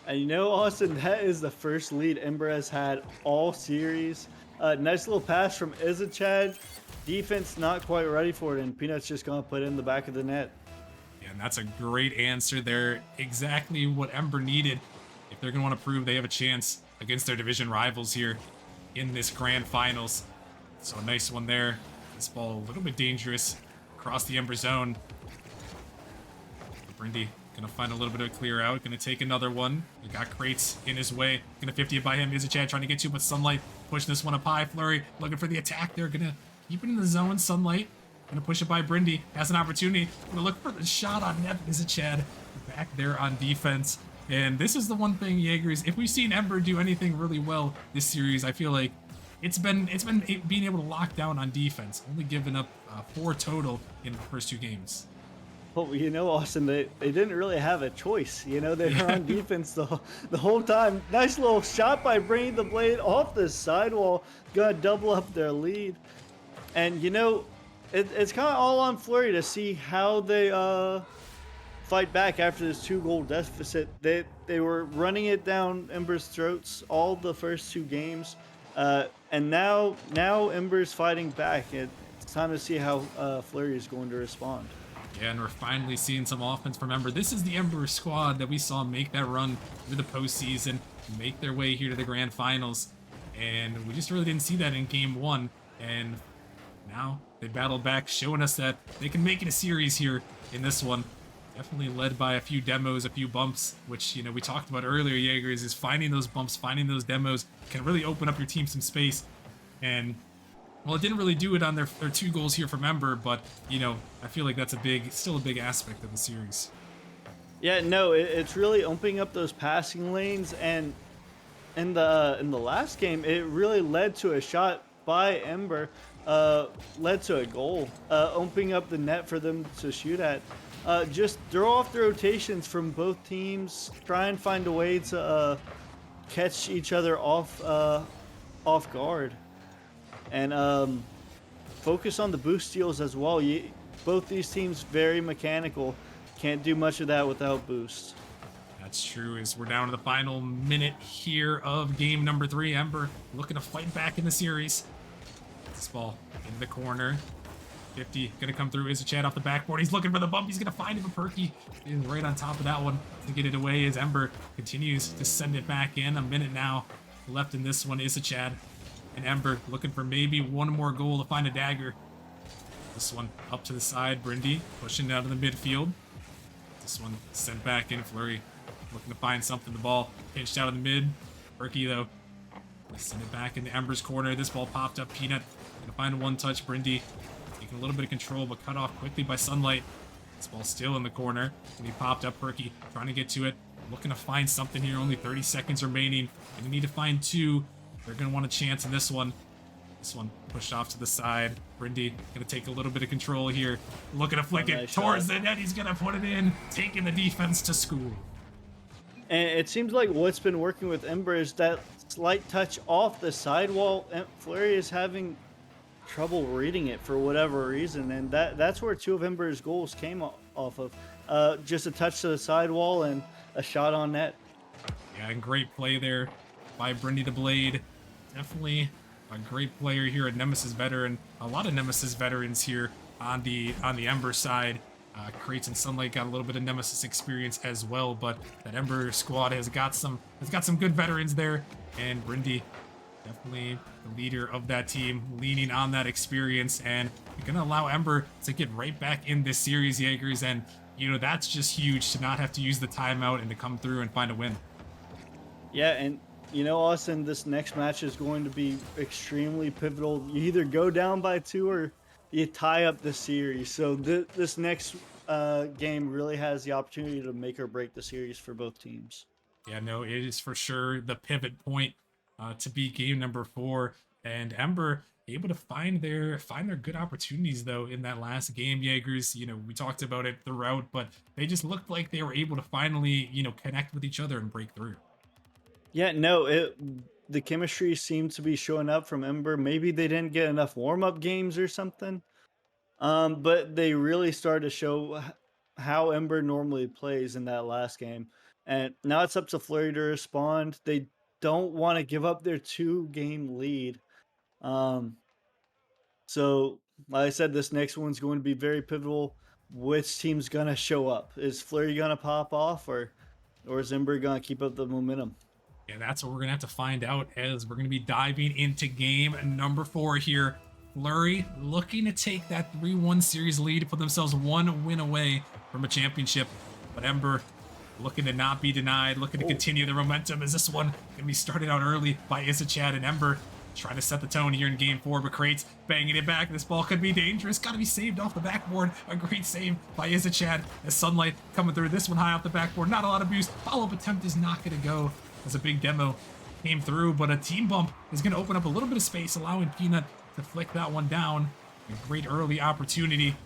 I: And Austin, that is the first lead Ember has had all series. Nice little pass from Izached. Defense not quite ready for it, and Peanut's just going to put it in the back of the net.
B: Yeah, and that's a great answer there. Exactly what Ember needed if they're going to want to prove they have a chance against their division rivals here in this grand finals. So a nice one there. This ball a little bit dangerous across the Ember zone. Brindy gonna find a little bit of a clear out. Gonna take another one. We got Crates in his way. Gonna 50 it by him. Izached trying to get to, but Sunlight pushing this one up high. Flurry looking for the attack. They're gonna keep it in the zone. Sunlight gonna push it by Brindy. Has an opportunity. Gonna look for the shot on net. Izached back there on defense. And this is the one thing, Jaegers, if we've seen Ember do anything really well this series, I feel like it's been being able to lock down on defense. Only giving up 4 total in the first 2 games.
I: Oh, Austin, they didn't really have a choice. They were on defense the whole time. Nice little shot by bringing the blade off the sidewall. Gonna double up their lead. And, it's kind of all on Flurry to see how they fight back after this 2-goal deficit. They were running it down Ember's throats all the first 2 games. And now Ember's fighting back. It's time to see how Flurry is going to respond.
B: Yeah, and we're finally seeing some offense from Ember. This is the Ember squad that we saw make that run through the postseason, make their way here to the grand finals. And we just really didn't see that in game 1. And now they battled back, showing us that they can make it a series here in this one. Definitely led by a few demos, a few bumps, which, we talked about earlier, Jaegers, is finding those bumps, finding those demos can really open up your team some space. And well, it didn't really do it on their 2 goals here from Ember, but, I feel like that's still a big aspect of the series.
I: Yeah, no, it's really opening up those passing lanes, and in the last game, it really led to a shot by Ember, led to a goal, opening up the net for them to shoot at. Just throw off the rotations from both teams, try and find a way to catch each other off guard. And focus on the boost steals as well. Both these teams very mechanical. Can't do much of that without boost.
B: That's true, as we're down to the final minute here of game number 3. Ember looking to fight back in the series. This ball into the corner. 50 gonna come through. Is a Chad off the backboard. He's looking for the bump. He's gonna find him. A Perky is right on top of that one to get it away as Ember continues to send it back in. A minute now left in this one. Is a Chad. And Ember looking for maybe one more goal to find a dagger. This one up to the side. Brindy pushing out of the midfield. This one sent back in. Flurry looking to find something. The ball pinched out of the mid. Perky, though, send it back into Ember's corner. This ball popped up. Peanut gonna find a one-touch. Brindy taking a little bit of control, but cut off quickly by Sunlight. This ball still in the corner. And he popped up. Perky trying to get to it. Looking to find something here. Only 30 seconds remaining. And you need to find 2. They're going to want a chance in this one. This one pushed off to the side. Brindy going to take a little bit of control here. Looking to flick it towards the net. He's going to put it in. Taking the defense to school.
I: And it seems like what's been working with Ember is that slight touch off the sidewall. Flurry is having trouble reading it for whatever reason. And that's where 2 of Ember's goals came off of. Just a touch to the sidewall and a shot on net.
B: Yeah, and great play there by Brindy the Blade. Definitely a great player here at Nemesis veteran. A lot of Nemesis veterans here on the Ember side. Krates and Sunlight got a little bit of Nemesis experience as well, but that Ember squad has got some good veterans there, and Brindy definitely the leader of that team, leaning on that experience, and gonna allow Ember to get right back in this series, Jaegers, and that's just huge to not have to use the timeout and to come through and find a win.
I: Yeah, and Austin, this next match is going to be extremely pivotal. You either go down by 2 or you tie up the series. So this next game really has the opportunity to make or break the series for both teams.
B: Yeah, no, it is for sure the pivot point to be game number 4. And Ember able to find their good opportunities though in that last game, Jaegers. We talked about it throughout, but they just looked like they were able to finally, connect with each other and break through.
I: Yeah, no, the chemistry seemed to be showing up from Ember. Maybe they didn't get enough warm-up games or something. But they really started to show how Ember normally plays in that last game. And now it's up to Flurry to respond. They don't want to give up their 2-game lead. So, like I said, this next one's going to be very pivotal. Which team's going to show up? Is Flurry going to pop off, or is Ember going to keep up the momentum?
B: Yeah, that's what we're going to have to find out as we're going to be diving into game number 4 here. Flurry looking to take that 3-1 series lead to put themselves 1 win away from a championship. But Ember looking to not be denied, looking to continue the momentum as this one going to be started out early by Isachad, and Ember trying to set the tone here in game 4, but Krates banging it back. This ball could be dangerous. Got to be saved off the backboard. A great save by Isachad as Sunlight coming through. This one high off the backboard. Not a lot of boost. Follow-up attempt is not going to go as a big demo came through, but a team bump is going to open up a little bit of space, allowing Peanut to flick that one down. A great early opportunity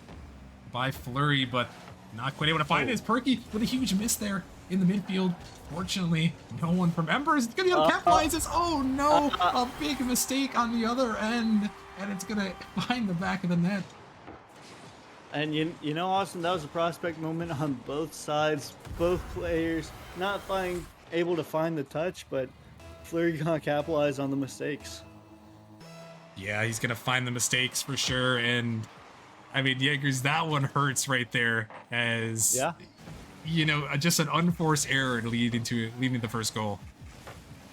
B: by Flurry, but Not quite able to find it. It's Perky with a huge miss there in the midfield. Fortunately, no one from Ember is going to be able to capitalize this. Oh no, a big mistake on the other end, and it's going to find the back of the net.
I: And you know, Austin, that was a prospect moment on both sides. Both players not able to find the touch, but Fleury gonna capitalize on the mistakes.
B: Yeah, he's going to find the mistakes for sure. And I mean, Jaegers, that one hurts right there as, you know, just an unforced error leading to the first goal.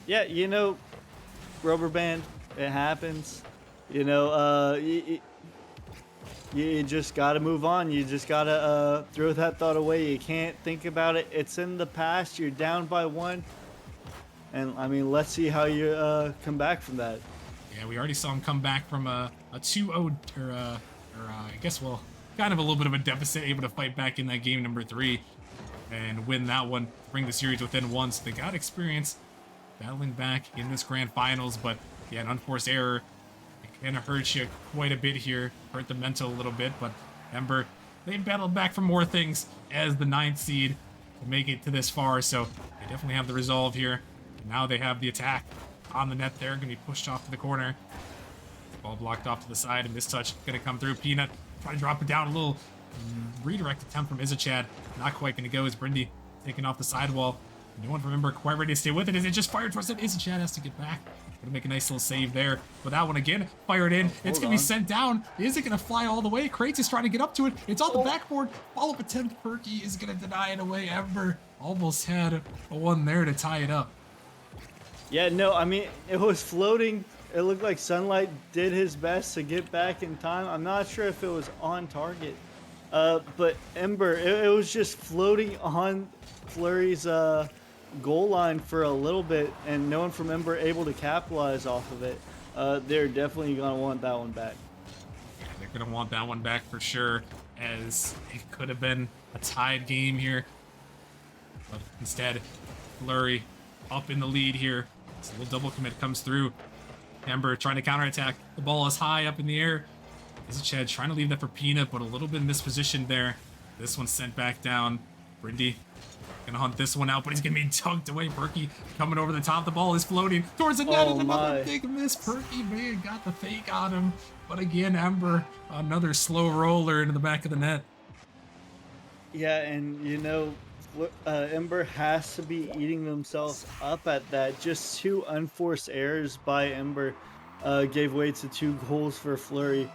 I: Yeah, you know, rubber band, it happens. You know, you just got to move on. You just got to throw that thought away. You can't think about it. It's in the past. You're down by 1. And, I mean, let's see how you come back from that.
B: Yeah, we already saw him come back from a 2-0, I guess, well, kind of a little bit of a deficit, able to fight back in that game number 3 and win that one, bring the series within 1. So they got experience battling back in this grand finals, but yeah, an unforced error. It kind of hurts you quite a bit here, hurt the mental a little bit, but Ember, they battled back for more things as the 9th seed to make it to this far, so they definitely have the resolve here. And now they have the attack on the net there, gonna be pushed off to the corner. Ball blocked off to the side, and this touch gonna come through. Peanut trying to drop it down, a little redirect attempt from Izichad. Not quite gonna go as Brindy taking off the sidewall. No one from Ember quite ready to stay with it as it just fired towards it. Izichad has to get back. Gonna make a nice little save there. But that one again, fired in. It's gonna be sent down. Is it gonna fly all the way? Krates is trying to get up to it. It's on the backboard. Follow-up attempt. Perky is gonna deny it away. Ember almost had a one there to tie it up.
I: Yeah, no, I mean, it was floating. It looked like Sunlight did his best to get back in time. I'm not sure if it was on target. But Ember, it was just floating on Fleury's goal line for a little bit, and no one from Ember able to capitalize off of it. They're definitely going to want that one back.
B: Yeah, they're going to want that one back for sure, as it could have been a tied game here. But instead, Fleury up in the lead here. This little double commit comes through. Ember trying to counterattack. The ball is high up in the air. Izichad trying to leave that for Peanut, but a little bit mispositioned there. This one's sent back down. Brindy gonna hunt this one out, but he's gonna be tugged away. Perky coming over the top. The ball is floating towards the net, and another big miss. Perky may have got the fake on him, but again, Ember, another slow roller into the back of the net.
I: Yeah, and you know, Ember has to be eating themselves up at that. Just 2 unforced errors by Ember gave way to 2 goals for Fleury.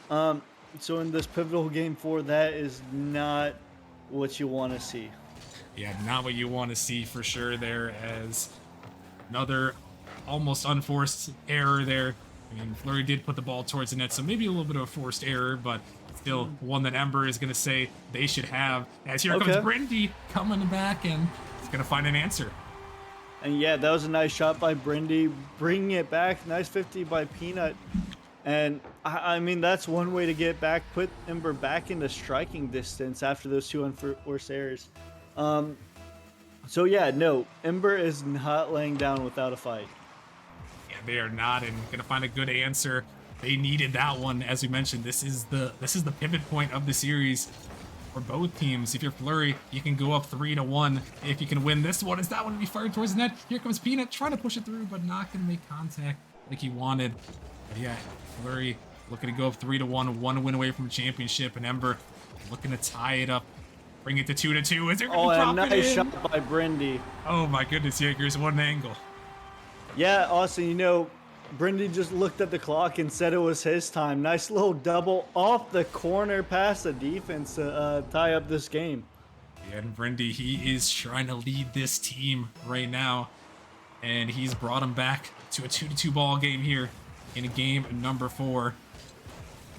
I: So in this pivotal game 4, that is not what you want to see.
B: Yeah, not what you want to see for sure there, as another almost unforced error there. I mean, Fleury did put the ball towards the net, so maybe a little bit of a forced error, but still one that Ember is going to say they should have. As here comes Brindy coming back, and he's going to find an answer.
I: And yeah, that was a nice shot by Brindy, bringing it back. Nice 50 by Peanut. And I mean, that's one way to get back, put Ember back into striking distance after those 2 unforced errors. So yeah, no, Ember is not laying down without a fight.
B: Yeah, they are not, and gonna find a good answer. They needed that one, as we mentioned. This is the pivot point of the series for both teams. If you're Fleury, you can go up 3-1 if you can win this one. Is that one to be fired towards the net? Here comes Peanut trying to push it through, but not gonna make contact like he wanted. But yeah, Fleury looking to go up 3-1, 1 win away from a championship, and Ember looking to tie it up. Bring it to 2-2. Is there going to drop it in?
I: Nice shot by Brindy.
B: Oh my goodness, Jaegers, what an angle.
I: Yeah, Austin, you know, Brindy just looked at the clock and said it was his time. Nice little double off the corner past the defense to tie up this game.
B: Yeah, and Brindy, he is trying to lead this team right now, and he's brought him back to a 2-2 ball game here in game number 4.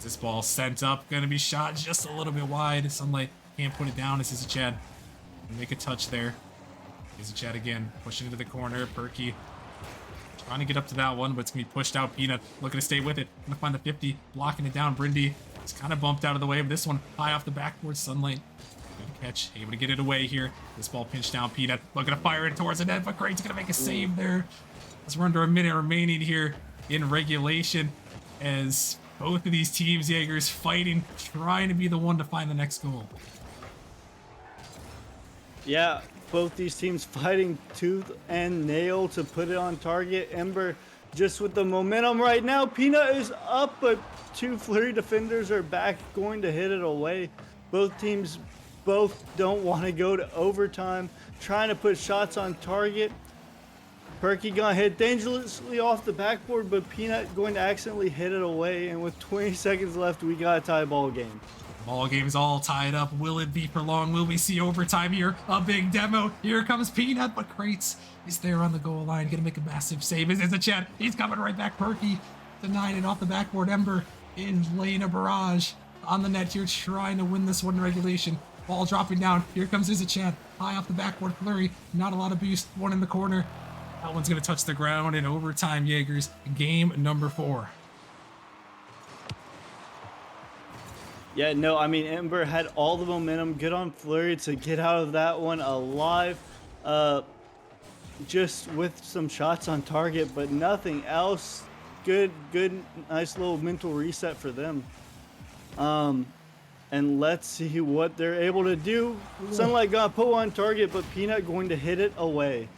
B: This ball sent up, gonna be shot just a little bit wide. Sunlight can't put it down. This is a Chad. Make a touch there. Is a Chad again, pushing into the corner. Perky trying to get up to that one, but it's gonna be pushed out. Peanut looking to stay with it. Gonna find the 50, blocking it down. Brindy is kind of bumped out of the way, but this one high off the backboard. Sunlight, good catch, able to get it away here. This ball pinched down. Peanut looking to fire it towards the net, but Craig's gonna make a save there. As we're under a minute remaining here in regulation, as both of these teams, Jaegers, fighting, trying to be the one to find the next goal.
I: Yeah, both these teams fighting tooth and nail to put it on target. Ember just with the momentum right now. Peanut is up, but two Flurry defenders are back going to hit it away. Both teams both don't want to go to overtime, trying to put shots on target. Perky gonna hit dangerously off the backboard, but Peanut going to accidentally hit it away. And with 20 seconds left, we got a tie ball game.
B: Ball game's all tied up. Will it be prolonged? Will we see overtime here? A big demo. Here comes Peanut, but Krates is there on the goal line. Gonna make a massive save. Is a Chad. He's coming right back. Perky denying it off the backboard. Ember is laying a barrage on the net here, trying to win this one in regulation. Ball dropping down. Here comes Chad. High off the backboard. Flurry. Not a lot of boost. One in the corner. That one's gonna touch the ground in overtime. Jaegers. Game number 4.
I: Yeah, no, I mean, Ember had all the momentum. Good on Flurry to get out of that one alive. Just with some shots on target, but nothing else. Good, nice little mental reset for them. And let's see what they're able to do. Sunlight got put on target, but Peanut going to hit it away.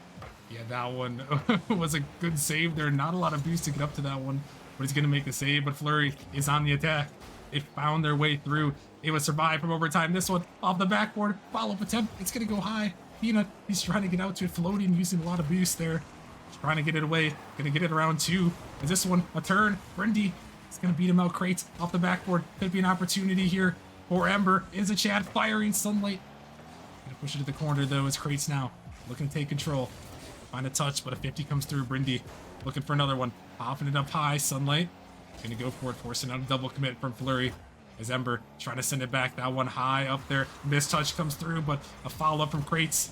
B: Yeah, that one was a good save there. Not a lot of boost to get up to that one, but he's going to make the save. But Flurry is on the attack. They found their way through. It was survived from overtime. This one off the backboard. Follow-up attempt. It's going to go high. Peanut, he's trying to get out to it, floating, using a lot of boost there. Trying to get it away. Going to get it around 2. Is this one a turn? Brindy is going to beat him out. Krates off the backboard. Could be an opportunity here for Ember. Is a Chad firing Sunlight. Going to push it to the corner, though. It's Krates now. Looking to take control. Find a touch, but a 50 comes through. Brindy looking for another one. Popping it up high. Sunlight gonna go for it, forcing out a double commit from Flurry. As Ember trying to send it back. That one high up there. Missed touch comes through, but a follow up from Krates.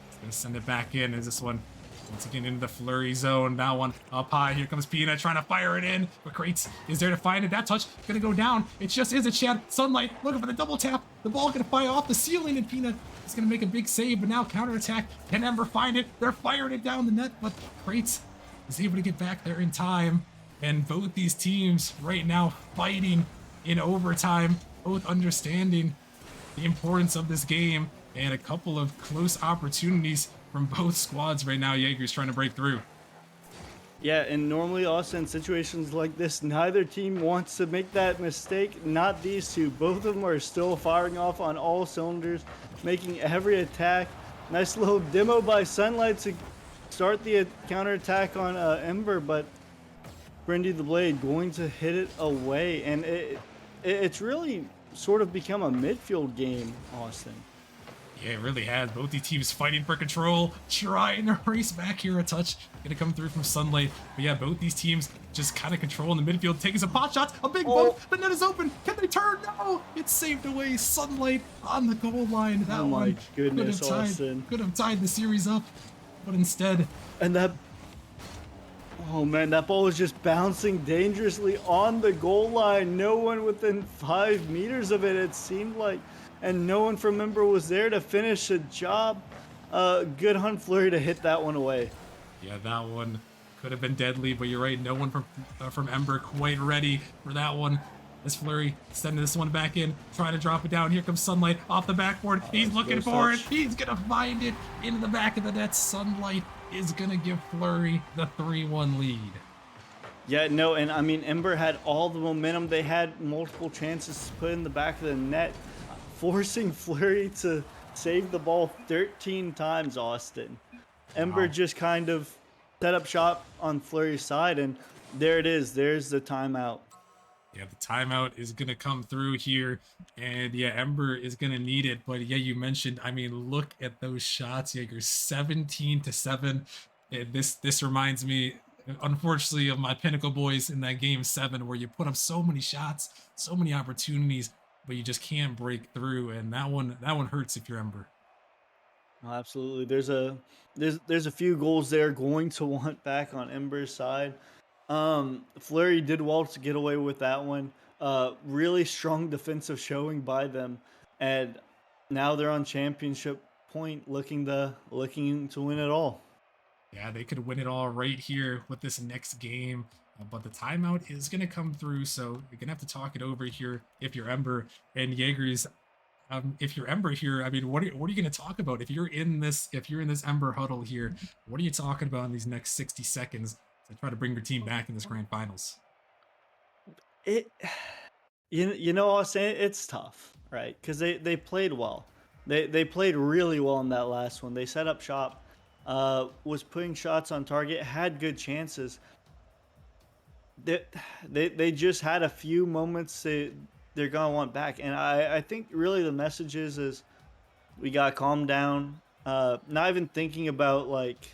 B: He's gonna send it back in. Is this one once again into the Flurry zone? That one up high. Here comes Peanut trying to fire it in, but Krates is there to find it. That touch gonna go down. It just is a Chad. Sunlight looking for the double tap. The ball gonna fly off the ceiling, and Peanut is gonna make a big save. But now counterattack. Can Ember find it? They're firing it down the net, but Krates is able to get back there in time. And both these teams right now fighting in overtime, both understanding the importance of this game, and a couple of close opportunities from both squads right now. Jaeger's trying to break through.
I: Yeah, and normally also in situations like this, neither team wants to make that mistake. Not these two. Both of them are still firing off on all cylinders, making every attack. Nice little demo by Sunlight to start the counterattack on Ember, but Brindy the Blade going to hit it away, and it's really sort of become a midfield game, Austin.
B: Yeah, it really has. Both these teams fighting for control, trying to race back here. A touch gonna come through from Sunlight. But yeah, both these teams just kind of controlling the midfield, taking some pot shots. A big boat. The net is open. Can they turn? No! It's saved away. Sunlight on the goal line. That
I: Oh my
B: one
I: goodness,
B: could have tied the series up, but instead.
I: And that, oh man, that ball was just bouncing dangerously on the goal line. No one within 5 meters of it, it seemed like. And no one from Ember was there to finish the job. Good on Flurry to hit that one away.
B: Yeah, that one could have been deadly, but you're right. No one from Ember quite ready for that one. This Flurry sending this one back in, trying to drop it down. Here comes Sunlight off the backboard. He's looking for it. He's gonna find it into the back of the net. Sunlight is gonna give Flurry the 3-1 lead.
I: Yeah, no, and I mean, Ember had all the momentum. They had multiple chances to put in the back of the net, forcing Flurry to save the ball 13 times, Austin. Ember just kind of set up shop on Flurry's side, and there it is. There's the timeout.
B: Yeah, the timeout is going to come through here, and yeah, Ember is going to need it. But yeah, you mentioned, I mean, look at those shots. Yeah, you're 17-7. This reminds me, unfortunately, of my Pinnacle boys in that game 7, where you put up so many shots, so many opportunities, but you just can't break through, and that one hurts if you're Ember.
I: Oh, absolutely. There's a few goals there going to want back on Ember's side. Flurry did well to get away with that one. Really strong defensive showing by them, and now they're on championship point, looking to win it all.
B: Yeah, they could win it all right here with this next game. But the timeout is going to come through, so you're going to have to talk it over here if you're Ember. And Jaegers, if you're Ember here, I mean, what are you going to talk about? If you're in this Ember huddle here, what are you talking about in these next 60 seconds to try to bring your team back in this grand finals?
I: It, you know, Austin, it's tough, right? Because they played well. They played really well in that last one. They set up shop, was putting shots on target, had good chances. They just had a few moments they're gonna want back, and I think really the message is we gotta calm down. Not even thinking about like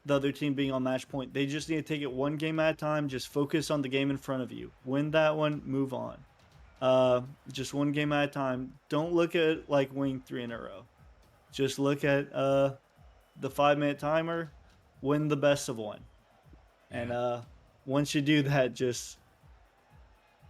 I: the other team being on match point. They just need to take it one game at a time. Just focus on the game in front of you. Win that one, move on. Just one game at a time. Don't look at like winning 3 in a row. Just look at the 5-minute timer. Win the best of one, and once you do that, just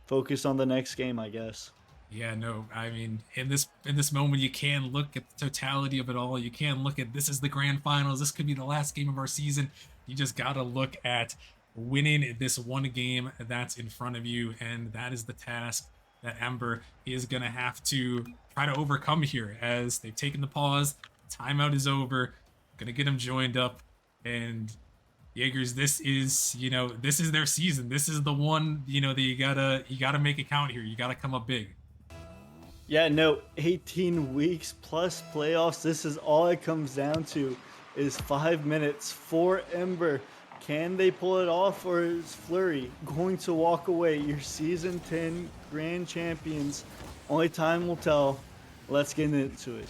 I: focus on the next game, I guess.
B: Yeah, no, I mean, in this moment, you can look at the totality of it all. You can look at this is the grand finals. This could be the last game of our season. You just gotta look at winning this one game that's in front of you, and that is the task that Ember is gonna have to try to overcome here. As they've taken the pause, timeout is over. Gonna get them joined up, and Jaegers, this is their season. This is the one that you gotta make it count here. You gotta come up big.
I: Yeah, no, 18 weeks plus playoffs. This is all it comes down to is 5 minutes for Ember. Can they pull it off, or is Fleury going to walk away? Your season 10 grand champions. Only time will tell. Let's get into it.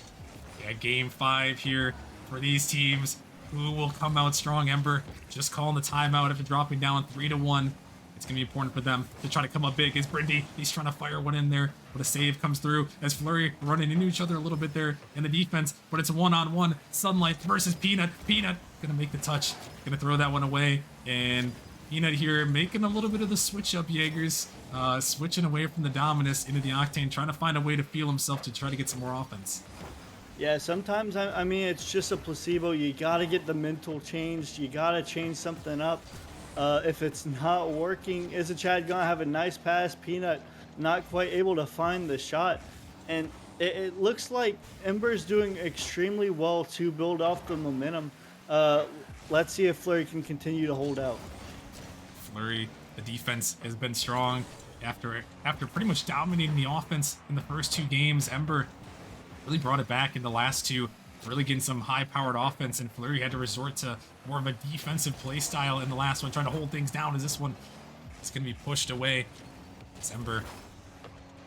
B: Yeah, game 5 here for these teams. Who will come out strong? Ember just calling the timeout after dropping down 3-1. It's going to be important for them to try to come up big. Is Brindy, he's trying to fire one in there, but a save comes through as Fleury running into each other a little bit there in the defense, but it's a one-on-one. Sunlight versus Peanut. Peanut going to make the touch, going to throw that one away, and Peanut here making a little bit of the switch up, Jaegers, switching away from the Dominus into the Octane, trying to find a way to feel himself to try to get some more offense.
I: Yeah, sometimes, I mean, it's just a placebo. You got to get the mental changed. You got to change something up. If it's not working, is a Chad gonna have a nice pass? Peanut not quite able to find the shot. And it looks like Ember's doing extremely well to build off the momentum. Let's see if Fleury can continue to hold out.
B: Fleury, the defense has been strong after pretty much dominating the offense in the first 2 games. Ember really brought it back in the last 2, really getting some high-powered offense, and Fleury had to resort to more of a defensive play style in the last one, trying to hold things down as this one is going to be pushed away. Ember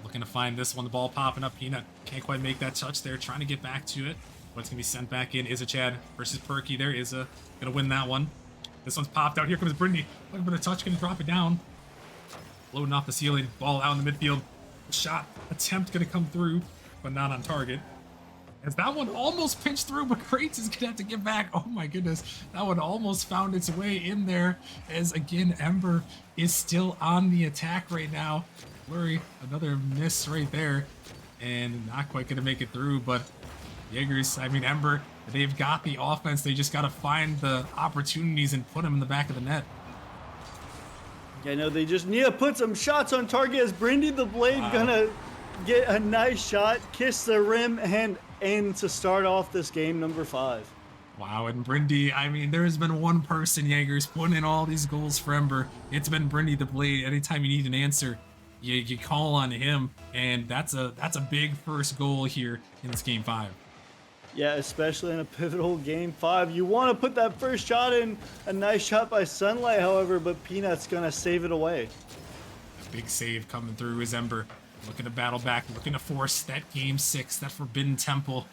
B: looking to find this one, the ball popping up. Peanut can't quite make that touch there, trying to get back to it, but it's going to be sent back in. Is a Chad versus Perky. There is a going to win that one. This one's popped out. Here comes Brindy. Looking for the touch, going to drop it down. Floating off the ceiling, ball out in the midfield. Shot attempt going to come through, but not on target. As that one almost pinched through, but Krates is gonna have to get back. Oh my goodness, that one almost found its way in there. As again, Ember is still on the attack right now. Fleury, another miss right there, and not quite gonna make it through. But Jaegers, I mean Ember, they've got the offense. They just gotta find the opportunities and put them in the back of the net.
I: Yeah, no, they just need to put some shots on target. As Brindy the Blade gonna get a nice shot, kiss the rim, and to start off this game number 5.
B: Wow, and Brindy, I mean, there has been one person, Jaegers, putting in all these goals for Ember. It's been Brindy the Blade. Anytime you need an answer, you call on him, and that's a big first goal here in this game 5.
I: Yeah, especially in a pivotal game 5. You want to put that first shot in. A nice shot by Sunlight, however, but Peanut's going to save it away.
B: A big save coming through is Ember. Looking to battle back, looking to force that game 6, that Forbidden Temple.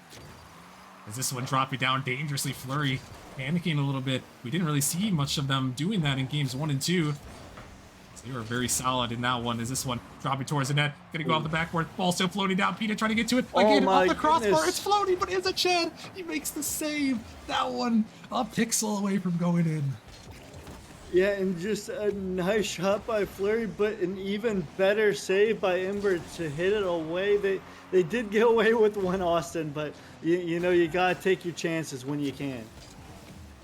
B: As this one dropping down dangerously, Fleury panicking a little bit. We didn't really see much of them doing that in games 1 and 2. So they were very solid in that one. As this one dropping towards the net, gonna go off the backboard, ball still floating down. Peter trying to get to it again off the crossbar.
I: Goodness.
B: It's floating, but it's a Chad. He makes the save. That one a pixel away from going in.
I: Yeah, and just a nice shot by Fleury, but an even better save by Ember to hit it away. They did get away with one, Austin, but you know you gotta take your chances when you can.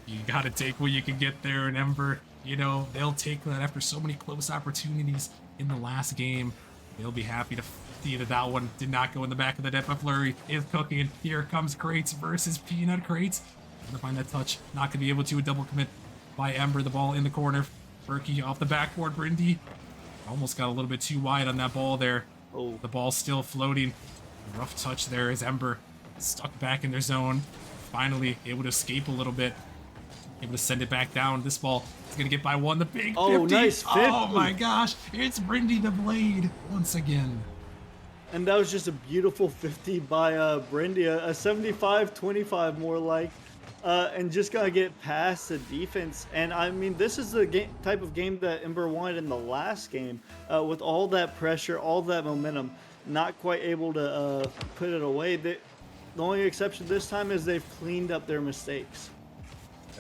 B: You gotta take what you can get there, and Ember, they'll take that after so many close opportunities in the last game. They'll be happy to See that one did not go in the back of the net, but Flurry is cooking. Here comes Crates versus Peanut. Crates gonna find that touch. Not gonna be able to. A double commit by Ember. The ball in the corner. Berkey off the backboard. Brindy almost got a little bit too wide on that ball there.
I: Oh.
B: The ball still floating. Rough touch there as Ember stuck back in their zone. Finally able to escape a little bit. Able to send it back down. This ball is going to get by one. The big 50.
I: Oh, nice 50.
B: Oh my gosh. It's Brindy the Blade once again.
I: And that was just a beautiful 50 by Brindy. A 75-25 more like. And just going to get past the defense. And I mean, this is the type of game that Ember wanted in the last game. With all that pressure, all that momentum. Not quite able to put it away. The only exception this time is they've cleaned up their mistakes.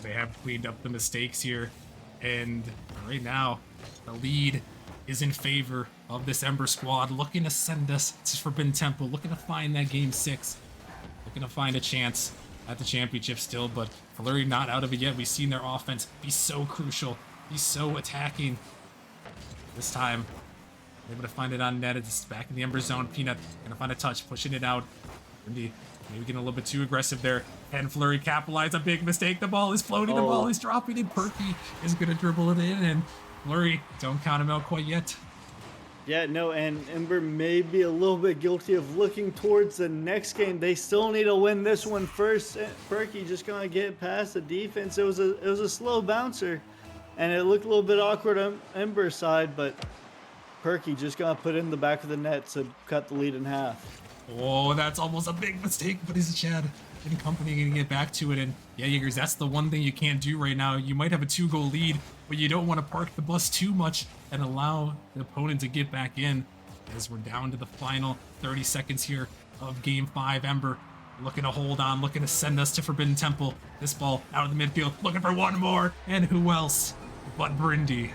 B: They have cleaned up the mistakes here, and right now the lead is in favor of this Ember squad, looking to send us to Forbidden Temple, looking to find that game 6, looking to find a chance at the championship still, but Flurry not out of it yet. We've seen their offense be so crucial, be so attacking. This time, able to find it on net. It's back in the Ember zone. Peanut gonna find a touch, pushing it out. Maybe getting a little bit too aggressive there. And Flurry capitalized a big mistake. The ball is floating. The ball is dropping. And Perky is going to dribble it in. And Flurry, don't count him out quite yet.
I: Yeah, no, and Ember may be a little bit guilty of looking towards the next game. They still need to win this one first. Perky just going to get past the defense. It was a slow bouncer. And it looked a little bit awkward on Ember's side. But Perky just going to put it in the back of the net to cut the lead in half.
B: Oh, that's almost a big mistake, but is Chad and company going to get back to it? And yeah, Jaegers, that's the one thing you can't do right now. You might have a 2-goal lead, but you don't want to park the bus too much and allow the opponent to get back in, as we're down to the final 30 seconds here of Game 5. Ember looking to hold on, looking to send us to Forbidden Temple. This ball out of the midfield, looking for one more, and who else but Brindy?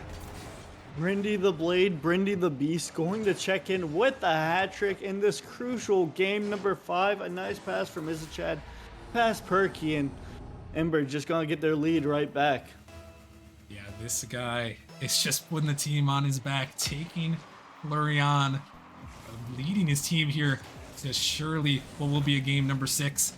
I: Brindy the Blade, Brindy the Beast, going to check in with a hat trick in this crucial game number 5. A nice pass from Izichad, past Perky, and Ember just going to get their lead right back.
B: Yeah, this guy is just putting the team on his back, taking Flurry on, leading his team here to surely what will be a game number 6.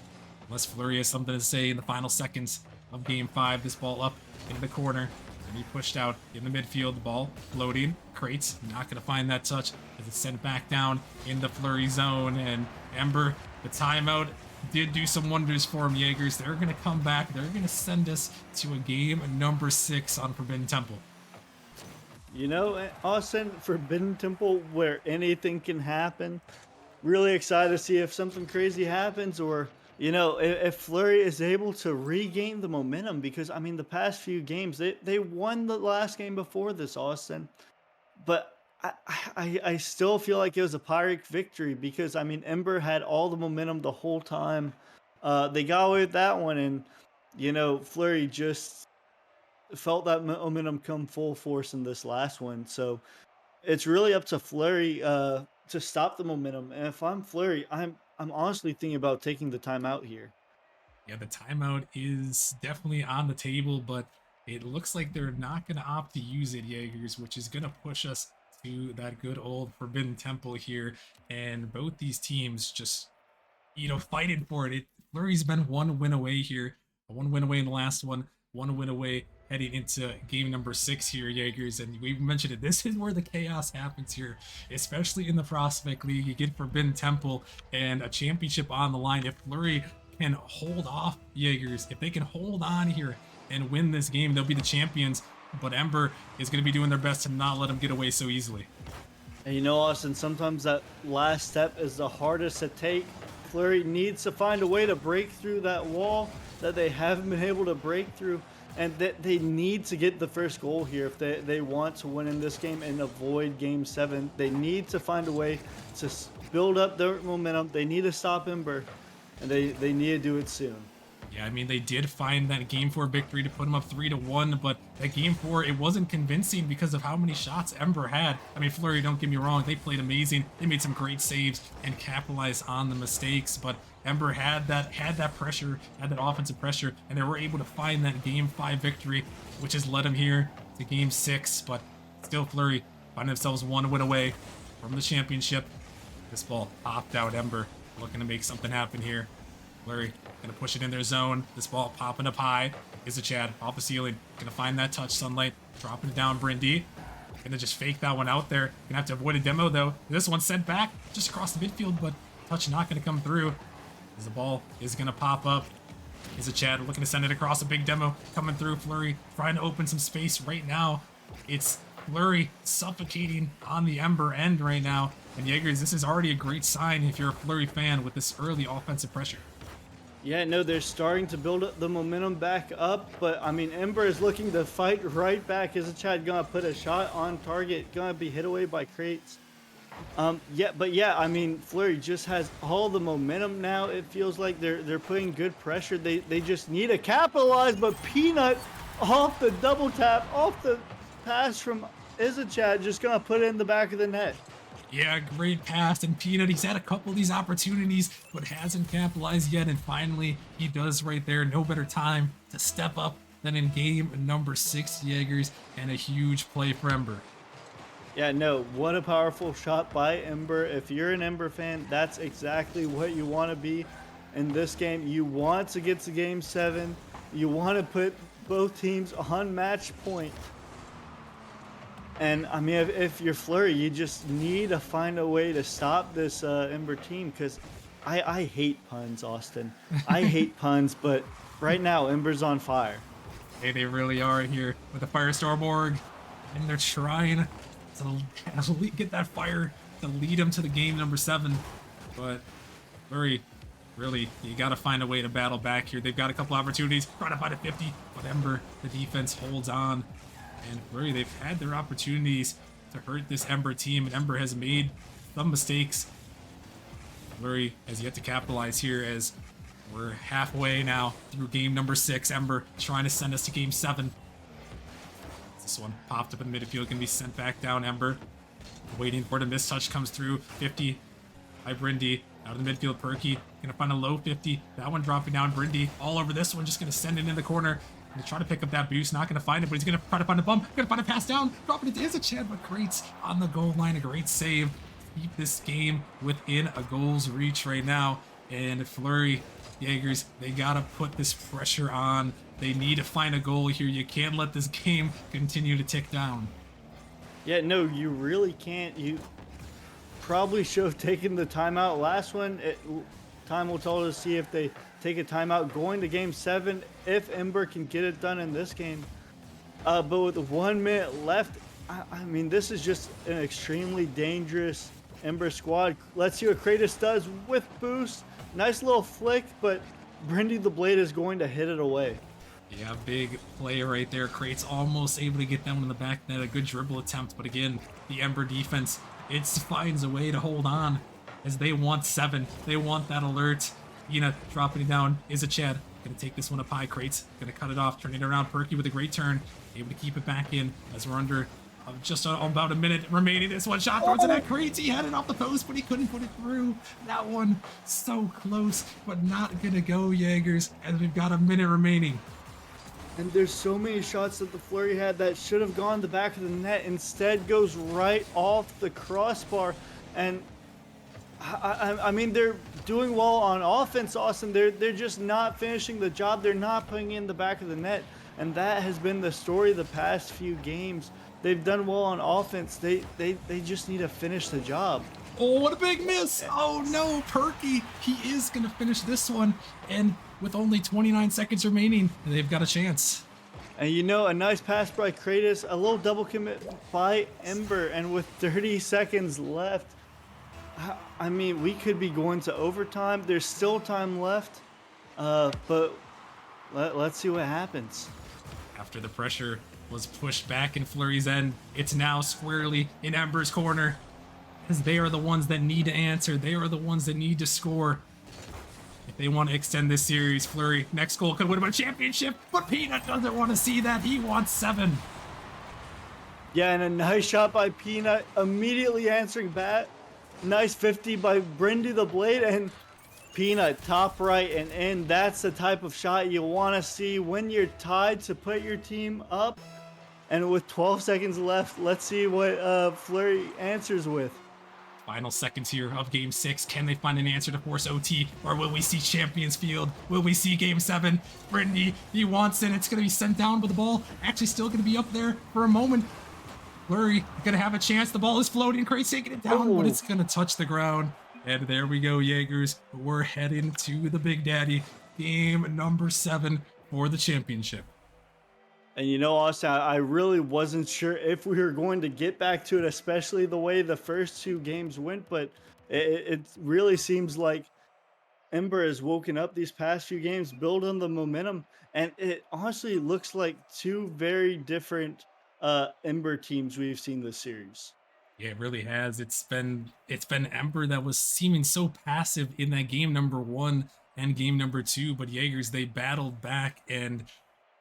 B: Unless Flurry has something to say in the final seconds of Game 5. This ball up into the corner. Be pushed out in the midfield, the ball floating. Crates not going to find that touch as it's sent back down in the Flurry zone. And Ember, the timeout did do some wonders for him, Jaegers. They're going to come back. They're going to send us to a game number 6 on Forbidden Temple.
I: You know, Austin, Forbidden Temple, where anything can happen. Really excited to see if something crazy happens, or you know, if Flurry is able to regain the momentum, because, I mean, the past few games, they won the last game before this, Austin. But I still feel like it was a Pyrrhic victory because, I mean, Ember had all the momentum the whole time. They got away with that one, and, you know, Flurry just felt that momentum come full force in this last one. So it's really up to Flurry to stop the momentum. And if I'm Flurry, I'm honestly thinking about taking the timeout here.
B: Yeah, the timeout is definitely on the table, but it looks like they're not going to opt to use it, Jaegers, which is going to push us to that good old Forbidden Temple here. And both these teams just, you know, fighting for it. Flurry's been 1 win away here, 1 win away in the last one, 1 win away heading into game number 6 here, Jaegers. And we've mentioned it. This is where the chaos happens here, especially in the Prospect League. You get Forbidden Temple and a championship on the line. If Flurry can hold off, Jaegers, if they can hold on here and win this game, they'll be the champions. But Ember is going to be doing their best to not let them get away so easily.
I: And you know, Austin, sometimes that last step is the hardest to take. Flurry needs to find a way to break through that wall that they haven't been able to break through. And that they need to get the first goal here if they want to win in this game and avoid Game 7. They need to find a way to build up their momentum. They need to stop Ember, and they need to do it soon.
B: Yeah, I mean, they did find that Game 4 victory to put them up 3-1, but that Game 4, it wasn't convincing because of how many shots Ember had. I mean, Flurry, don't get me wrong, they played amazing. They made some great saves and capitalized on the mistakes, but Ember had that pressure, had that offensive pressure, and they were able to find that Game 5 victory, which has led them here to Game 6, but still Flurry find themselves 1 win away from the championship. This ball popped out. Ember looking to make something happen here. Flurry gonna push it in their zone. This ball popping up high. Is a Chad off the ceiling. Gonna find that touch. Sunlight dropping it down. Brindy gonna just fake that one out there. Gonna have to avoid a demo though. This one's sent back just across the midfield, but touch not gonna come through. As the ball is gonna pop up. Is a Chad looking to send it across. A big demo coming through. Flurry trying to open some space right now. It's Flurry suffocating on the Ember end right now. And Jaegers, this is already a great sign if you're a Flurry fan with this early offensive pressure.
I: Yeah, no, they're starting to build up the momentum back up, but I mean, Ember is looking to fight right back. Is a Chad gonna put a shot on target? Gonna be hit away by crates. Yeah, I mean, Flurry just has all the momentum now. It feels like they're putting good pressure. They just need to capitalize, but Peanut off the double tap, off the pass from Izachat, just gonna put it in the back of the net.
B: Yeah, great pass. And Peanut, he's had a couple of these opportunities, but hasn't capitalized yet. And finally, he does right there. No better time to step up than in game number 6, Jaegers, and a huge play for Ember.
I: Yeah, no, what a powerful shot by Ember. If you're an Ember fan, that's exactly what you want to be in this game. You want to get to game 7. You want to put both teams on match point. And I mean, if you're Flurry, you just need to find a way to stop this Ember team, because I hate puns, Austin. I hate puns, but right now, Ember's on fire.
B: Hey, they really are here with the Firestorm org, and they're trying to get that fire to lead them to the game number 7. But Flurry, really, you got to find a way to battle back here. They've got a couple opportunities, trying to find a 50, but Ember, the defense holds on. And Flurry, they've had their opportunities to hurt this Ember team, and Ember has made some mistakes. Flurry has yet to capitalize here as we're halfway now through game number 6. Ember trying to send us to game 7. This one popped up in midfield, gonna be sent back down. Ember waiting for the mistouch, comes through. 50 by Brindy. Out of the midfield, Perky gonna find a low 50. That one dropping down. Brindy all over this one, just gonna send it in the corner. Gonna try to pick up that boost, not gonna find it, but he's gonna try to find a bump. Gonna find a pass down, dropping it to Izachat, but great on the goal line. A great save. Keep this game within a goal's reach right now. And Flurry, Jaegers, they gotta put this pressure on. They need to find a goal here. You can't let this game continue to tick down.
I: Yeah, no, you really can't. You probably should have taken the timeout last one. Time will tell us to see if they take a timeout going to game 7, if Ember can get it done in this game. But with 1 minute left, I mean, this is just an extremely dangerous Ember squad. Let's see what Kratos does with boost. Nice little flick, but Brindy the Blade is going to hit it away.
B: Yeah, big play right there. Crate's almost able to get that one in the back net. A good dribble attempt, but again, the Ember defense, it finds a way to hold on as they want 7. They want that alert. Dropping it down. Is a Chad. Gonna take this one up high. Crate's gonna cut it off, turning it around. Perky with a great turn. Able to keep it back in as we're under just about a minute remaining. This one shot towards the net. Crates, he had it off the post, but he couldn't put it through. That one so close, but not gonna go, Jaegers, as we've got a minute remaining.
I: And there's so many shots that the Flurry had that should have gone the back of the net. Instead goes right off the crossbar. And I mean, they're doing well on offense, Austin. They're just not finishing the job. They're not putting in the back of the net. And that has been the story the past few games. They've done well on offense. They just need to finish the job.
B: Oh, what a big miss. Oh no, Perky. He is going to finish this one. And with only 29 seconds remaining, they've got a chance.
I: And a nice pass by Kratos, a little double commit by Ember, and with 30 seconds left, I mean, we could be going to overtime. There's still time left, but let's see what happens.
B: After the pressure was pushed back in Flurry's end, it's now squarely in Ember's corner, because they are the ones that need to answer. They are the ones that need to score. If they want to extend this series, Flurry, next goal could win them a championship, but Peanut doesn't want to see that. He wants 7.
I: Yeah, and a nice shot by Peanut, immediately answering back. Nice 50 by Brindy the Blade, and Peanut top right and in. That's the type of shot you want to see when you're tied to put your team up. And with 12 seconds left, let's see what Flurry answers with.
B: Final seconds here of Game 6. Can they find an answer to force OT, or will we see Champions Field? Will we see Game 7? Brittany, he wants it. It's going to be sent down, but the ball actually still going to be up there for a moment. Flurry going to have a chance. The ball is floating. Crate's taking it down, but it's going to touch the ground. And there we go, Jaegers. We're heading to the Big Daddy. Game number 7 for the championship.
I: And you know, Austin, I really wasn't sure if we were going to get back to it, especially the way the first 2 games went. But it really seems like Ember has woken up these past few games, build on the momentum. And it honestly looks like 2 very different Ember teams we've seen this series.
B: Yeah, it really has. It's been Ember that was seeming so passive in that game number 1 and game number 2, but Jaegers, they battled back, and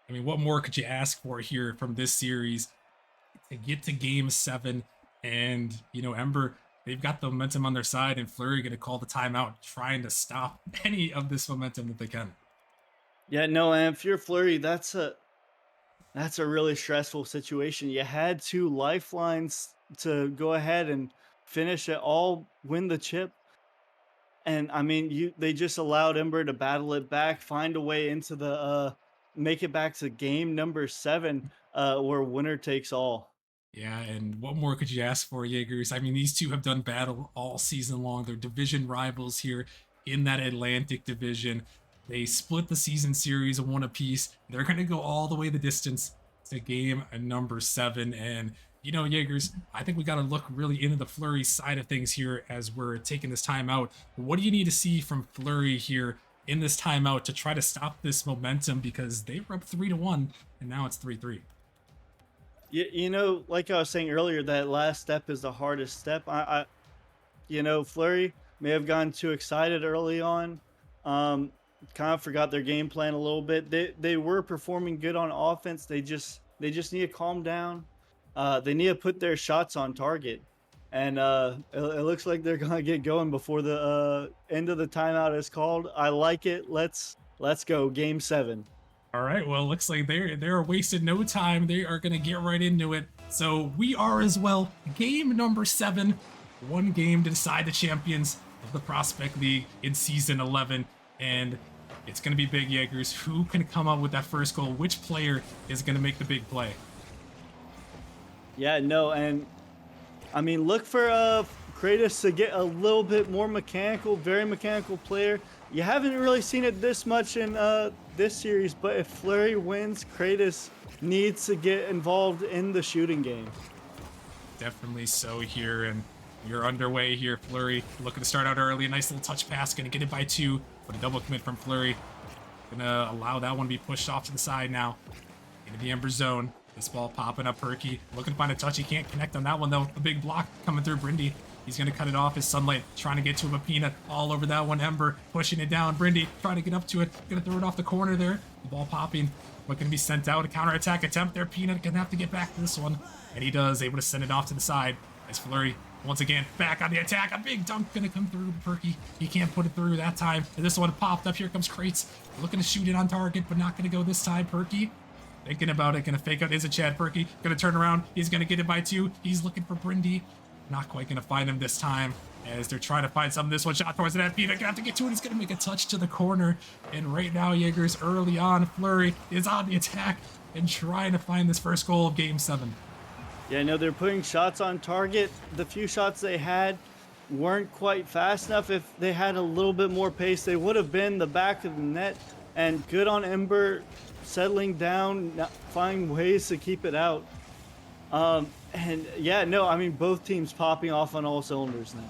B: I mean, what more could you ask for here from this series to get to game 7? And, you know, Ember, they've got the momentum on their side, and Fleury going to call the timeout, trying to stop any of this momentum that they can.
I: Yeah, no, and if you're Fleury, that's a really stressful situation. You had 2 lifelines to go ahead and finish it all, win the chip. And I mean, they just allowed Ember to battle it back, find a way into the make it back to game number 7, where winner takes all.
B: Yeah, and what more could you ask for, Jaegers? I mean, these 2 have done battle all season long. They're division rivals here in that Atlantic division. They split the season series 1 apiece. They're going to go all the way the distance to game number 7. And, you know, Jaegers, I think we got to look really into the Fleury side of things here as we're taking this timeout. What do you need to see from Fleury here in this timeout to try to stop this momentum, because they were up 3-1 and now it's 3-3.
I: You know, like I was saying earlier, that last step is the hardest step. You know, Fleury may have gotten too excited early on. Kind of forgot their game plan a little bit. They were performing good on offense. They just need to calm down. They need to put their shots on target. And it looks like they're gonna get going before the end of the timeout is called. I like it. Let's go, game 7.
B: All right. Well, looks like they're wasted no time. They are gonna get right into it. So we are as well. Game number 7, 1 game to decide the champions of the Prospect League in season 11, and it's gonna be big, Jaegers. Who can come up with that first goal? Which player is gonna make the big play?
I: Yeah, no, and I mean, look for Kratos to get a little bit more mechanical, very mechanical player. You haven't really seen it this much in this series, but if Fleury wins, Kratos needs to get involved in the shooting game.
B: Definitely so here, and you're underway here. Fleury looking to start out early. A nice little touch pass, gonna get it by 2, but a double commit from Fleury. Gonna allow that one to be pushed off to the side now. Into the Ember zone. This ball popping up, Perky. Looking to find a touch. He can't connect on that one, though. A big block coming through Brindy. He's going to cut it off. His Sunlight trying to get to him. A Peanut all over that one. Ember pushing it down. Brindy trying to get up to it. Going to throw it off the corner there. The ball popping. But going to be sent out. A counterattack attempt there. Peanut going to have to get back to this one. And he does. Able to send it off to the side. As Fleury, once again, back on the attack. A big dunk going to come through Perky. He can't put it through that time. And this one popped up. Here comes Crates. Looking to shoot it on target, but not going to go this time. Perky thinking about it, gonna fake out. Is a Chad Perky, gonna turn around. He's gonna get it by 2. He's looking for Brindy. Not quite gonna find him this time as they're trying to find something. This one shot towards the net. Peanut gonna have to get to it. He's gonna make a touch to the corner. And right now, Jaegers early on, Fleury is on the attack and trying to find this first goal of game 7.
I: Yeah, no, they're putting shots on target. The few shots they had weren't quite fast enough. If they had a little bit more pace, they would have been the back of the net. And good on Ember settling down, finding ways to keep it out. And yeah, no, I mean, both teams popping off on all cylinders now.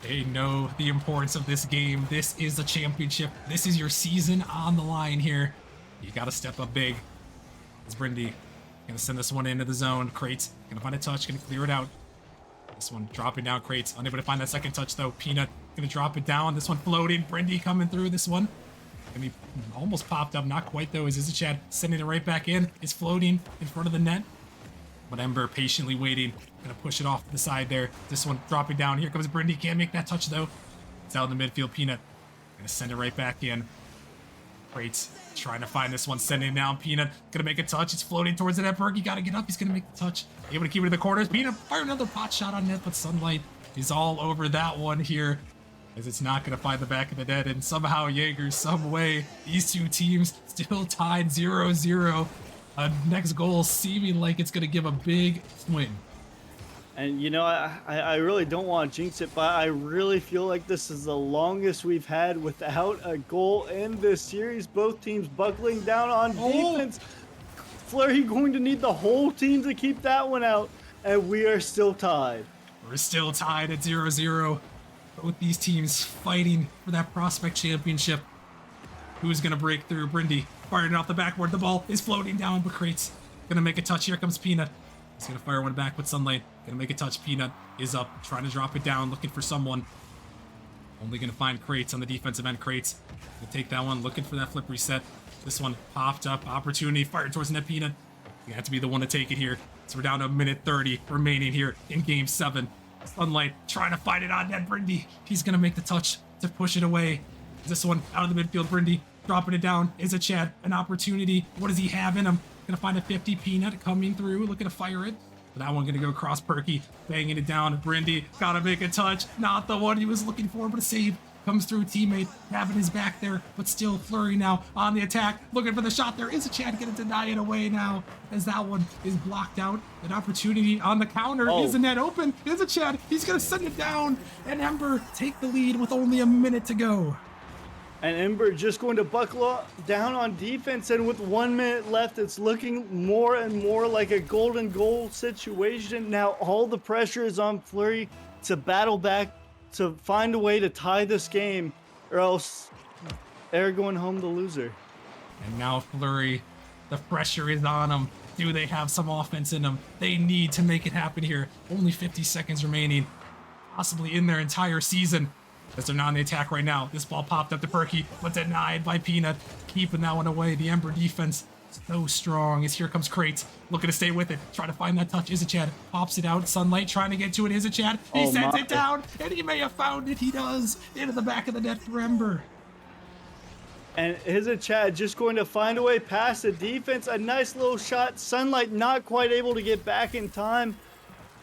B: They know the importance of this game. This is a championship. This is your season on the line here. You got to step up big. It's Brindy. Gonna send this one into the zone. Crates gonna find a touch, gonna clear it out. This one dropping down. Crates unable to find that second touch though. Peanut gonna drop it down. This one floating. Brindy coming through this one. And he almost popped up, not quite though, as Izachad sending it right back in. It's floating in front of the net. But Ember patiently waiting. Gonna push it off to the side there. This one dropping down. Here comes Brindy. Can't make that touch though. It's out in the midfield. Peanut gonna send it right back in. Crates trying to find this one, sending it down. Peanut gonna make a touch. It's floating towards the net. Berg, you gotta get up. He's gonna make the touch. Able to keep it in the corners. Peanut fire another pot shot on net, but Sunlight is all over that one here, as it's not going to find the back of the net. And somehow, Jaeger, some way, these two teams still tied 0-0. Next goal seeming like it's going to give a big swing.
I: And I really don't want to jinx it, but I really feel like this is the longest we've had without a goal in this series. Both teams buckling down on defense. Fleury going to need the whole team to keep that one out, and we are still tied.
B: We're still tied at 0-0. Both these teams fighting for that prospect championship. Who's going to break through? Brindy firing off the backboard. The ball is floating down, but Crates going to make a touch. Here comes Peanut. He's going to fire one back with Sunlight. Going to make a touch. Peanut is up, trying to drop it down, looking for someone. Only going to find Crates on the defensive end. Crates going to take that one, looking for that flip reset. This one popped up. Opportunity. Fired towards net. Peanut. You have to be the one to take it here. So we're down to a minute 30 remaining here in Game 7. Sunlight trying to find it on net. Brindy. He's going to make the touch to push it away. This one out of the midfield. Brindy dropping it down. Is a Chad. An opportunity. What does he have in him? Gonna find a 50. Peanut coming through, looking to fire it. But that one gonna go across. Perky, banging it down. Brindy gotta make a touch. Not the one he was looking for, but a save. Comes through, teammate having his back there, but still Fleury now on the attack, looking for the shot. There is a Chad, gonna deny it away now, as that one is blocked out. An opportunity on the counter. Is the net open? Is a Chad. He's gonna send it down, and Ember take the lead with only a minute to go.
I: And Ember just going to buckle down on defense, and with 1 minute left, it's looking more and more like a golden goal situation. Now all the pressure is on Fleury to battle back, to find a way to tie this game, or else they're going home the loser.
B: And now Fleury, the pressure is on them. Do they have some offense in them? They need to make it happen here. Only 50 seconds remaining, possibly in their entire season. As they're not on the attack right now. This ball popped up to Perky, but denied by Peanut. Keeping that one away. The Ember defense so strong as here comes Crates. Looking to stay with it. Trying to find that touch. Izachad pops it out. Sunlight trying to get to it. Izachad. He sends it down, and he may have found it. He does. Into the back of the net for Ember.
I: And Izachad just going to find a way past the defense. A nice little shot. Sunlight not quite able to get back in time.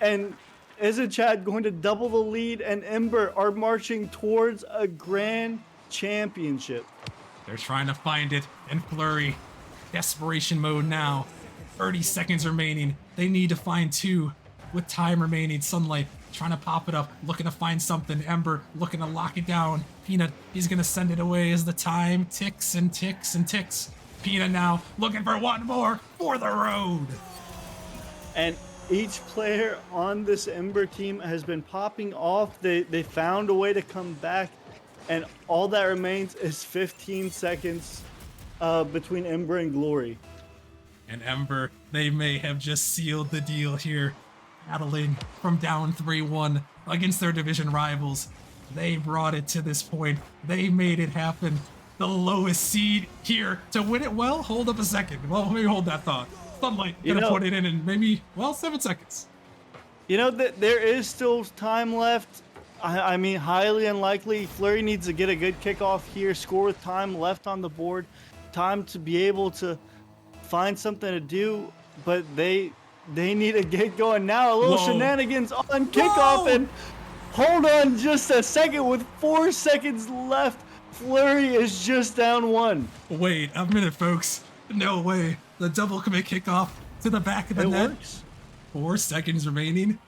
I: And Izachad going to double the lead, and Ember are marching towards a grand championship.
B: They're trying to find it, and Fleury, desperation mode now. 30 seconds remaining. They need to find two with time remaining. Sunlight trying to pop it up, looking to find something. Ember looking to lock it down. Peanut, he's going to send it away as the time ticks and ticks and ticks. Peanut now looking for one more for the road.
I: And each player on this Ember team has been popping off. They found a way to come back, and all that remains is 15 seconds between Ember and Glory.
B: And Ember, they may have just sealed the deal here, battling from down 3-1 against their division rivals. They brought it to this point. They made it happen. The lowest seed here to win it. Well, hold up a second. Well, let me hold that thought. Sunlight gonna put it in maybe, 7 seconds.
I: There is still time left. I mean, highly unlikely. Fleury needs to get a good kickoff here, score with time left on the board, time to be able to find something to do, but they need to get going now. A little shenanigans on kickoff, and hold on just a second. With 4 seconds left, Fleury is just down 1.
B: Wait a minute, folks. No way. The double commit kickoff to the back of the net.
I: Works.
B: 4 seconds remaining.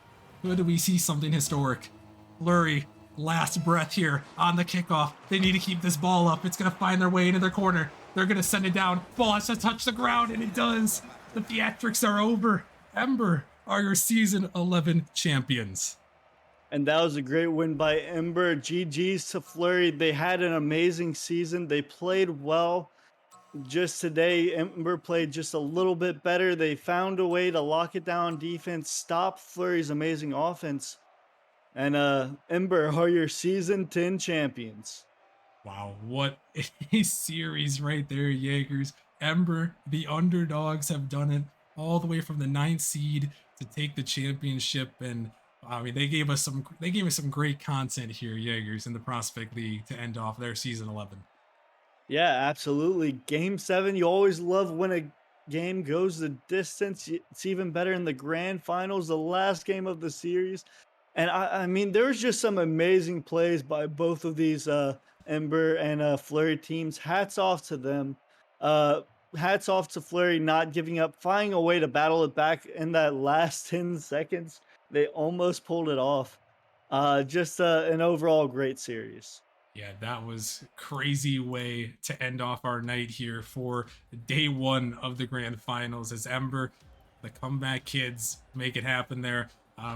B: Could we see something historic? Fleury, last breath here on the kickoff. They need to keep this ball up. It's going to find their way into their corner. They're going to send it down. Ball has to touch the ground, and it does. The theatrics are over. Ember are your Season 11 champions.
I: And that was a great win by Ember. GG's to Fleury. They had an amazing season. They played well. Just today, Ember played just a little bit better. They found a way to lock it down on defense, stop Fleury's amazing offense. And Ember are your Season 10 champions.
B: Wow, what a series right there, Jaegers. Ember, the underdogs, have done it all the way from the 9th seed to take the championship. And I mean, they gave us some great content here, Jaegers, in the Prospect League to end off their Season 11.
I: Yeah, absolutely. Game 7, you always love when a game goes the distance. It's even better in the grand finals, the last game of the series. And I mean, there was just some amazing plays by both of these Ember and Flurry teams. Hats off to them. Uh, Hats off to Flurry not giving up, finding a way to battle it back in that last 10 seconds. They almost pulled it off. Just an overall great series.
B: Yeah, that was crazy way to end off our night here for day one of the grand finals as Ember, the comeback kids, make it happen there.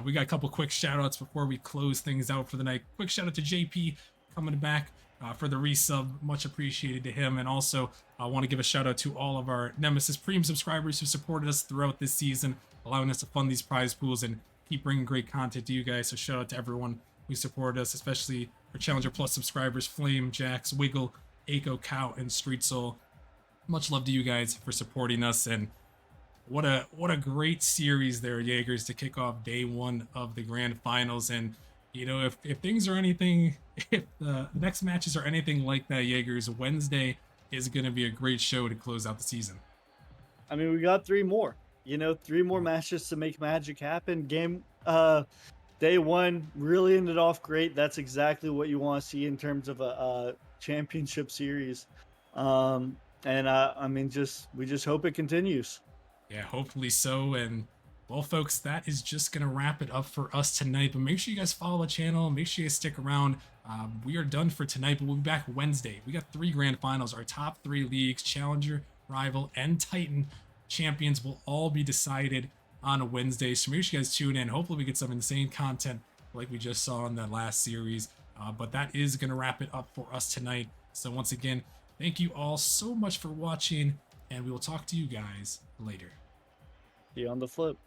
B: We got a couple quick shout outs before we close things out for the night. Quick shout out to JP coming back for the resub. Much appreciated to him. And also, I want to give a shout out to all of our Nemesis Premium subscribers who supported us throughout this season, allowing us to fund these prize pools and keep bringing great content to you guys. So shout out to everyone who supported us, especially our Challenger Plus subscribers, Flame, Jax, Wiggle, Aiko, Cow, and Street Soul. Much love to you guys for supporting us, and what a great series there, Jaegers, to kick off day one of the grand finals. And you know, if things are anything, if the next matches are anything like that, Jaegers, Wednesday is going to be a great show to close out the season.
I: I mean, we got three more. You know, three more matches to make magic happen. Day one really ended off great. That's exactly what you want to see in terms of a championship series. I mean, we just hope it continues.
B: Yeah, hopefully so. And well, folks, that is just going to wrap it up for us tonight. But make sure you guys follow the channel. Make sure you guys stick around. We are done for tonight, but we'll be back Wednesday. We got 3 grand finals. Our top 3 leagues, Challenger, Rival, and Titan champions will all be decided on a Wednesday. So make sure you guys tune in. Hopefully we get some insane content like we just saw in the last series. But that is going to wrap it up for us tonight. So once again, thank you all so much for watching, and we will talk to you guys later.
I: See you on the flip.